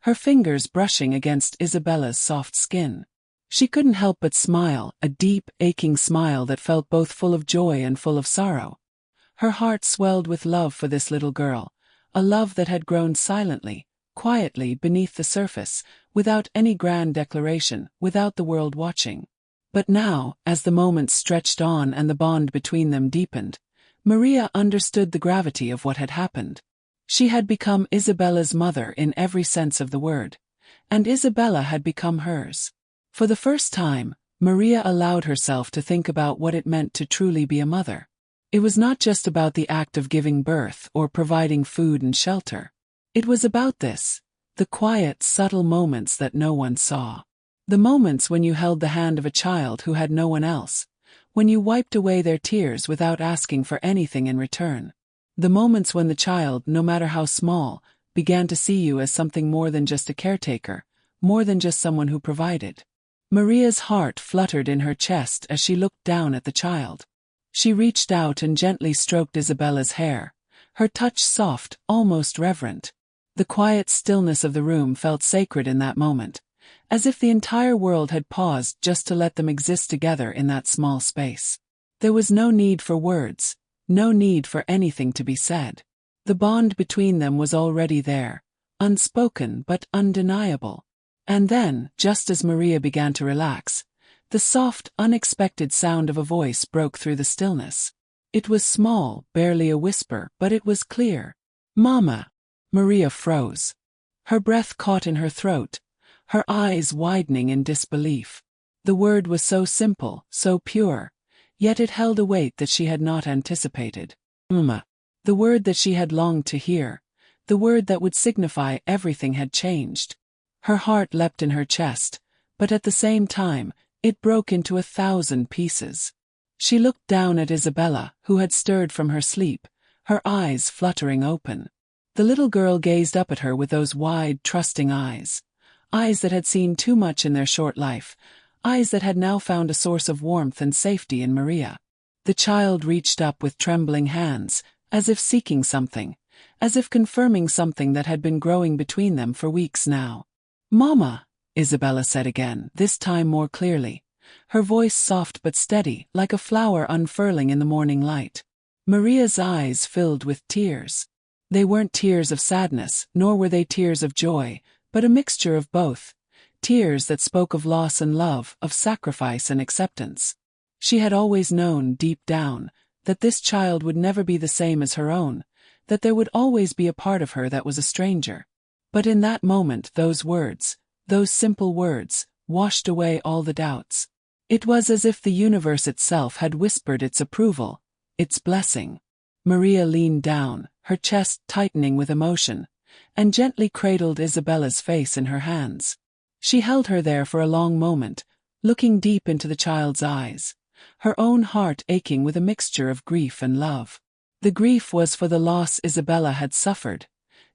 A: her fingers brushing against Isabella's soft skin. She couldn't help but smile, a deep, aching smile that felt both full of joy and full of sorrow. Her heart swelled with love for this little girl, a love that had grown silently, quietly beneath the surface, without any grand declaration, without the world watching. But now, as the moments stretched on and the bond between them deepened, Maria understood the gravity of what had happened. She had become Isabella's mother in every sense of the word, and Isabella had become hers. For the first time, Maria allowed herself to think about what it meant to truly be a mother. It was not just about the act of giving birth or providing food and shelter. It was about this, the quiet, subtle moments that no one saw. The moments when you held the hand of a child who had no one else, when you wiped away their tears without asking for anything in return. The moments when the child, no matter how small, began to see you as something more than just a caretaker, more than just someone who provided. Maria's heart fluttered in her chest as she looked down at the child. She reached out and gently stroked Isabella's hair, her touch soft, almost reverent. The quiet stillness of the room felt sacred in that moment, as if the entire world had paused just to let them exist together in that small space. There was no need for words, no need for anything to be said. The bond between them was already there, unspoken but undeniable. And then, just as Maria began to relax, the soft, unexpected sound of a voice broke through the stillness. It was small, barely a whisper, but it was clear. "Mama!" Maria froze. Her breath caught in her throat, her eyes widening in disbelief. The word was so simple, so pure, yet it held a weight that she had not anticipated. "Mama." The word that she had longed to hear, the word that would signify everything had changed. Her heart leapt in her chest, but at the same time, it broke into 1,000 pieces. She looked down at Isabella, who had stirred from her sleep, her eyes fluttering open. The little girl gazed up at her with those wide, trusting eyes. Eyes that had seen too much in their short life, eyes that had now found a source of warmth and safety in Maria. The child reached up with trembling hands, as if seeking something, as if confirming something that had been growing between them for weeks now. "Mama," Isabella said again, this time more clearly, her voice soft but steady, like a flower unfurling in the morning light. Maria's eyes filled with tears. They weren't tears of sadness, nor were they tears of joy, but a mixture of both. Tears that spoke of loss and love, of sacrifice and acceptance. She had always known, deep down, that this child would never be the same as her own, that there would always be a part of her that was a stranger. But in that moment those words, those simple words, washed away all the doubts. It was as if the universe itself had whispered its approval, its blessing. Maria leaned down, her chest tightening with emotion, and gently cradled Isabella's face in her hands. She held her there for a long moment, looking deep into the child's eyes, her own heart aching with a mixture of grief and love. The grief was for the loss Isabella had suffered,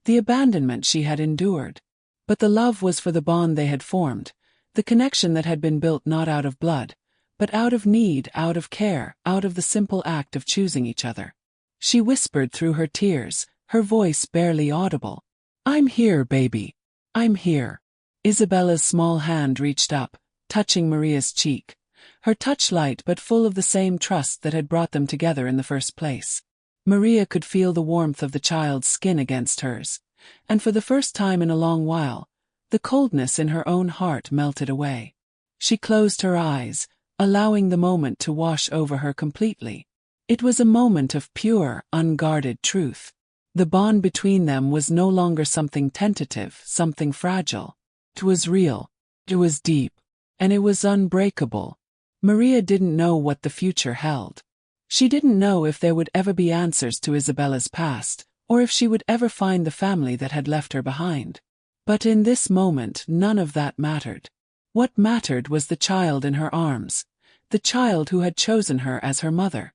A: the abandonment she had endured. But the love was for the bond they had formed, the connection that had been built not out of blood, but out of need, out of care, out of the simple act of choosing each other. She whispered through her tears, her voice barely audible. "I'm here, baby. I'm here." Isabella's small hand reached up, touching Maria's cheek, her touch light but full of the same trust that had brought them together in the first place. Maria could feel the warmth of the child's skin against hers, and for the first time in a long while, the coldness in her own heart melted away. She closed her eyes, allowing the moment to wash over her completely. It was a moment of pure, unguarded truth. The bond between them was no longer something tentative, something fragile. It was real, it was deep, and it was unbreakable. Maria didn't know what the future held. She didn't know if there would ever be answers to Isabella's past, or if she would ever find the family that had left her behind. But in this moment, none of that mattered. What mattered was the child in her arms, the child who had chosen her as her mother.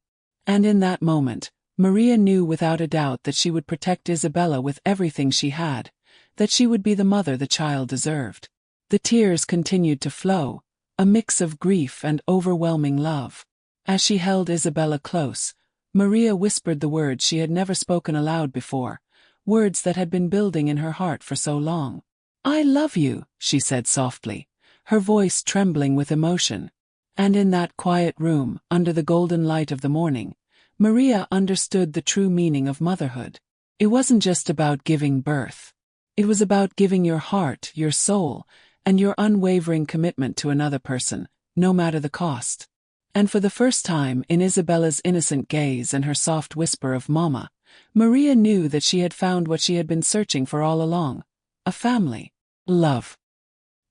A: And in that moment, Maria knew without a doubt that she would protect Isabella with everything she had, that she would be the mother the child deserved. The tears continued to flow, a mix of grief and overwhelming love. As she held Isabella close, Maria whispered the words she had never spoken aloud before, words that had been building in her heart for so long. "I love you," she said softly, her voice trembling with emotion. And in that quiet room, under the golden light of the morning, Maria understood the true meaning of motherhood. It wasn't just about giving birth. It was about giving your heart, your soul, and your unwavering commitment to another person, no matter the cost. And for the first time, in Isabella's innocent gaze and her soft whisper of "Mama," Maria knew that she had found what she had been searching for all along: a family. Love.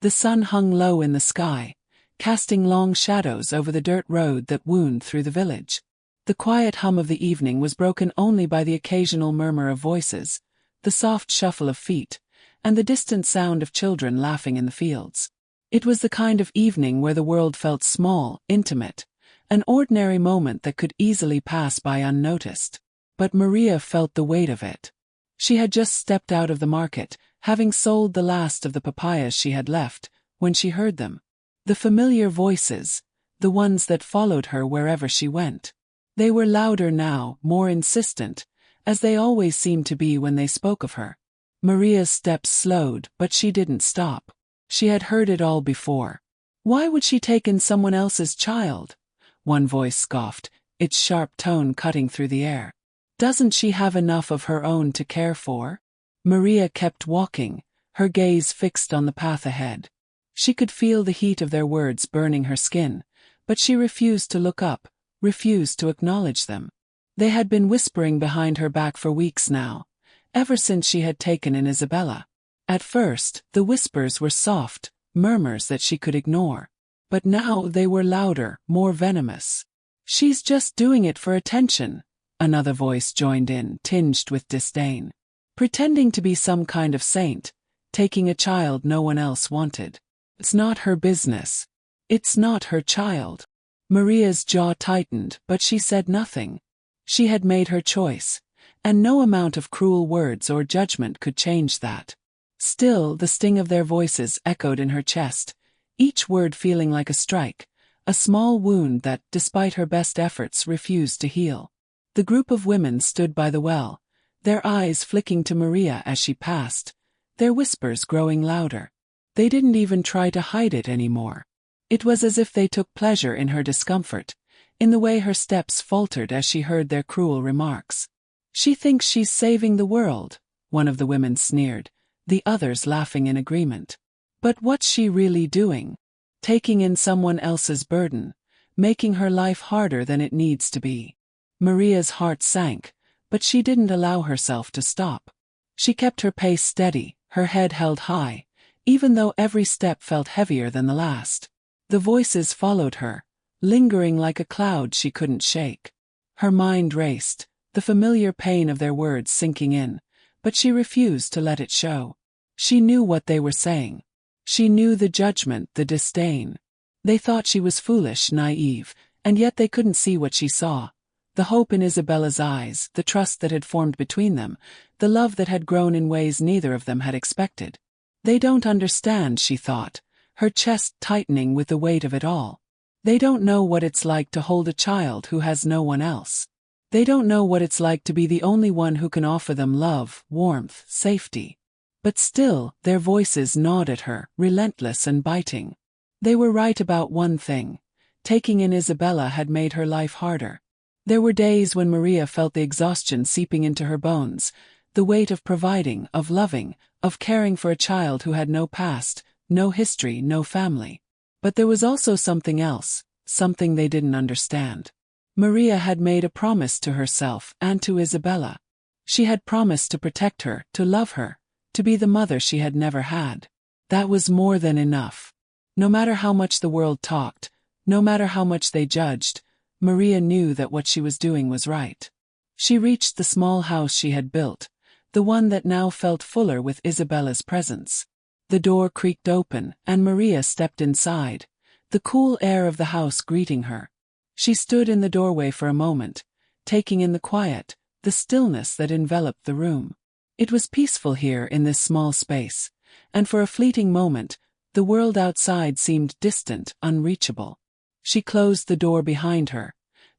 A: The sun hung low in the sky, casting long shadows over the dirt road that wound through the village. The quiet hum of the evening was broken only by the occasional murmur of voices, the soft shuffle of feet, and the distant sound of children laughing in the fields. It was the kind of evening where the world felt small, intimate, an ordinary moment that could easily pass by unnoticed. But Maria felt the weight of it. She had just stepped out of the market, having sold the last of the papayas she had left, when she heard them. The familiar voices, the ones that followed her wherever she went. They were louder now, more insistent, as they always seemed to be when they spoke of her. Maria's steps slowed, but she didn't stop. She had heard it all before. Why would she take in someone else's child? One voice scoffed, its sharp tone cutting through the air. Doesn't she have enough of her own to care for? Maria kept walking, her gaze fixed on the path ahead. She could feel the heat of their words burning her skin, but she refused to look up, refused to acknowledge them. They had been whispering behind her back for weeks now, ever since she had taken in Isabella. At first, the whispers were soft, murmurs that she could ignore. But now they were louder, more venomous. "She's just doing it for attention," another voice joined in, tinged with disdain. "Pretending to be some kind of saint, taking a child no one else wanted. It's not her business. It's not her child." Maria's jaw tightened, but she said nothing. She had made her choice, and no amount of cruel words or judgment could change that. Still, the sting of their voices echoed in her chest, each word feeling like a strike, a small wound that, despite her best efforts, refused to heal. The group of women stood by the well, their eyes flicking to Maria as she passed, their whispers growing louder. They didn't even try to hide it anymore. It was as if they took pleasure in her discomfort, in the way her steps faltered as she heard their cruel remarks. "She thinks she's saving the world," one of the women sneered, the others laughing in agreement. "But what's she really doing? Taking in someone else's burden, making her life harder than it needs to be." Maria's heart sank, but she didn't allow herself to stop. She kept her pace steady, her head held high, even though every step felt heavier than the last. The voices followed her, lingering like a cloud she couldn't shake. Her mind raced, the familiar pain of their words sinking in, but she refused to let it show. She knew what they were saying. She knew the judgment, the disdain. They thought she was foolish, naive, and yet they couldn't see what she saw. The hope in Isabella's eyes, the trust that had formed between them, the love that had grown in ways neither of them had expected. They don't understand, she thought, her chest tightening with the weight of it all. They don't know what it's like to hold a child who has no one else. They don't know what it's like to be the only one who can offer them love, warmth, safety. But still, their voices gnawed at her, relentless and biting. They were right about one thing. Taking in Isabella had made her life harder. There were days when Maria felt the exhaustion seeping into her bones, the weight of providing, of loving, of caring for a child who had no past, no history, no family. But there was also something else, something they didn't understand. Maria had made a promise to herself and to Isabella. She had promised to protect her, to love her, to be the mother she had never had. That was more than enough. No matter how much the world talked, no matter how much they judged, Maria knew that what she was doing was right. She reached the small house she had built, the one that now felt fuller with Isabella's presence. The door creaked open, and Maria stepped inside, the cool air of the house greeting her. She stood in the doorway for a moment, taking in the quiet, the stillness that enveloped the room. It was peaceful here in this small space, and for a fleeting moment, the world outside seemed distant, unreachable. She closed the door behind her,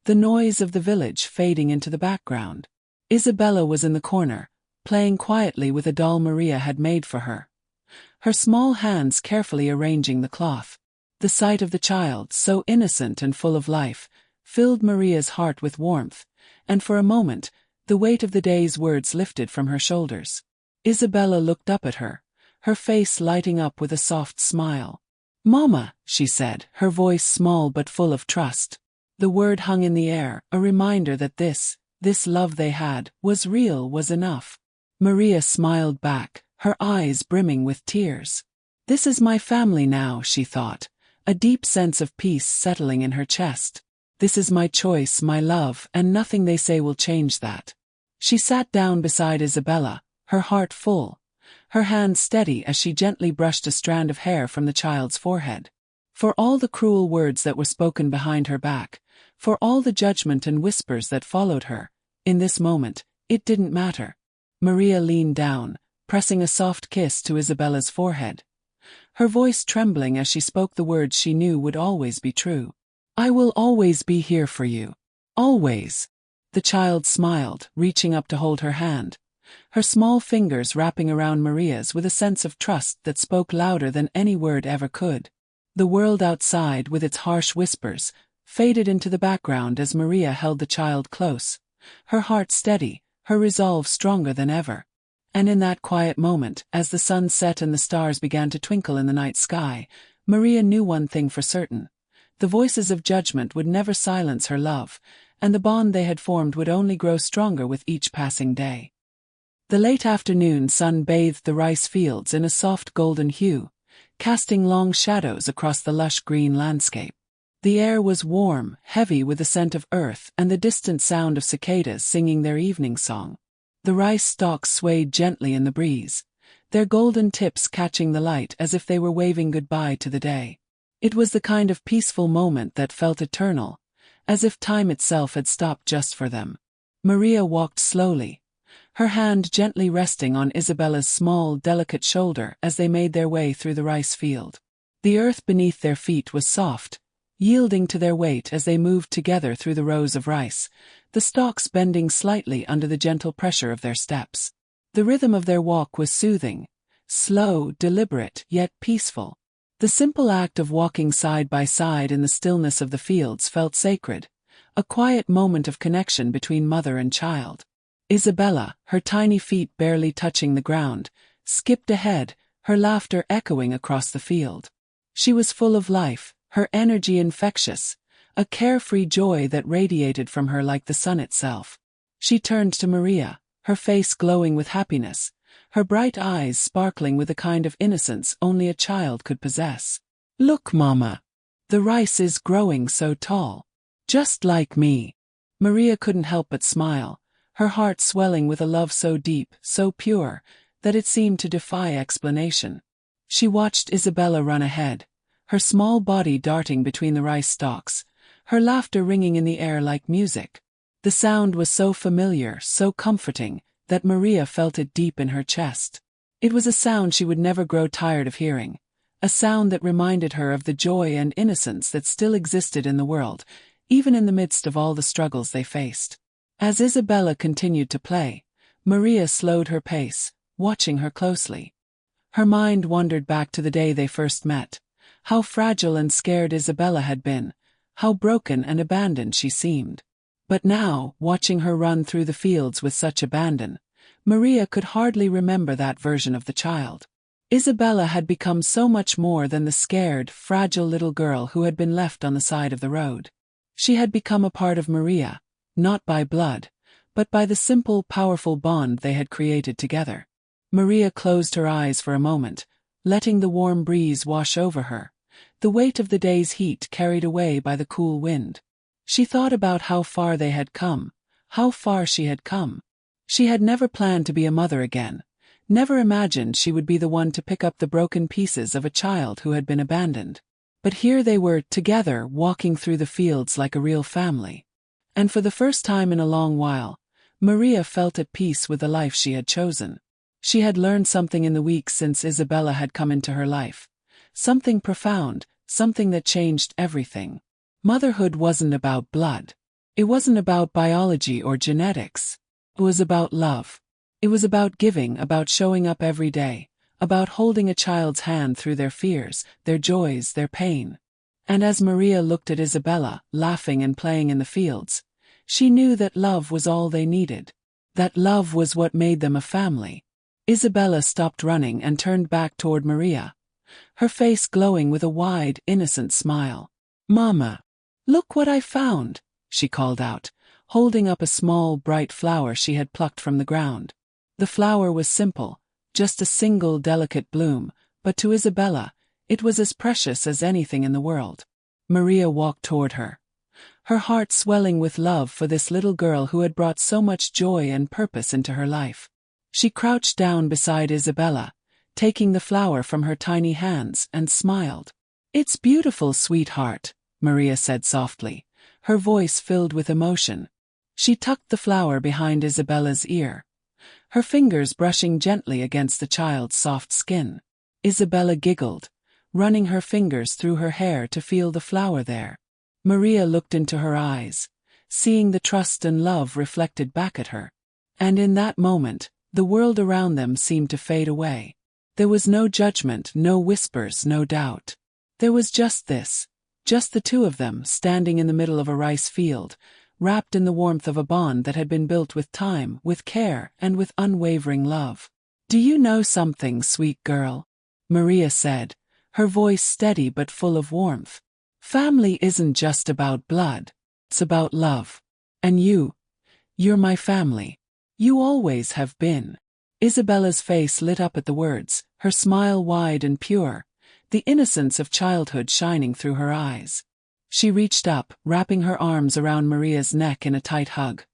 A: the noise of the village fading into the background. Isabella was in the corner, playing quietly with a doll Maria had made for her, her small hands carefully arranging the cloth. The sight of the child, so innocent and full of life, filled Maria's heart with warmth, and for a moment, the weight of the day's words lifted from her shoulders. Isabella looked up at her, her face lighting up with a soft smile. "Mama," she said, her voice small but full of trust. The word hung in the air, a reminder that this love they had, was real, was enough. Maria smiled back, her eyes brimming with tears. "This is my family now," she thought, a deep sense of peace settling in her chest. "This is my choice, my love, and nothing they say will change that." She sat down beside Isabella, her heart full, her hand steady as she gently brushed a strand of hair from the child's forehead. For all the cruel words that were spoken behind her back, for all the judgment and whispers that followed her, in this moment, it didn't matter. Maria leaned down, pressing a soft kiss to Isabella's forehead, her voice trembling as she spoke the words she knew would always be true. "I will always be here for you. Always." The child smiled, reaching up to hold her hand, her small fingers wrapping around Maria's with a sense of trust that spoke louder than any word ever could. The world outside, with its harsh whispers, faded into the background as Maria held the child close, her heart steady, her resolve stronger than ever. And in that quiet moment, as the sun set and the stars began to twinkle in the night sky, Maria knew one thing for certain. The voices of judgment would never silence her love, and the bond they had formed would only grow stronger with each passing day. The late afternoon sun bathed the rice fields in a soft golden hue, casting long shadows across the lush green landscape. The air was warm, heavy with the scent of earth and the distant sound of cicadas singing their evening song. The rice stalks swayed gently in the breeze, their golden tips catching the light as if they were waving goodbye to the day. It was the kind of peaceful moment that felt eternal, as if time itself had stopped just for them. Maria walked slowly, her hand gently resting on Isabella's small, delicate shoulder as they made their way through the rice field. The earth beneath their feet was soft, yielding to their weight as they moved together through the rows of rice, the stalks bending slightly under the gentle pressure of their steps. The rhythm of their walk was soothing, slow, deliberate, yet peaceful. The simple act of walking side by side in the stillness of the fields felt sacred, a quiet moment of connection between mother and child. Isabella, her tiny feet barely touching the ground, skipped ahead, her laughter echoing across the field. She was full of life, her energy infectious, a carefree joy that radiated from her like the sun itself. She turned to Maria, her face glowing with happiness, her bright eyes sparkling with the kind of innocence only a child could possess. "Look, Mama. The rice is growing so tall. Just like me." Maria couldn't help but smile, her heart swelling with a love so deep, so pure, that it seemed to defy explanation. She watched Isabella run ahead, her small body darting between the rice stalks, her laughter ringing in the air like music. The sound was so familiar, so comforting, that Maria felt it deep in her chest. It was a sound she would never grow tired of hearing, a sound that reminded her of the joy and innocence that still existed in the world, even in the midst of all the struggles they faced. As Isabella continued to play, Maria slowed her pace, watching her closely. Her mind wandered back to the day they first met. How fragile and scared Isabella had been, how broken and abandoned she seemed. But now, watching her run through the fields with such abandon, Maria could hardly remember that version of the child. Isabella had become so much more than the scared, fragile little girl who had been left on the side of the road. She had become a part of Maria, not by blood, but by the simple, powerful bond they had created together. Maria closed her eyes for a moment, letting the warm breeze wash over her, the weight of the day's heat carried away by the cool wind. She thought about how far they had come, how far she had come. She had never planned to be a mother again, never imagined she would be the one to pick up the broken pieces of a child who had been abandoned. But here they were, together, walking through the fields like a real family. And for the first time in a long while, Maria felt at peace with the life she had chosen. She had learned something in the weeks since Isabella had come into her life. Something profound, something that changed everything. Motherhood wasn't about blood. It wasn't about biology or genetics. It was about love. It was about giving, about showing up every day, about holding a child's hand through their fears, their joys, their pain. And as Maria looked at Isabella, laughing and playing in the fields, she knew that love was all they needed. That love was what made them a family. Isabella stopped running and turned back toward Maria, her face glowing with a wide, innocent smile. "Mama, look what I found," she called out, holding up a small, bright flower she had plucked from the ground. The flower was simple, just a single delicate bloom, but to Isabella, it was as precious as anything in the world. Maria walked toward her, her heart swelling with love for this little girl who had brought so much joy and purpose into her life. She crouched down beside Isabella, taking the flower from her tiny hands, and smiled. "It's beautiful, sweetheart," Maria said softly, her voice filled with emotion. She tucked the flower behind Isabella's ear, her fingers brushing gently against the child's soft skin. Isabella giggled, running her fingers through her hair to feel the flower there. Maria looked into her eyes, seeing the trust and love reflected back at her. And in that moment, the world around them seemed to fade away. There was no judgment, no whispers, no doubt. There was just this, just the two of them standing in the middle of a rice field, wrapped in the warmth of a bond that had been built with time, with care, and with unwavering love. "Do you know something, sweet girl?" Maria said, her voice steady but full of warmth. "Family isn't just about blood. It's about love. And you're my family. You always have been." Isabella's face lit up at the words, her smile wide and pure, the innocence of childhood shining through her eyes. She reached up, wrapping her arms around Maria's neck in a tight hug,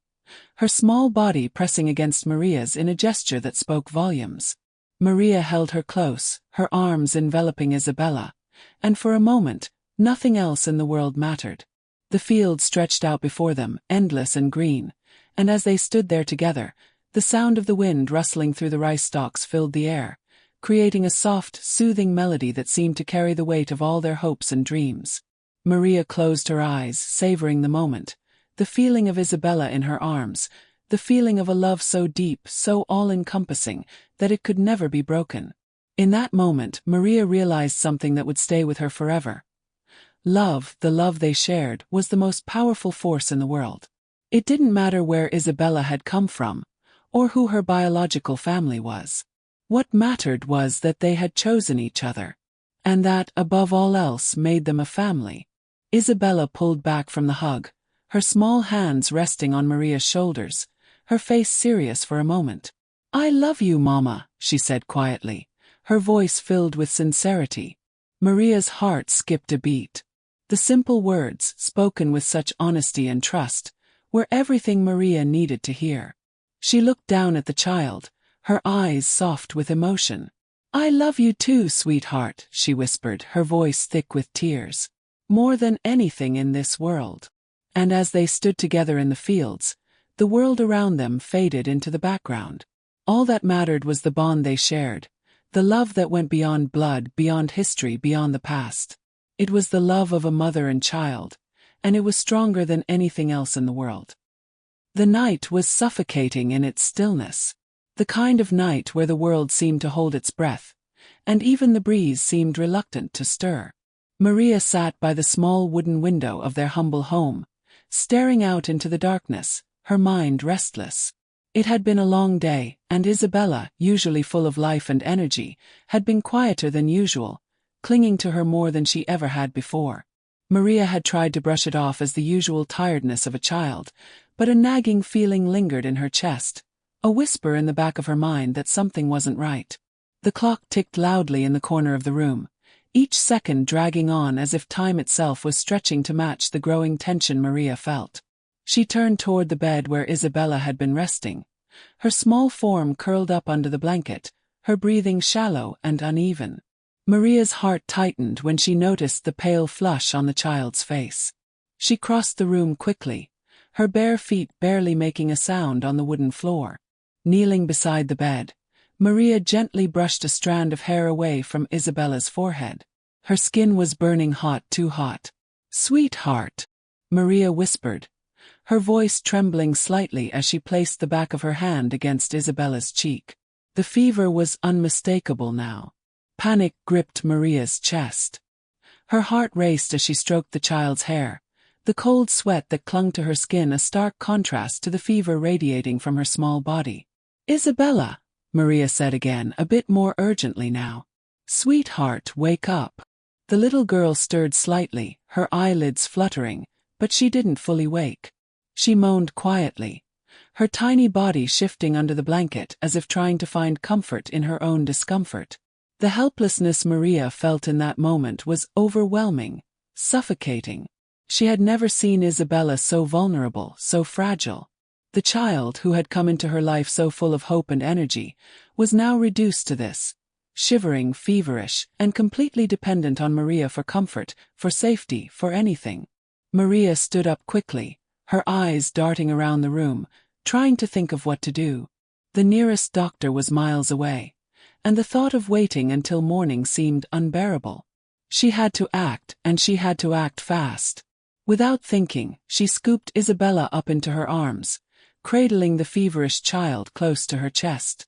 A: her small body pressing against Maria's in a gesture that spoke volumes. Maria held her close, her arms enveloping Isabella, and for a moment, nothing else in the world mattered. The field stretched out before them, endless and green, and as they stood there together, the sound of the wind rustling through the rice stalks filled the air, creating a soft, soothing melody that seemed to carry the weight of all their hopes and dreams. Maria closed her eyes, savoring the moment, the feeling of Isabella in her arms, the feeling of a love so deep, so all-encompassing, that it could never be broken. In that moment, Maria realized something that would stay with her forever. Love, the love they shared, was the most powerful force in the world. It didn't matter where Isabella had come from, or who her biological family was. What mattered was that they had chosen each other, and that, above all else, made them a family. Isabella pulled back from the hug, her small hands resting on Maria's shoulders, her face serious for a moment. "I love you, Mama," she said quietly, her voice filled with sincerity. Maria's heart skipped a beat. The simple words, spoken with such honesty and trust, were everything Maria needed to hear. She looked down at the child, her eyes soft with emotion. "I love you too, sweetheart," she whispered, her voice thick with tears. "More than anything in this world." And as they stood together in the fields, the world around them faded into the background. All that mattered was the bond they shared, the love that went beyond blood, beyond history, beyond the past. It was the love of a mother and child, and it was stronger than anything else in the world. The night was suffocating in its stillness. The kind of night where the world seemed to hold its breath, and even the breeze seemed reluctant to stir. Maria sat by the small wooden window of their humble home, staring out into the darkness, her mind restless. It had been a long day, and Isabella, usually full of life and energy, had been quieter than usual, clinging to her more than she ever had before. Maria had tried to brush it off as the usual tiredness of a child, but a nagging feeling lingered in her chest, a whisper in the back of her mind that something wasn't right. The clock ticked loudly in the corner of the room, each second dragging on as if time itself was stretching to match the growing tension Maria felt. She turned toward the bed where Isabella had been resting, her small form curled up under the blanket, her breathing shallow and uneven. Maria's heart tightened when she noticed the pale flush on the child's face. She crossed the room quickly, her bare feet barely making a sound on the wooden floor. Kneeling beside the bed, Maria gently brushed a strand of hair away from Isabella's forehead. Her skin was burning hot, too hot. "Sweetheart," Maria whispered, her voice trembling slightly as she placed the back of her hand against Isabella's cheek. The fever was unmistakable now. Panic gripped Maria's chest. Her heart raced as she stroked the child's hair, the cold sweat that clung to her skin a stark contrast to the fever radiating from her small body. "Isabella," Maria said again, a bit more urgently now. "Sweetheart, wake up." The little girl stirred slightly, her eyelids fluttering, but she didn't fully wake. She moaned quietly, her tiny body shifting under the blanket as if trying to find comfort in her own discomfort. The helplessness Maria felt in that moment was overwhelming, suffocating. She had never seen Isabella so vulnerable, so fragile. The child, who had come into her life so full of hope and energy, was now reduced to this, shivering, feverish, and completely dependent on Maria for comfort, for safety, for anything. Maria stood up quickly, her eyes darting around the room, trying to think of what to do. The nearest doctor was miles away, and the thought of waiting until morning seemed unbearable. She had to act, and she had to act fast. Without thinking, she scooped Isabella up into her arms, cradling the feverish child close to her chest.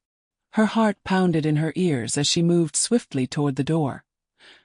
A: Her heart pounded in her ears as she moved swiftly toward the door,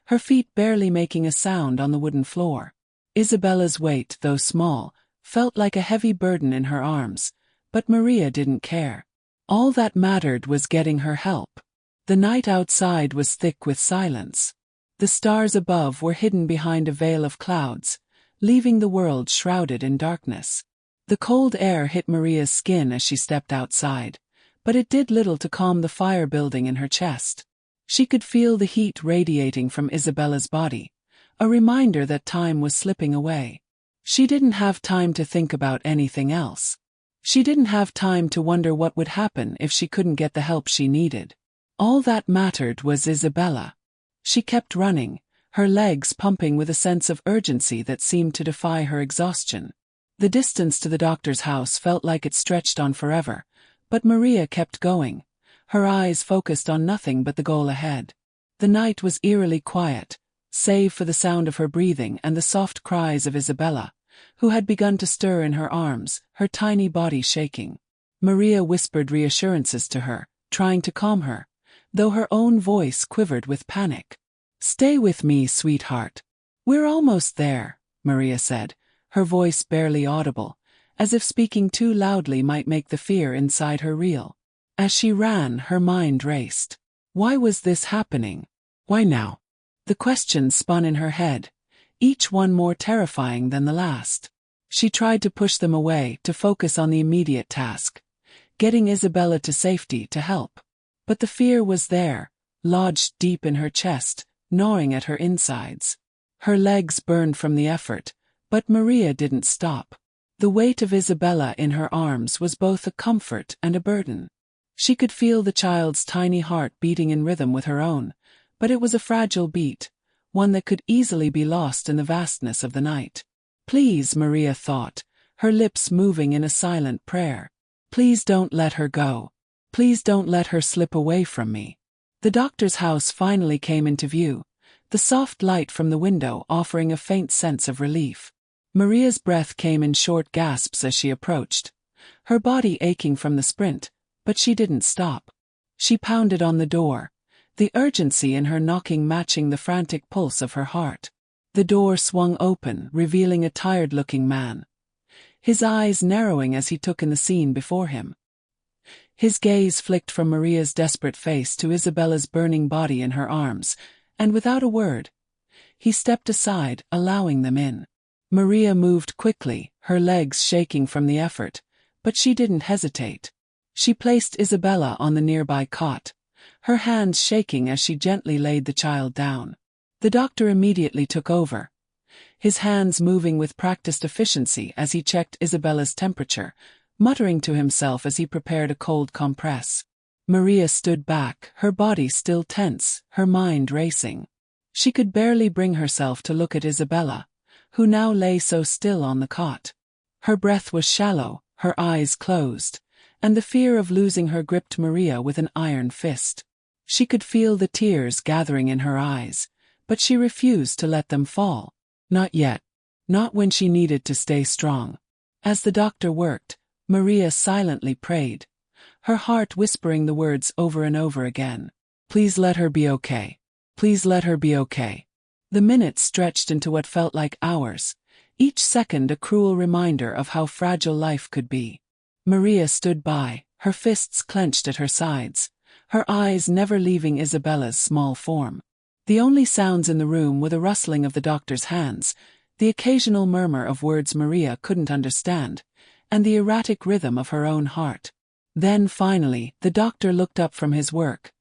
A: her feet barely making a sound on the wooden floor. Isabella's weight, though small, felt like a heavy burden in her arms, but Maria didn't care. All that mattered was getting her help. The night outside was thick with silence. The stars above were hidden behind a veil of clouds, leaving the world shrouded in darkness. The cold air hit Maria's skin as she stepped outside, but it did little to calm the fire building in her chest. She could feel the heat radiating from Isabella's body, a reminder that time was slipping away. She didn't have time to think about anything else. She didn't have time to wonder what would happen if she couldn't get the help she needed. All that mattered was Isabella. She kept running, her legs pumping with a sense of urgency that seemed to defy her exhaustion. The distance to the doctor's house felt like it stretched on forever, but Maria kept going, her eyes focused on nothing but the goal ahead. The night was eerily quiet, save for the sound of her breathing and the soft cries of Isabella, who had begun to stir in her arms, her tiny body shaking. Maria whispered reassurances to her, trying to calm her, though her own voice quivered with panic. "Stay with me, sweetheart. We're almost there," Maria said, her voice barely audible, as if speaking too loudly might make the fear inside her real. As she ran, her mind raced. Why was this happening? Why now? The questions spun in her head, each one more terrifying than the last. She tried to push them away, to focus on the immediate task, getting Isabella to safety, to help. But the fear was there, lodged deep in her chest, gnawing at her insides. Her legs burned from the effort, but Maria didn't stop. The weight of Isabella in her arms was both a comfort and a burden. She could feel the child's tiny heart beating in rhythm with her own, but it was a fragile beat, one that could easily be lost in the vastness of the night. Please, Maria thought, her lips moving in a silent prayer. Please don't let her go. Please don't let her slip away from me. The doctor's house finally came into view, the soft light from the window offering a faint sense of relief. Maria's breath came in short gasps as she approached, her body aching from the sprint, but she didn't stop. She pounded on the door, the urgency in her knocking matching the frantic pulse of her heart. The door swung open, revealing a tired-looking man, his eyes narrowing as he took in the scene before him. His gaze flicked from Maria's desperate face to Isabella's burning body in her arms, and without a word, he stepped aside, allowing them in. Maria moved quickly, her legs shaking from the effort, but she didn't hesitate. She placed Isabella on the nearby cot, her hands shaking as she gently laid the child down. The doctor immediately took over, his hands moving with practiced efficiency as he checked Isabella's temperature, muttering to himself as he prepared a cold compress. Maria stood back, her body still tense, her mind racing. She could barely bring herself to look at Isabella, who now lay so still on the cot. Her breath was shallow, her eyes closed, and the fear of losing her gripped Maria with an iron fist. She could feel the tears gathering in her eyes, but she refused to let them fall. Not yet. Not when she needed to stay strong. As the doctor worked, Maria silently prayed, her heart whispering the words over and over again. Please let her be okay. Please let her be okay. The minutes stretched into what felt like hours, each second a cruel reminder of how fragile life could be. Maria stood by, her fists clenched at her sides, her eyes never leaving Isabella's small form. The only sounds in the room were the rustling of the doctor's hands, the occasional murmur of words Maria couldn't understand, and the erratic rhythm of her own heart. Then finally, the doctor looked up from his work,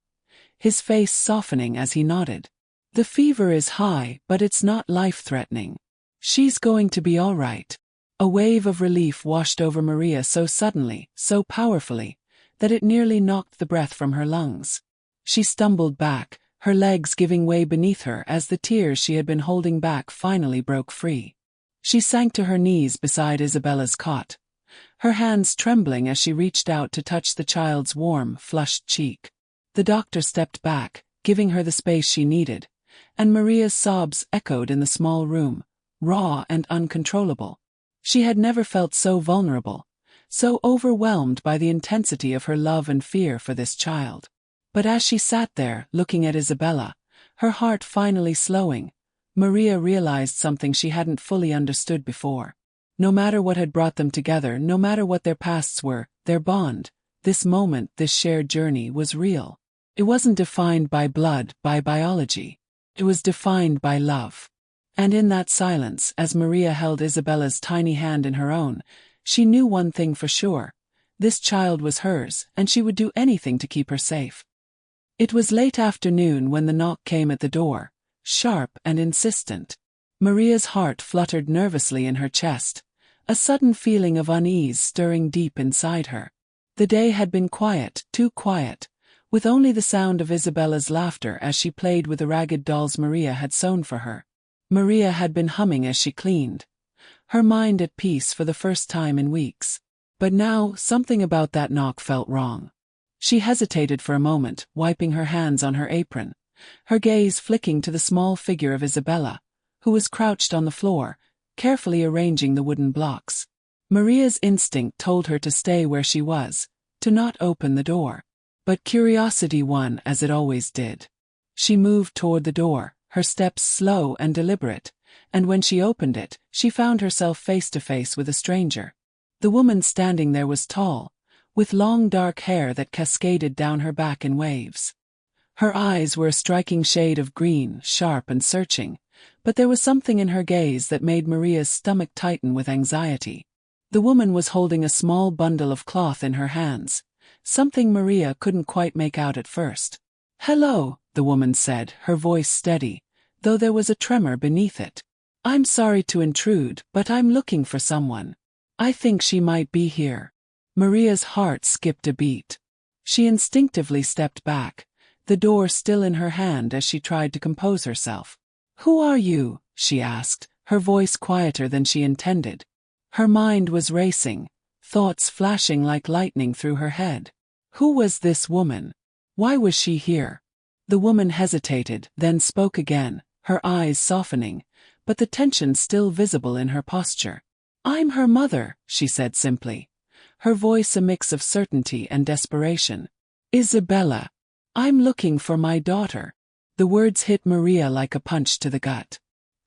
A: his face softening as he nodded. The fever is high, but it's not life-threatening. She's going to be all right. A wave of relief washed over Maria so suddenly, so powerfully, that it nearly knocked the breath from her lungs. She stumbled back, her legs giving way beneath her as the tears she had been holding back finally broke free. She sank to her knees beside Isabella's cot, her hands trembling as she reached out to touch the child's warm, flushed cheek. The doctor stepped back, giving her the space she needed, and Maria's sobs echoed in the small room, raw and uncontrollable. She had never felt so vulnerable, so overwhelmed by the intensity of her love and fear for this child. But as she sat there, looking at Isabella, her heart finally slowing, Maria realized something she hadn't fully understood before. No matter what had brought them together, no matter what their pasts were, their bond, this moment, this shared journey was real. It wasn't defined by blood, by biology. It was defined by love. And in that silence, as Maria held Isabella's tiny hand in her own, she knew one thing for sure. This child was hers, and she would do anything to keep her safe. It was late afternoon when the knock came at the door, sharp and insistent. Maria's heart fluttered nervously in her chest, a sudden feeling of unease stirring deep inside her. The day had been quiet, too quiet, with only the sound of Isabella's laughter as she played with the ragged dolls Maria had sewn for her. Maria had been humming as she cleaned, her mind at peace for the first time in weeks. But now, something about that knock felt wrong. She hesitated for a moment, wiping her hands on her apron, her gaze flicking to the small figure of Isabella, who was crouched on the floor, carefully arranging the wooden blocks. Maria's instinct told her to stay where she was, to not open the door. But curiosity won as it always did. She moved toward the door, her steps slow and deliberate, and when she opened it, she found herself face to face with a stranger. The woman standing there was tall, with long dark hair that cascaded down her back in waves. Her eyes were a striking shade of green, sharp and searching, but there was something in her gaze that made Maria's stomach tighten with anxiety. The woman was holding a small bundle of cloth in her hands, something Maria couldn't quite make out at first. "Hello," the woman said, her voice steady, though there was a tremor beneath it. "I'm sorry to intrude, but I'm looking for someone. I think she might be here." Maria's heart skipped a beat. She instinctively stepped back, the door still in her hand as she tried to compose herself. "Who are you?" she asked, her voice quieter than she intended. Her mind was racing, thoughts flashing like lightning through her head. Who was this woman? Why was she here? The woman hesitated, then spoke again, her eyes softening, but the tension still visible in her posture. "I'm her mother," she said simply, her voice a mix of certainty and desperation. "Isabella, I'm looking for my daughter." The words hit Maria like a punch to the gut.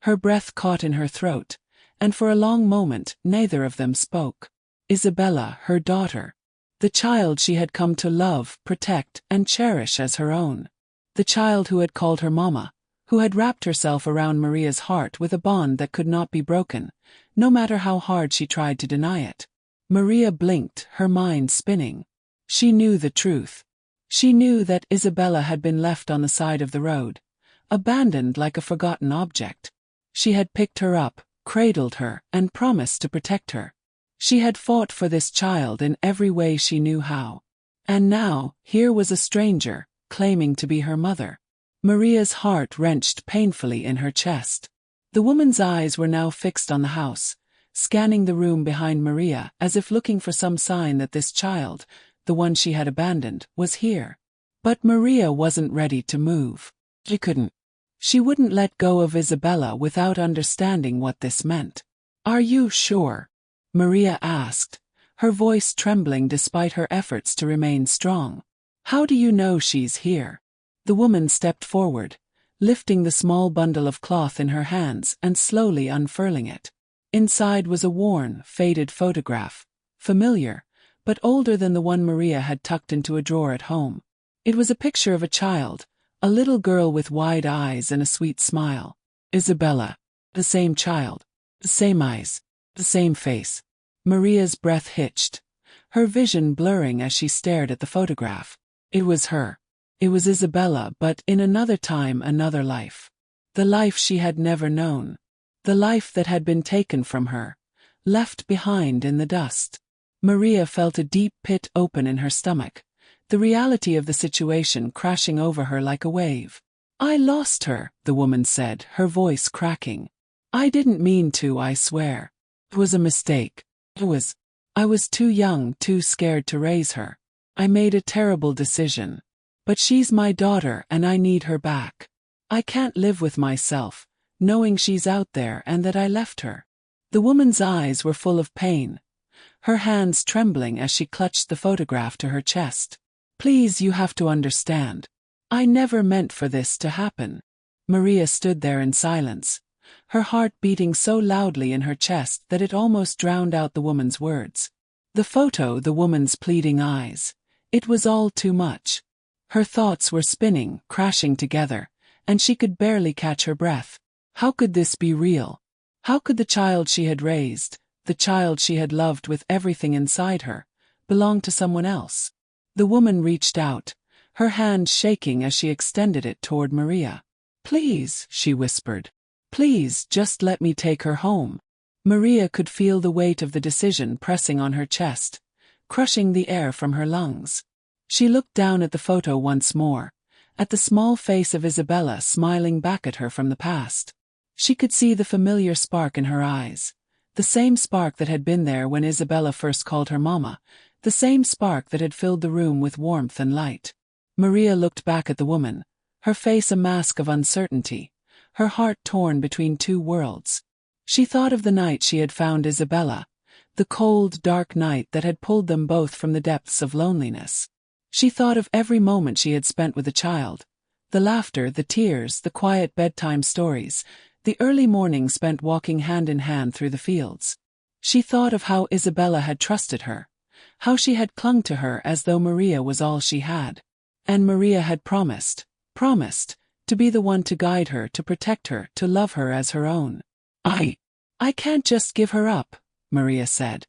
A: Her breath caught in her throat, and for a long moment neither of them spoke. Isabella, her daughter. The child she had come to love, protect, and cherish as her own. The child who had called her mama, who had wrapped herself around Maria's heart with a bond that could not be broken, no matter how hard she tried to deny it. Maria blinked, her mind spinning. She knew the truth. She knew that Isabella had been left on the side of the road, abandoned like a forgotten object. She had picked her up, cradled her, and promised to protect her. She had fought for this child in every way she knew how. And now, here was a stranger, claiming to be her mother. Maria's heart wrenched painfully in her chest. The woman's eyes were now fixed on the house, scanning the room behind Maria as if looking for some sign that this child, the one she had abandoned, was here. But Maria wasn't ready to move. She couldn't. She wouldn't let go of Isabella without understanding what this meant. "Are you sure?" Maria asked, her voice trembling despite her efforts to remain strong. "How do you know she's here?" The woman stepped forward, lifting the small bundle of cloth in her hands and slowly unfurling it. Inside was a worn, faded photograph, familiar, but older than the one Maria had tucked into a drawer at home. It was a picture of a child, a little girl with wide eyes and a sweet smile. Isabella. The same child. The same eyes. The same face. Maria's breath hitched, her vision blurring as she stared at the photograph. It was her. It was Isabella, but in another time, another life. The life she had never known. The life that had been taken from her, left behind in the dust. Maria felt a deep pit open in her stomach, the reality of the situation crashing over her like a wave. "I lost her," the woman said, her voice cracking. "I didn't mean to, I swear. It was a mistake. I was too young, too scared to raise her. I made a terrible decision. But she's my daughter and I need her back. I can't live with myself, knowing she's out there and that I left her." The woman's eyes were full of pain, her hands trembling as she clutched the photograph to her chest. "Please, you have to understand. I never meant for this to happen." Maria stood there in silence, her heart beating so loudly in her chest that it almost drowned out the woman's words. The photo, the woman's pleading eyes. It was all too much. Her thoughts were spinning, crashing together, and she could barely catch her breath. How could this be real? How could the child she had raised, the child she had loved with everything inside her, belong to someone else? The woman reached out, her hand shaking as she extended it toward Maria. "Please," she whispered. "Please, just let me take her home." Maria could feel the weight of the decision pressing on her chest, crushing the air from her lungs. She looked down at the photo once more, at the small face of Isabella smiling back at her from the past. She could see the familiar spark in her eyes, the same spark that had been there when Isabella first called her mama, the same spark that had filled the room with warmth and light. Maria looked back at the woman, her face a mask of uncertainty, her heart torn between two worlds. She thought of the night she had found Isabella, the cold, dark night that had pulled them both from the depths of loneliness. She thought of every moment she had spent with the child, the laughter, the tears, the quiet bedtime stories, the early mornings spent walking hand in hand through the fields. She thought of how Isabella had trusted her, how she had clung to her as though Maria was all she had. And Maria had promised, to be the one to guide her, to protect her, to love her as her own. I can't just give her up," Maria said,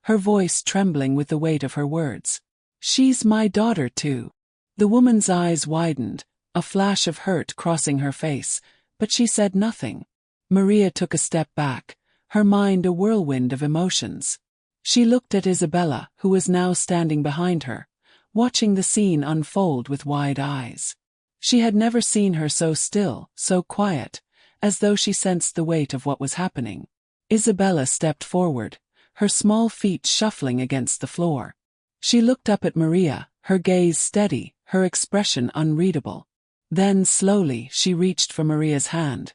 A: her voice trembling with the weight of her words. "She's my daughter too." The woman's eyes widened, a flash of hurt crossing her face, but she said nothing. Maria took a step back, her mind a whirlwind of emotions. She looked at Isabella, who was now standing behind her, watching the scene unfold with wide eyes. She had never seen her so still, so quiet, as though she sensed the weight of what was happening. Isabella stepped forward, her small feet shuffling against the floor. She looked up at Maria, her gaze steady, her expression unreadable. Then, slowly, she reached for Maria's hand,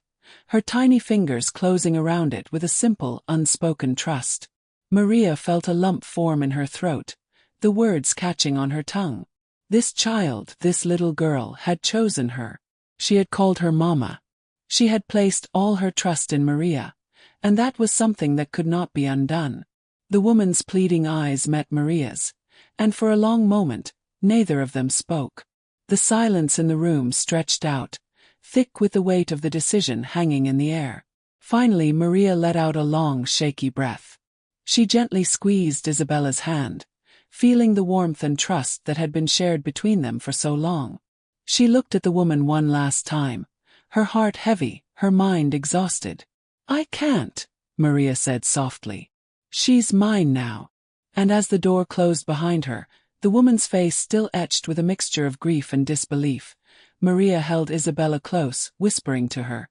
A: her tiny fingers closing around it with a simple, unspoken trust. Maria felt a lump form in her throat, the words catching on her tongue. This child, this little girl, had chosen her. She had called her Mama. She had placed all her trust in Maria, and that was something that could not be undone. The woman's pleading eyes met Maria's, and for a long moment, neither of them spoke. The silence in the room stretched out, thick with the weight of the decision hanging in the air. Finally, Maria let out a long, shaky breath. She gently squeezed Isabella's hand, feeling the warmth and trust that had been shared between them for so long. She looked at the woman one last time, her heart heavy, her mind exhausted. "I can't," Maria said softly. "She's mine now." And as the door closed behind her, the woman's face still etched with a mixture of grief and disbelief, Maria held Isabella close, whispering to her,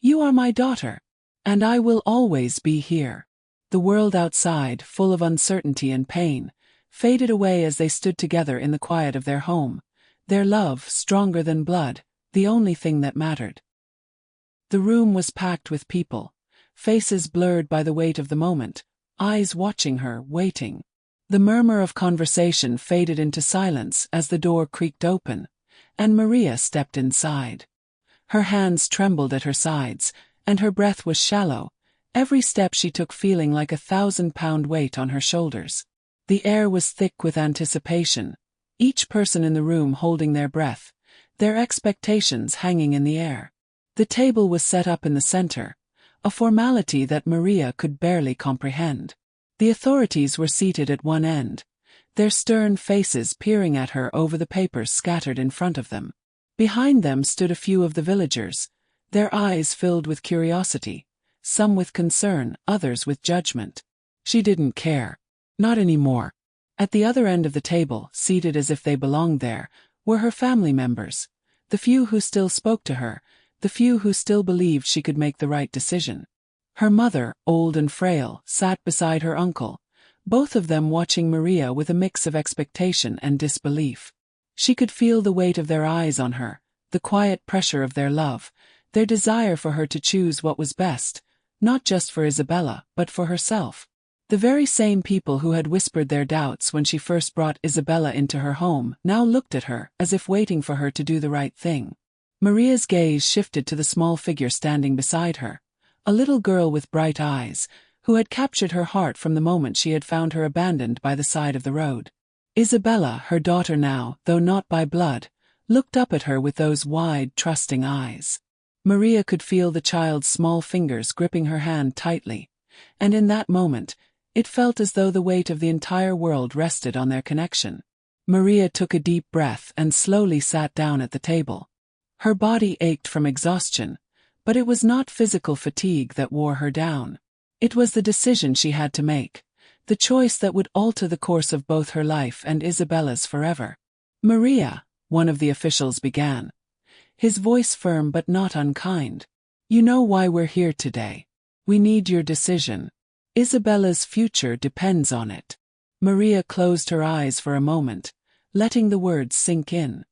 A: "You are my daughter, and I will always be here." The world outside, full of uncertainty and pain, faded away as they stood together in the quiet of their home, their love, stronger than blood, the only thing that mattered. The room was packed with people, faces blurred by the weight of the moment, eyes watching her, waiting. The murmur of conversation faded into silence as the door creaked open, and Maria stepped inside. Her hands trembled at her sides, and her breath was shallow, every step she took feeling like a 1,000-pound weight on her shoulders. The air was thick with anticipation, each person in the room holding their breath, their expectations hanging in the air. The table was set up in the center, a formality that Maria could barely comprehend. The authorities were seated at one end, their stern faces peering at her over the papers scattered in front of them. Behind them stood a few of the villagers, their eyes filled with curiosity, some with concern, others with judgment. She didn't care. Not anymore. At the other end of the table, seated as if they belonged there, were her family members, the few who still spoke to her, the few who still believed she could make the right decision. Her mother, old and frail, sat beside her uncle, both of them watching Maria with a mix of expectation and disbelief. She could feel the weight of their eyes on her, the quiet pressure of their love, their desire for her to choose what was best, not just for Isabella, but for herself. The very same people who had whispered their doubts when she first brought Isabella into her home now looked at her as if waiting for her to do the right thing. Maria's gaze shifted to the small figure standing beside her, a little girl with bright eyes, who had captured her heart from the moment she had found her abandoned by the side of the road. Isabella, her daughter now, though not by blood, looked up at her with those wide, trusting eyes. Maria could feel the child's small fingers gripping her hand tightly, and in that moment, it felt as though the weight of the entire world rested on their connection. Maria took a deep breath and slowly sat down at the table. Her body ached from exhaustion, but it was not physical fatigue that wore her down. It was the decision she had to make, the choice that would alter the course of both her life and Isabella's forever. "Maria," one of the officials began, his voice firm but not unkind. "You know why we're here today. We need your decision. Isabella's future depends on it." Maria closed her eyes for a moment, letting the words sink in.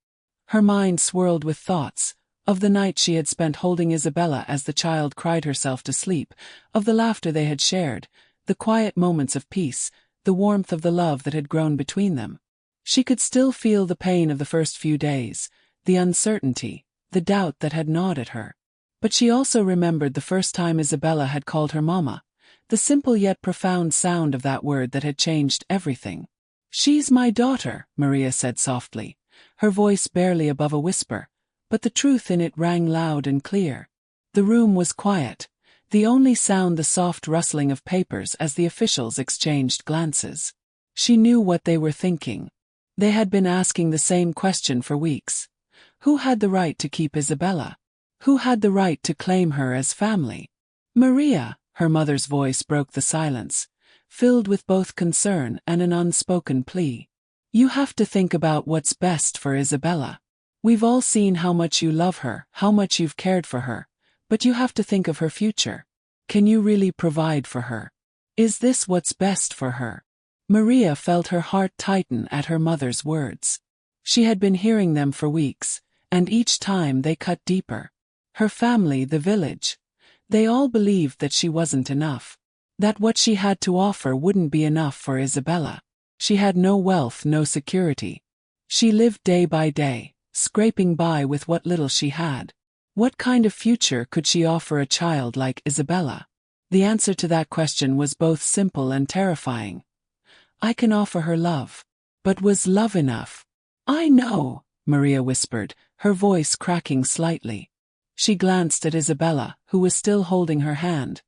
A: Her mind swirled with thoughts, of the night she had spent holding Isabella as the child cried herself to sleep, of the laughter they had shared, the quiet moments of peace, the warmth of the love that had grown between them. She could still feel the pain of the first few days, the uncertainty, the doubt that had gnawed at her. But she also remembered the first time Isabella had called her Mama, the simple yet profound sound of that word that had changed everything. "She's my daughter," Maria said softly, her voice barely above a whisper, but the truth in it rang loud and clear. The room was quiet, the only sound the soft rustling of papers as the officials exchanged glances. She knew what they were thinking. They had been asking the same question for weeks. Who had the right to keep Isabella? Who had the right to claim her as family? "Maria," her mother's voice broke the silence, filled with both concern and an unspoken plea. "You have to think about what's best for Isabella. We've all seen how much you love her, how much you've cared for her, but you have to think of her future. Can you really provide for her? Is this what's best for her?" Maria felt her heart tighten at her mother's words. She had been hearing them for weeks, and each time they cut deeper. Her family, the village, they all believed that she wasn't enough. That what she had to offer wouldn't be enough for Isabella. She had no wealth, no security. She lived day by day, scraping by with what little she had. What kind of future could she offer a child like Isabella? The answer to that question was both simple and terrifying. I can offer her love. But was love enough? I know, Maria whispered, her voice cracking slightly. She glanced at Isabella, who was still holding her hand,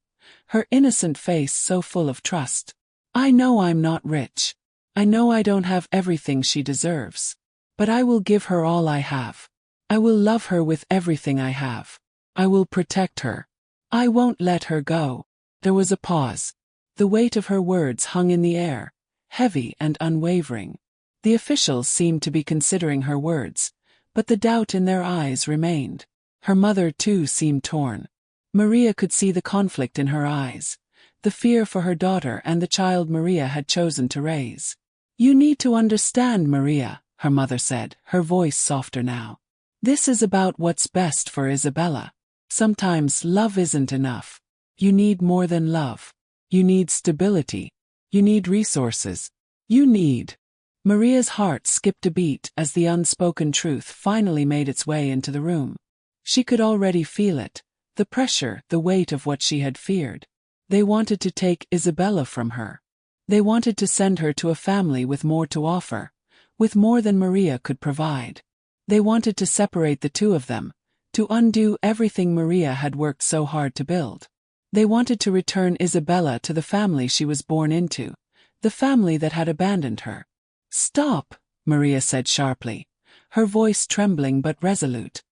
A: her innocent face so full of trust. I know I'm not rich. I know I don't have everything she deserves. But I will give her all I have. I will love her with everything I have. I will protect her. I won't let her go. There was a pause. The weight of her words hung in the air, heavy and unwavering. The officials seemed to be considering her words, but the doubt in their eyes remained. Her mother too seemed torn. Maria could see the conflict in her eyes, the fear for her daughter and the child Maria had chosen to raise. You need to understand, Maria, her mother said, her voice softer now. This is about what's best for Isabella. Sometimes love isn't enough. You need more than love. You need stability. You need resources. You need. Maria's heart skipped a beat as the unspoken truth finally made its way into the room. She could already feel it, the pressure, the weight of what she had feared. They wanted to take Isabella from her. They wanted to send her to a family with more to offer, with more than Maria could provide. They wanted to separate the two of them, to undo everything Maria had worked so hard to build. They wanted to return Isabella to the family she was born into, the family that had abandoned her. Stop, Maria said sharply, her voice trembling but resolute.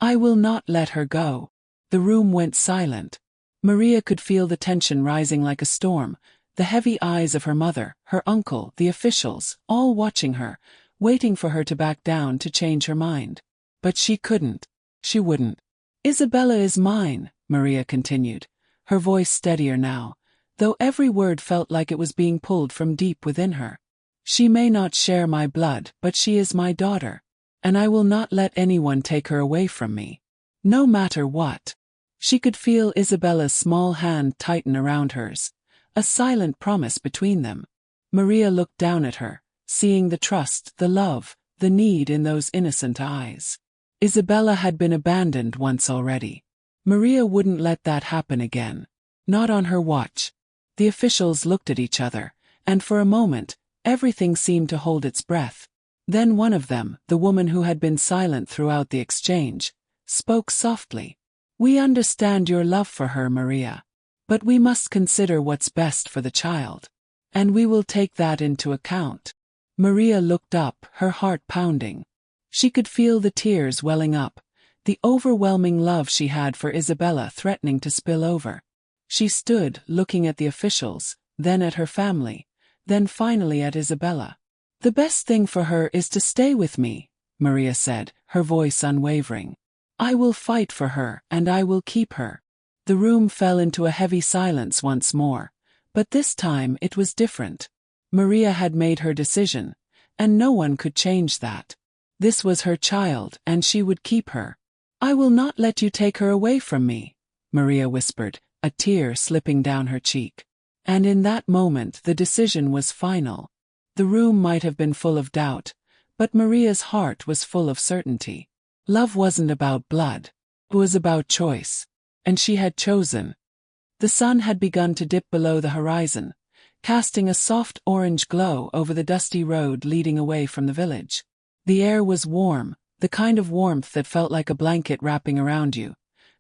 A: I will not let her go. The room went silent. Maria could feel the tension rising like a storm, the heavy eyes of her mother, her uncle, the officials, all watching her, waiting for her to back down, to change her mind. But she couldn't. She wouldn't. Isabella is mine, Maria continued, her voice steadier now, though every word felt like it was being pulled from deep within her. She may not share my blood, but she is my daughter, and I will not let anyone take her away from me. No matter what. She could feel Isabella's small hand tighten around hers, a silent promise between them. Maria looked down at her, seeing the trust, the love, the need in those innocent eyes. Isabella had been abandoned once already. Maria wouldn't let that happen again. Not on her watch. The officials looked at each other, and for a moment, everything seemed to hold its breath. Then one of them, the woman who had been silent throughout the exchange, spoke softly. We understand your love for her, Maria. But we must consider what's best for the child. And we will take that into account. Maria looked up, her heart pounding. She could feel the tears welling up, the overwhelming love she had for Isabella threatening to spill over. She stood, looking at the officials, then at her family, then finally at Isabella. The best thing for her is to stay with me, Maria said, her voice unwavering. I will fight for her, and I will keep her. The room fell into a heavy silence once more, but this time it was different. Maria had made her decision, and no one could change that. This was her child, and she would keep her. I will not let you take her away from me, Maria whispered, a tear slipping down her cheek. And in that moment the decision was final. The room might have been full of doubt, but Maria's heart was full of certainty. Love wasn't about blood. It was about choice. And she had chosen. The sun had begun to dip below the horizon, casting a soft orange glow over the dusty road leading away from the village. The air was warm, the kind of warmth that felt like a blanket wrapping around you,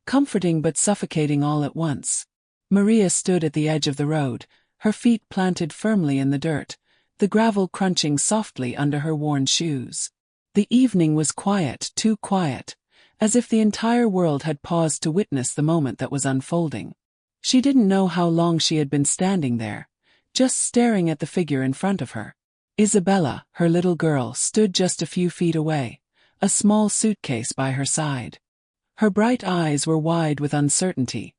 A: comforting but suffocating all at once. Maria stood at the edge of the road, her feet planted firmly in the dirt, the gravel crunching softly under her worn shoes. The evening was quiet, too quiet, as if the entire world had paused to witness the moment that was unfolding. She didn't know how long she had been standing there, just staring at the figure in front of her. Isabella, her little girl, stood just a few feet away, a small suitcase by her side. Her bright eyes were wide with uncertainty,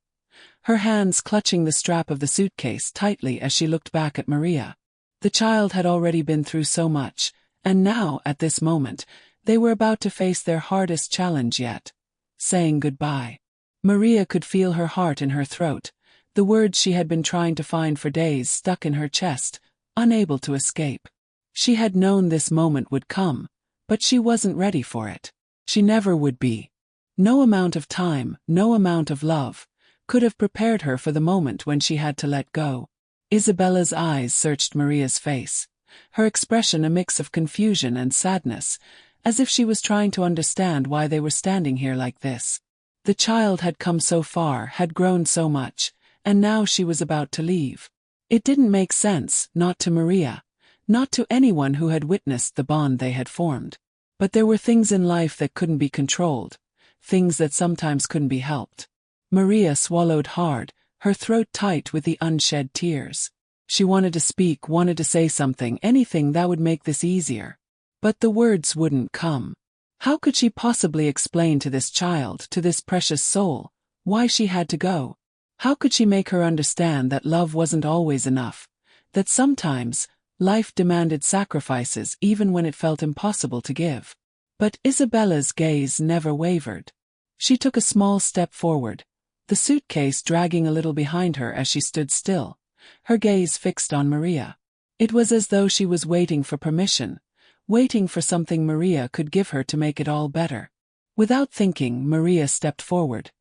A: her hands clutching the strap of the suitcase tightly as she looked back at Maria. The child had already been through so much, and now, at this moment, they were about to face their hardest challenge yet, saying goodbye. Maria could feel her heart in her throat, The words she had been trying to find for days stuck in her chest, unable to escape. She had known this moment would come, but she wasn't ready for it. She never would be. No amount of time, no amount of love, could have prepared her for the moment when she had to let go. Isabella's eyes searched Maria's face, her expression a mix of confusion and sadness, as if she was trying to understand why they were standing here like this. The child had come so far, had grown so much, and now she was about to leave. It didn't make sense, not to Maria, not to anyone who had witnessed the bond they had formed. But there were things in life that couldn't be controlled, things that sometimes couldn't be helped. Maria swallowed hard, her throat tight with the unshed tears. She wanted to speak, wanted to say something, anything that would make this easier. But the words wouldn't come. How could she possibly explain to this child, to this precious soul, why she had to go? How could she make her understand that love wasn't always enough, that sometimes life demanded sacrifices even when it felt impossible to give? But Isabella's gaze never wavered. She took a small step forward, the suitcase dragging a little behind her as she stood still, her gaze fixed on Maria. It was as though she was waiting for permission, waiting for something Maria could give her to make it all better. Without thinking, Maria stepped forward,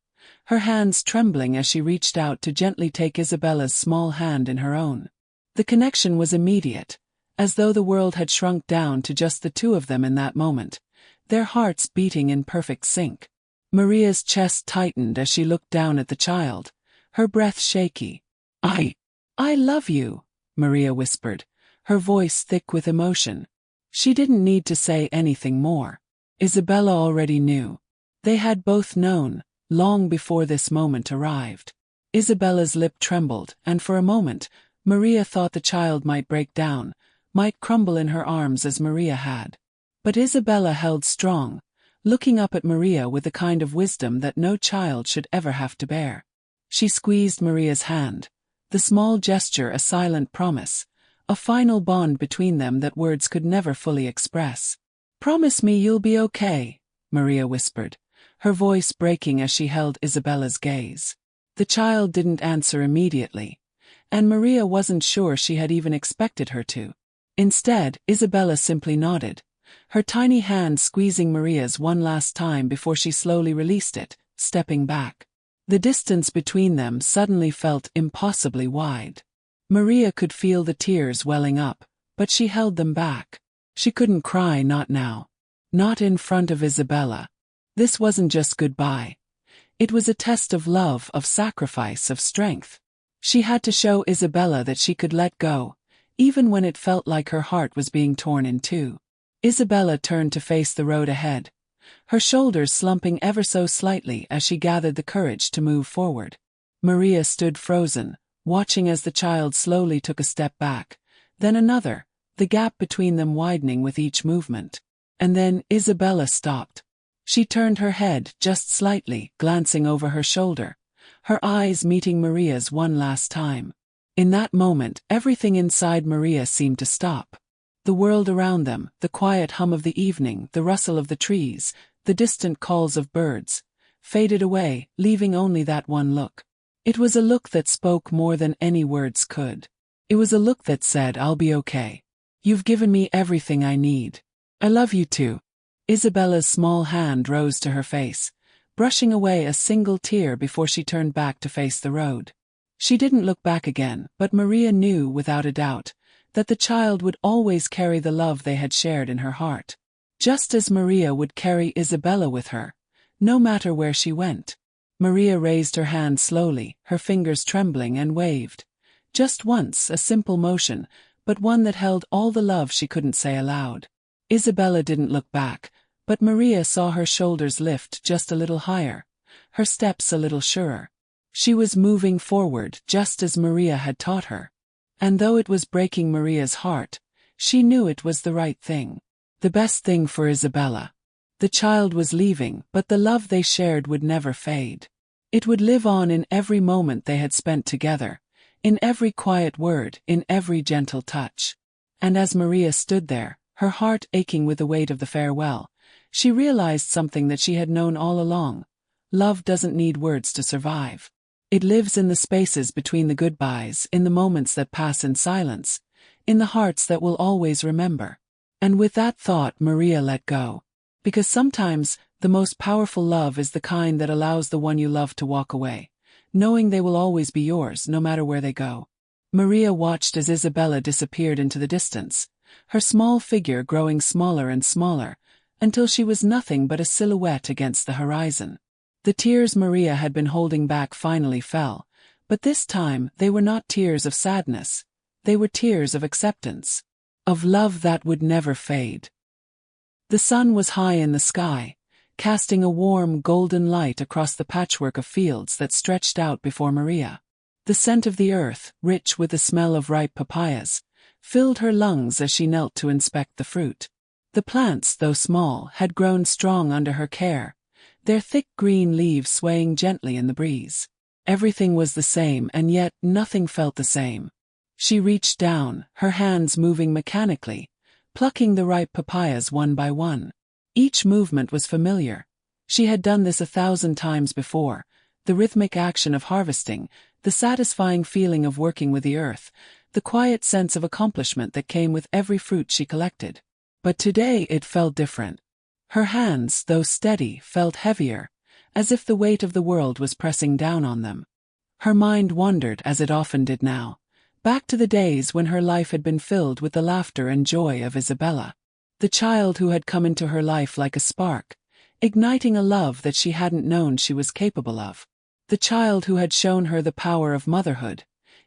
A: her hands trembling as she reached out to gently take Isabella's small hand in her own. The connection was immediate, as though the world had shrunk down to just the two of them in that moment, their hearts beating in perfect sync. Maria's chest tightened as she looked down at the child, her breath shaky. I love you," Maria whispered, her voice thick with emotion. She didn't need to say anything more. Isabella already knew. They had both known, long before this moment arrived. Isabella's lip trembled, and for a moment, Maria thought the child might break down, might crumble in her arms as Maria had. But Isabella held strong, looking up at Maria with the kind of wisdom that no child should ever have to bear. She squeezed Maria's hand, the small gesture a silent promise, a final bond between them that words could never fully express. "Promise me you'll be okay," Maria whispered, her voice breaking as she held Isabella's gaze. The child didn't answer immediately, and Maria wasn't sure she had even expected her to. Instead, Isabella simply nodded, her tiny hand squeezing Maria's one last time before she slowly released it, stepping back. The distance between them suddenly felt impossibly wide. Maria could feel the tears welling up, but she held them back. She couldn't cry, not now. Not in front of Isabella. This wasn't just goodbye. It was a test of love, of sacrifice, of strength. She had to show Isabella that she could let go, even when it felt like her heart was being torn in two. Isabella turned to face the road ahead, her shoulders slumping ever so slightly as she gathered the courage to move forward. Maria stood frozen, watching as the child slowly took a step back, then another, the gap between them widening with each movement. And then Isabella stopped. She turned her head just slightly, glancing over her shoulder, her eyes meeting Maria's one last time. In that moment, everything inside Maria seemed to stop. The world around them, the quiet hum of the evening, the rustle of the trees, the distant calls of birds, faded away, leaving only that one look. It was a look that spoke more than any words could. It was a look that said, "I'll be okay. You've given me everything I need. I love you too." Isabella's small hand rose to her face, brushing away a single tear before she turned back to face the road. She didn't look back again, but Maria knew without a doubt that the child would always carry the love they had shared in her heart, just as Maria would carry Isabella with her, no matter where she went. Maria raised her hand slowly, her fingers trembling, and waved. Just once, a simple motion, but one that held all the love she couldn't say aloud. Isabella didn't look back, but Maria saw her shoulders lift just a little higher, her steps a little surer. She was moving forward just as Maria had taught her. And though it was breaking Maria's heart, she knew it was the right thing. The best thing for Isabella. The child was leaving, but the love they shared would never fade. It would live on in every moment they had spent together, in every quiet word, in every gentle touch. And as Maria stood there, her heart aching with the weight of the farewell, she realized something that she had known all along. Love doesn't need words to survive. It lives in the spaces between the goodbyes, in the moments that pass in silence, in the hearts that will always remember. And with that thought, Maria let go. Because sometimes, the most powerful love is the kind that allows the one you love to walk away, knowing they will always be yours no matter where they go. Maria watched as Isabella disappeared into the distance, her small figure growing smaller and smaller, until she was nothing but a silhouette against the horizon. The tears Maria had been holding back finally fell, but this time they were not tears of sadness, they were tears of acceptance, of love that would never fade. The sun was high in the sky, casting a warm golden light across the patchwork of fields that stretched out before Maria. The scent of the earth, rich with the smell of ripe papayas, filled her lungs as she knelt to inspect the fruit. The plants, though small, had grown strong under her care, their thick green leaves swaying gently in the breeze. Everything was the same, and yet nothing felt the same. She reached down, her hands moving mechanically, plucking the ripe papayas one by one. Each movement was familiar. She had done this 1,000 times before, the rhythmic action of harvesting, the satisfying feeling of working with the earth, the quiet sense of accomplishment that came with every fruit she collected. But today it felt different. Her hands, though steady, felt heavier, as if the weight of the world was pressing down on them. Her mind wandered, as it often did now, back to the days when her life had been filled with the laughter and joy of Isabella, the child who had come into her life like a spark, igniting a love that she hadn't known she was capable of. The child who had shown her the power of motherhood,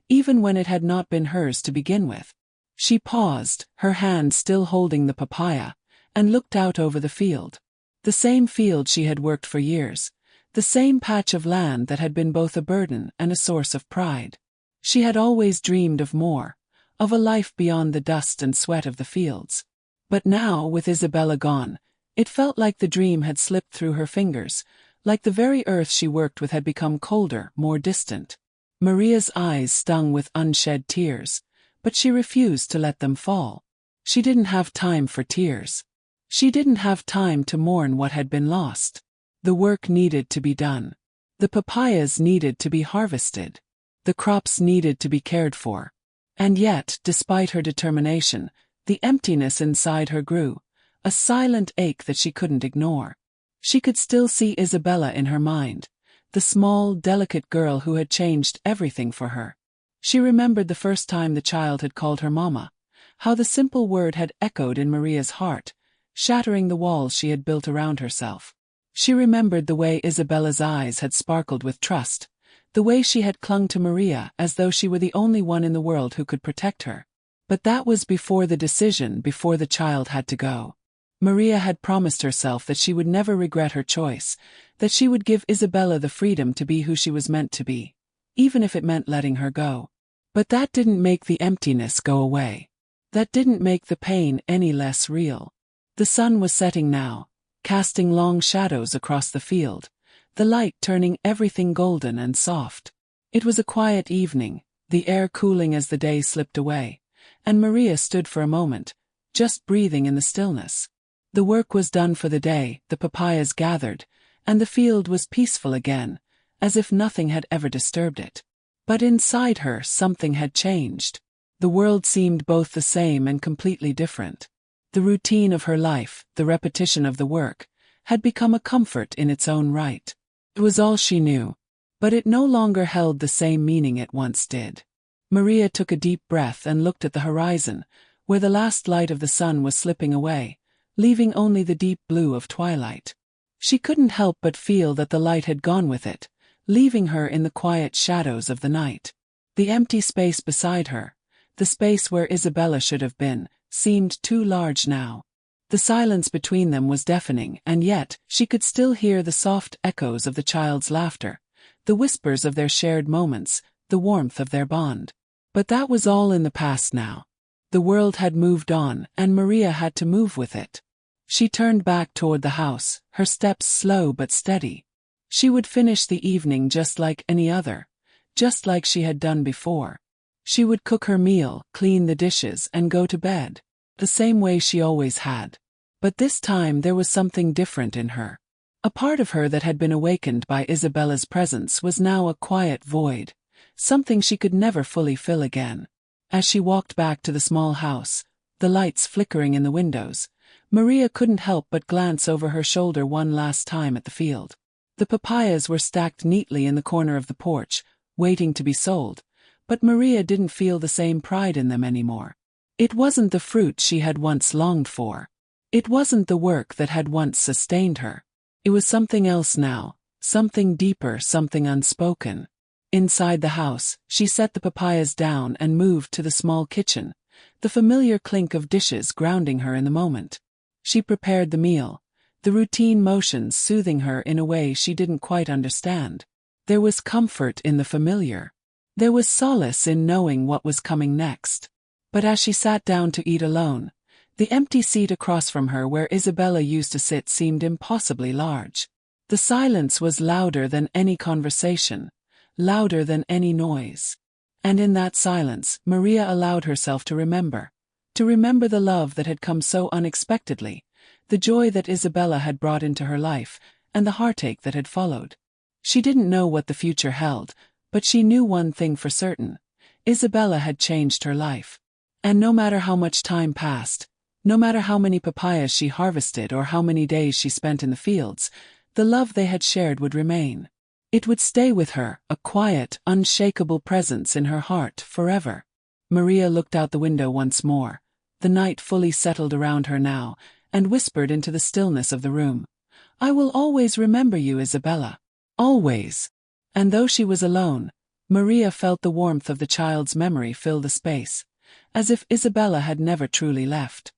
A: even when it had not been hers to begin with. She paused, her hand still holding the papaya, and looked out over the field. The same field she had worked for years, the same patch of land that had been both a burden and a source of pride. She had always dreamed of more, of a life beyond the dust and sweat of the fields. But now, with Isabella gone, it felt like the dream had slipped through her fingers, like the very earth she worked with had become colder, more distant. Maria's eyes stung with unshed tears, but she refused to let them fall. She didn't have time for tears. She didn't have time to mourn what had been lost. The work needed to be done. The papayas needed to be harvested. The crops needed to be cared for. And yet, despite her determination, the emptiness inside her grew, a silent ache that she couldn't ignore. She could still see Isabella in her mind, the small, delicate girl who had changed everything for her. She remembered the first time the child had called her mama, how the simple word had echoed in Maria's heart, shattering the walls she had built around herself. She remembered the way Isabella's eyes had sparkled with trust, the way she had clung to Maria as though she were the only one in the world who could protect her. But that was before the decision, before the child had to go. Maria had promised herself that she would never regret her choice, that she would give Isabella the freedom to be who she was meant to be, even if it meant letting her go. But that didn't make the emptiness go away. That didn't make the pain any less real. The sun was setting now, casting long shadows across the field, the light turning everything golden and soft. It was a quiet evening, the air cooling as the day slipped away, and Maria stood for a moment, just breathing in the stillness. The work was done for the day, the papayas gathered, and the field was peaceful again, as if nothing had ever disturbed it. But inside her something had changed. The world seemed both the same and completely different. The routine of her life, the repetition of the work, had become a comfort in its own right. It was all she knew, but it no longer held the same meaning it once did. Maria took a deep breath and looked at the horizon, where the last light of the sun was slipping away, leaving only the deep blue of twilight. She couldn't help but feel that the light had gone with it, leaving her in the quiet shadows of the night. The empty space beside her, the space where Isabella should have been, seemed too large now. The silence between them was deafening, and yet she could still hear the soft echoes of the child's laughter, the whispers of their shared moments, the warmth of their bond. But that was all in the past now. The world had moved on, and Maria had to move with it. She turned back toward the house, her steps slow but steady. She would finish the evening just like any other, just like she had done before. She would cook her meal, clean the dishes, and go to bed, the same way she always had. But this time there was something different in her. A part of her that had been awakened by Isabella's presence was now a quiet void, something she could never fully fill again. As she walked back to the small house, the lights flickering in the windows, Maria couldn't help but glance over her shoulder one last time at the field. The papayas were stacked neatly in the corner of the porch, waiting to be sold, but Maria didn't feel the same pride in them anymore. It wasn't the fruit she had once longed for. It wasn't the work that had once sustained her. It was something else now, something deeper, something unspoken. Inside the house, she set the papayas down and moved to the small kitchen, the familiar clink of dishes grounding her in the moment. She prepared the meal, the routine motions soothing her in a way she didn't quite understand. There was comfort in the familiar. There was solace in knowing what was coming next. But as she sat down to eat alone, the empty seat across from her where Isabella used to sit seemed impossibly large. The silence was louder than any conversation, louder than any noise. And in that silence, Maria allowed herself to remember the love that had come so unexpectedly, the joy that Isabella had brought into her life, and the heartache that had followed. She didn't know what the future held, but she knew one thing for certain: Isabella had changed her life. And no matter how much time passed, no matter how many papayas she harvested or how many days she spent in the fields, the love they had shared would remain. It would stay with her, a quiet, unshakable presence in her heart forever. Maria looked out the window once more. The night fully settled around her now, and whispered into the stillness of the room. "I will always remember you, Isabella. Always." And though she was alone, Maria felt the warmth of the child's memory fill the space, as if Isabella had never truly left.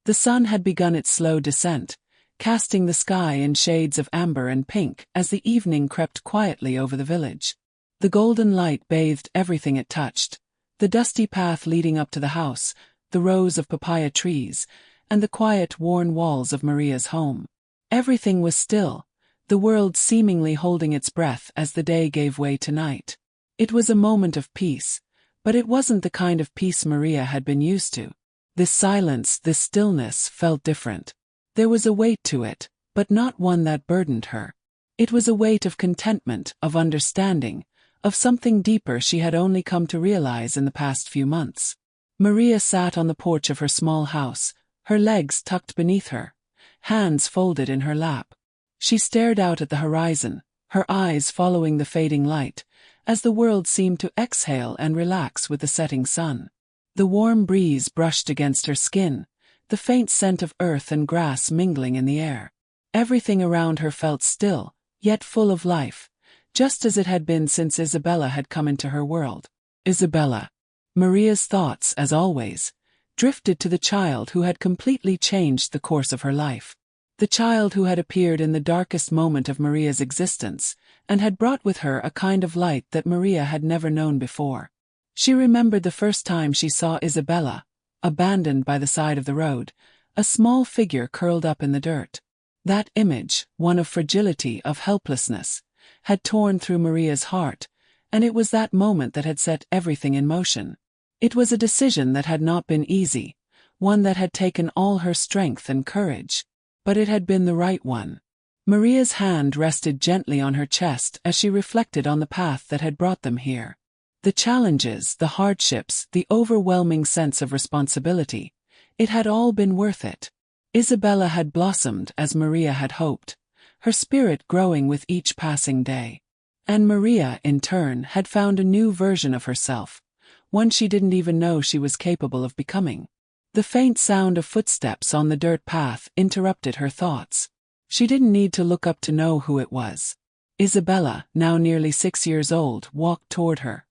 A: The sun had begun its slow descent, casting the sky in shades of amber and pink as the evening crept quietly over the village. The golden light bathed everything it touched, the dusty path leading up to the house, the rows of papaya trees, and the quiet, worn walls of Maria's home. Everything was still, the world seemingly holding its breath as the day gave way to night. It was a moment of peace, but it wasn't the kind of peace Maria had been used to. This silence, this stillness, felt different. There was a weight to it, but not one that burdened her. It was a weight of contentment, of understanding, of something deeper she had only come to realize in the past few months. Maria sat on the porch of her small house, her legs tucked beneath her, hands folded in her lap. She stared out at the horizon, her eyes following the fading light, as the world seemed to exhale and relax with the setting sun. The warm breeze brushed against her skin, the faint scent of earth and grass mingling in the air. Everything around her felt still, yet full of life, just as it had been since Isabella had come into her world. Isabella. Maria's thoughts, as always, drifted to the child who had completely changed the course of her life. The child who had appeared in the darkest moment of Maria's existence, and had brought with her a kind of light that Maria had never known before. She remembered the first time she saw Isabella, abandoned by the side of the road, a small figure curled up in the dirt. That image, one of fragility, of helplessness, had torn through Maria's heart, and it was that moment that had set everything in motion. It was a decision that had not been easy, one that had taken all her strength and courage, but it had been the right one. Maria's hand rested gently on her chest as she reflected on the path that had brought them here. The challenges, the hardships, the overwhelming sense of responsibility, it had all been worth it. Isabella had blossomed as Maria had hoped, her spirit growing with each passing day. And Maria, in turn, had found a new version of herself, one she didn't even know she was capable of becoming. The faint sound of footsteps on the dirt path interrupted her thoughts. She didn't need to look up to know who it was. Isabella, now nearly 6 years old, walked toward her,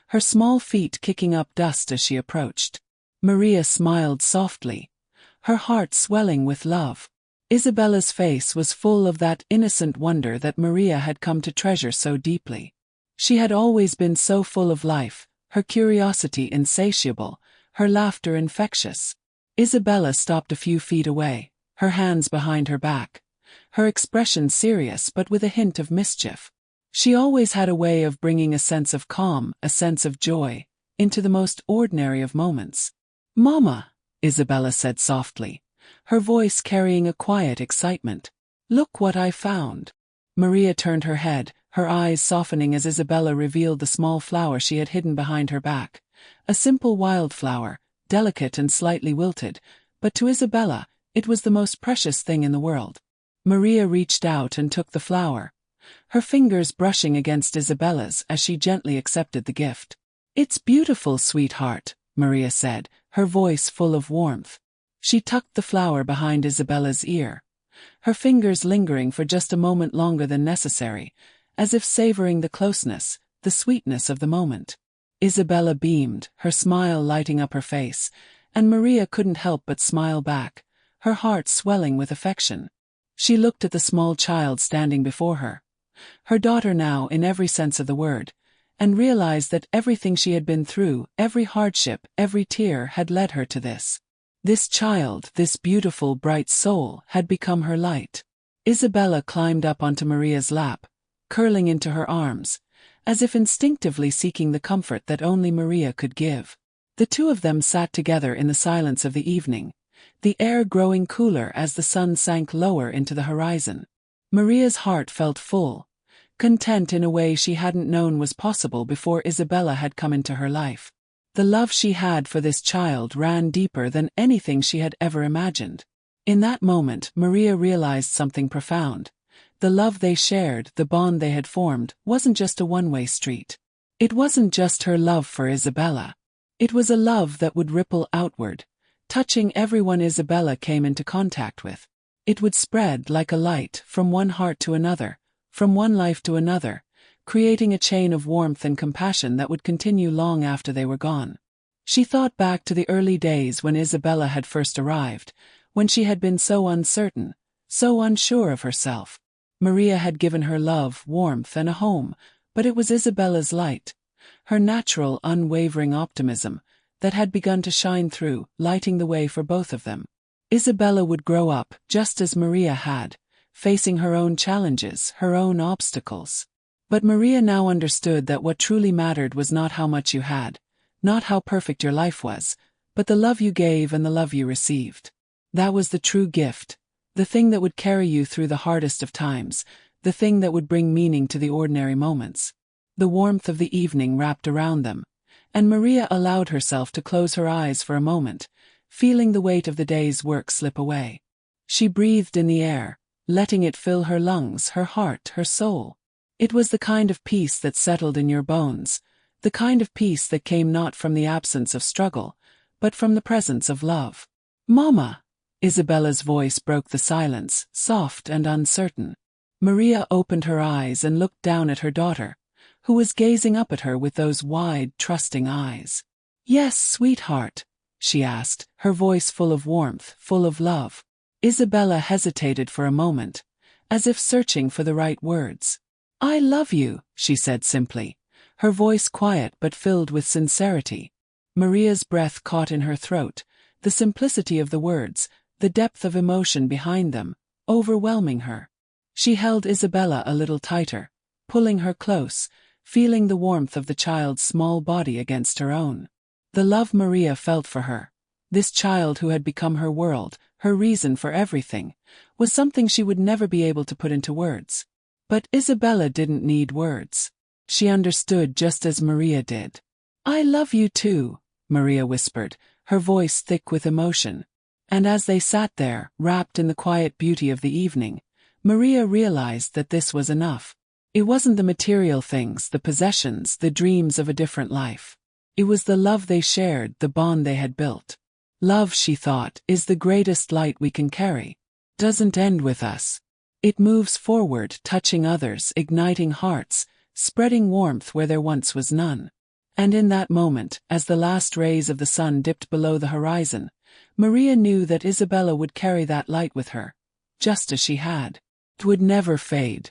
A: her small feet kicking up dust as she approached. Maria smiled softly, her heart swelling with love. Isabella's face was full of that innocent wonder that Maria had come to treasure so deeply. She had always been so full of life, her curiosity insatiable, her laughter infectious. Isabella stopped a few feet away, her hands behind her back, her expression serious but with a hint of mischief. She always had a way of bringing a sense of calm, a sense of joy, into the most ordinary of moments. "Mama," Isabella said softly, her voice carrying a quiet excitement. Look what I found. Maria turned her head, her eyes softening as Isabella revealed the small flower she had hidden behind her back. A simple wildflower, delicate and slightly wilted, but to Isabella, it was the most precious thing in the world. Maria reached out and took the flower, her fingers brushing against Isabella's as she gently accepted the gift. "It's beautiful, sweetheart," Maria said, her voice full of warmth. She tucked the flower behind Isabella's ear, her fingers lingering for just a moment longer than necessary, as if savoring the closeness, the sweetness of the moment. Isabella beamed, her smile lighting up her face, and Maria couldn't help but smile back, her heart swelling with affection. She looked at the small child standing before her, her daughter now in every sense of the word, and realized that everything she had been through, every hardship, every tear had led her to this. This child, this beautiful, bright soul, had become her light. Isabella climbed up onto Maria's lap, curling into her arms, as if instinctively seeking the comfort that only Maria could give. The two of them sat together in the silence of the evening, the air growing cooler as the sun sank lower into the horizon. Maria's heart felt full, content in a way she hadn't known was possible before Isabella had come into her life. The love she had for this child ran deeper than anything she had ever imagined. In that moment, Maria realized something profound. The love they shared, the bond they had formed, wasn't just a one-way street. It wasn't just her love for Isabella. It was a love that would ripple outward, touching everyone Isabella came into contact with. It would spread like a light from one heart to another, from one life to another, creating a chain of warmth and compassion that would continue long after they were gone. She thought back to the early days when Isabella had first arrived, when she had been so uncertain, so unsure of herself. Maria had given her love, warmth, and a home, but it was Isabella's light, her natural, unwavering optimism, that had begun to shine through, lighting the way for both of them. Isabella would grow up, just as Maria had, facing her own challenges, her own obstacles. But Maria now understood that what truly mattered was not how much you had, not how perfect your life was, but the love you gave and the love you received. That was the true gift, the thing that would carry you through the hardest of times, the thing that would bring meaning to the ordinary moments. The warmth of the evening wrapped around them, and Maria allowed herself to close her eyes for a moment, feeling the weight of the day's work slip away. She breathed in the air, letting it fill her lungs, her heart, her soul. It was the kind of peace that settled in your bones, the kind of peace that came not from the absence of struggle, but from the presence of love. "Mama!" Isabella's voice broke the silence, soft and uncertain. Maria opened her eyes and looked down at her daughter, who was gazing up at her with those wide, trusting eyes. "Yes, sweetheart?" she asked, her voice full of warmth, full of love. Isabella hesitated for a moment, as if searching for the right words. "I love you," she said simply, her voice quiet but filled with sincerity. Maria's breath caught in her throat, the simplicity of the words, the depth of emotion behind them, overwhelming her. She held Isabella a little tighter, pulling her close, feeling the warmth of the child's small body against her own. The love Maria felt for her, this child who had become her world, her reason for everything, was something she would never be able to put into words. But Isabella didn't need words. She understood just as Maria did. "I love you too," Maria whispered, her voice thick with emotion. And as they sat there, wrapped in the quiet beauty of the evening, Maria realized that this was enough. It wasn't the material things, the possessions, the dreams of a different life. It was the love they shared, the bond they had built. Love, she thought, is the greatest light we can carry. Doesn't end with us. It moves forward, touching others, igniting hearts, spreading warmth where there once was none. And in that moment, as the last rays of the sun dipped below the horizon, Maria knew that Isabella would carry that light with her, just as she had. It would never fade.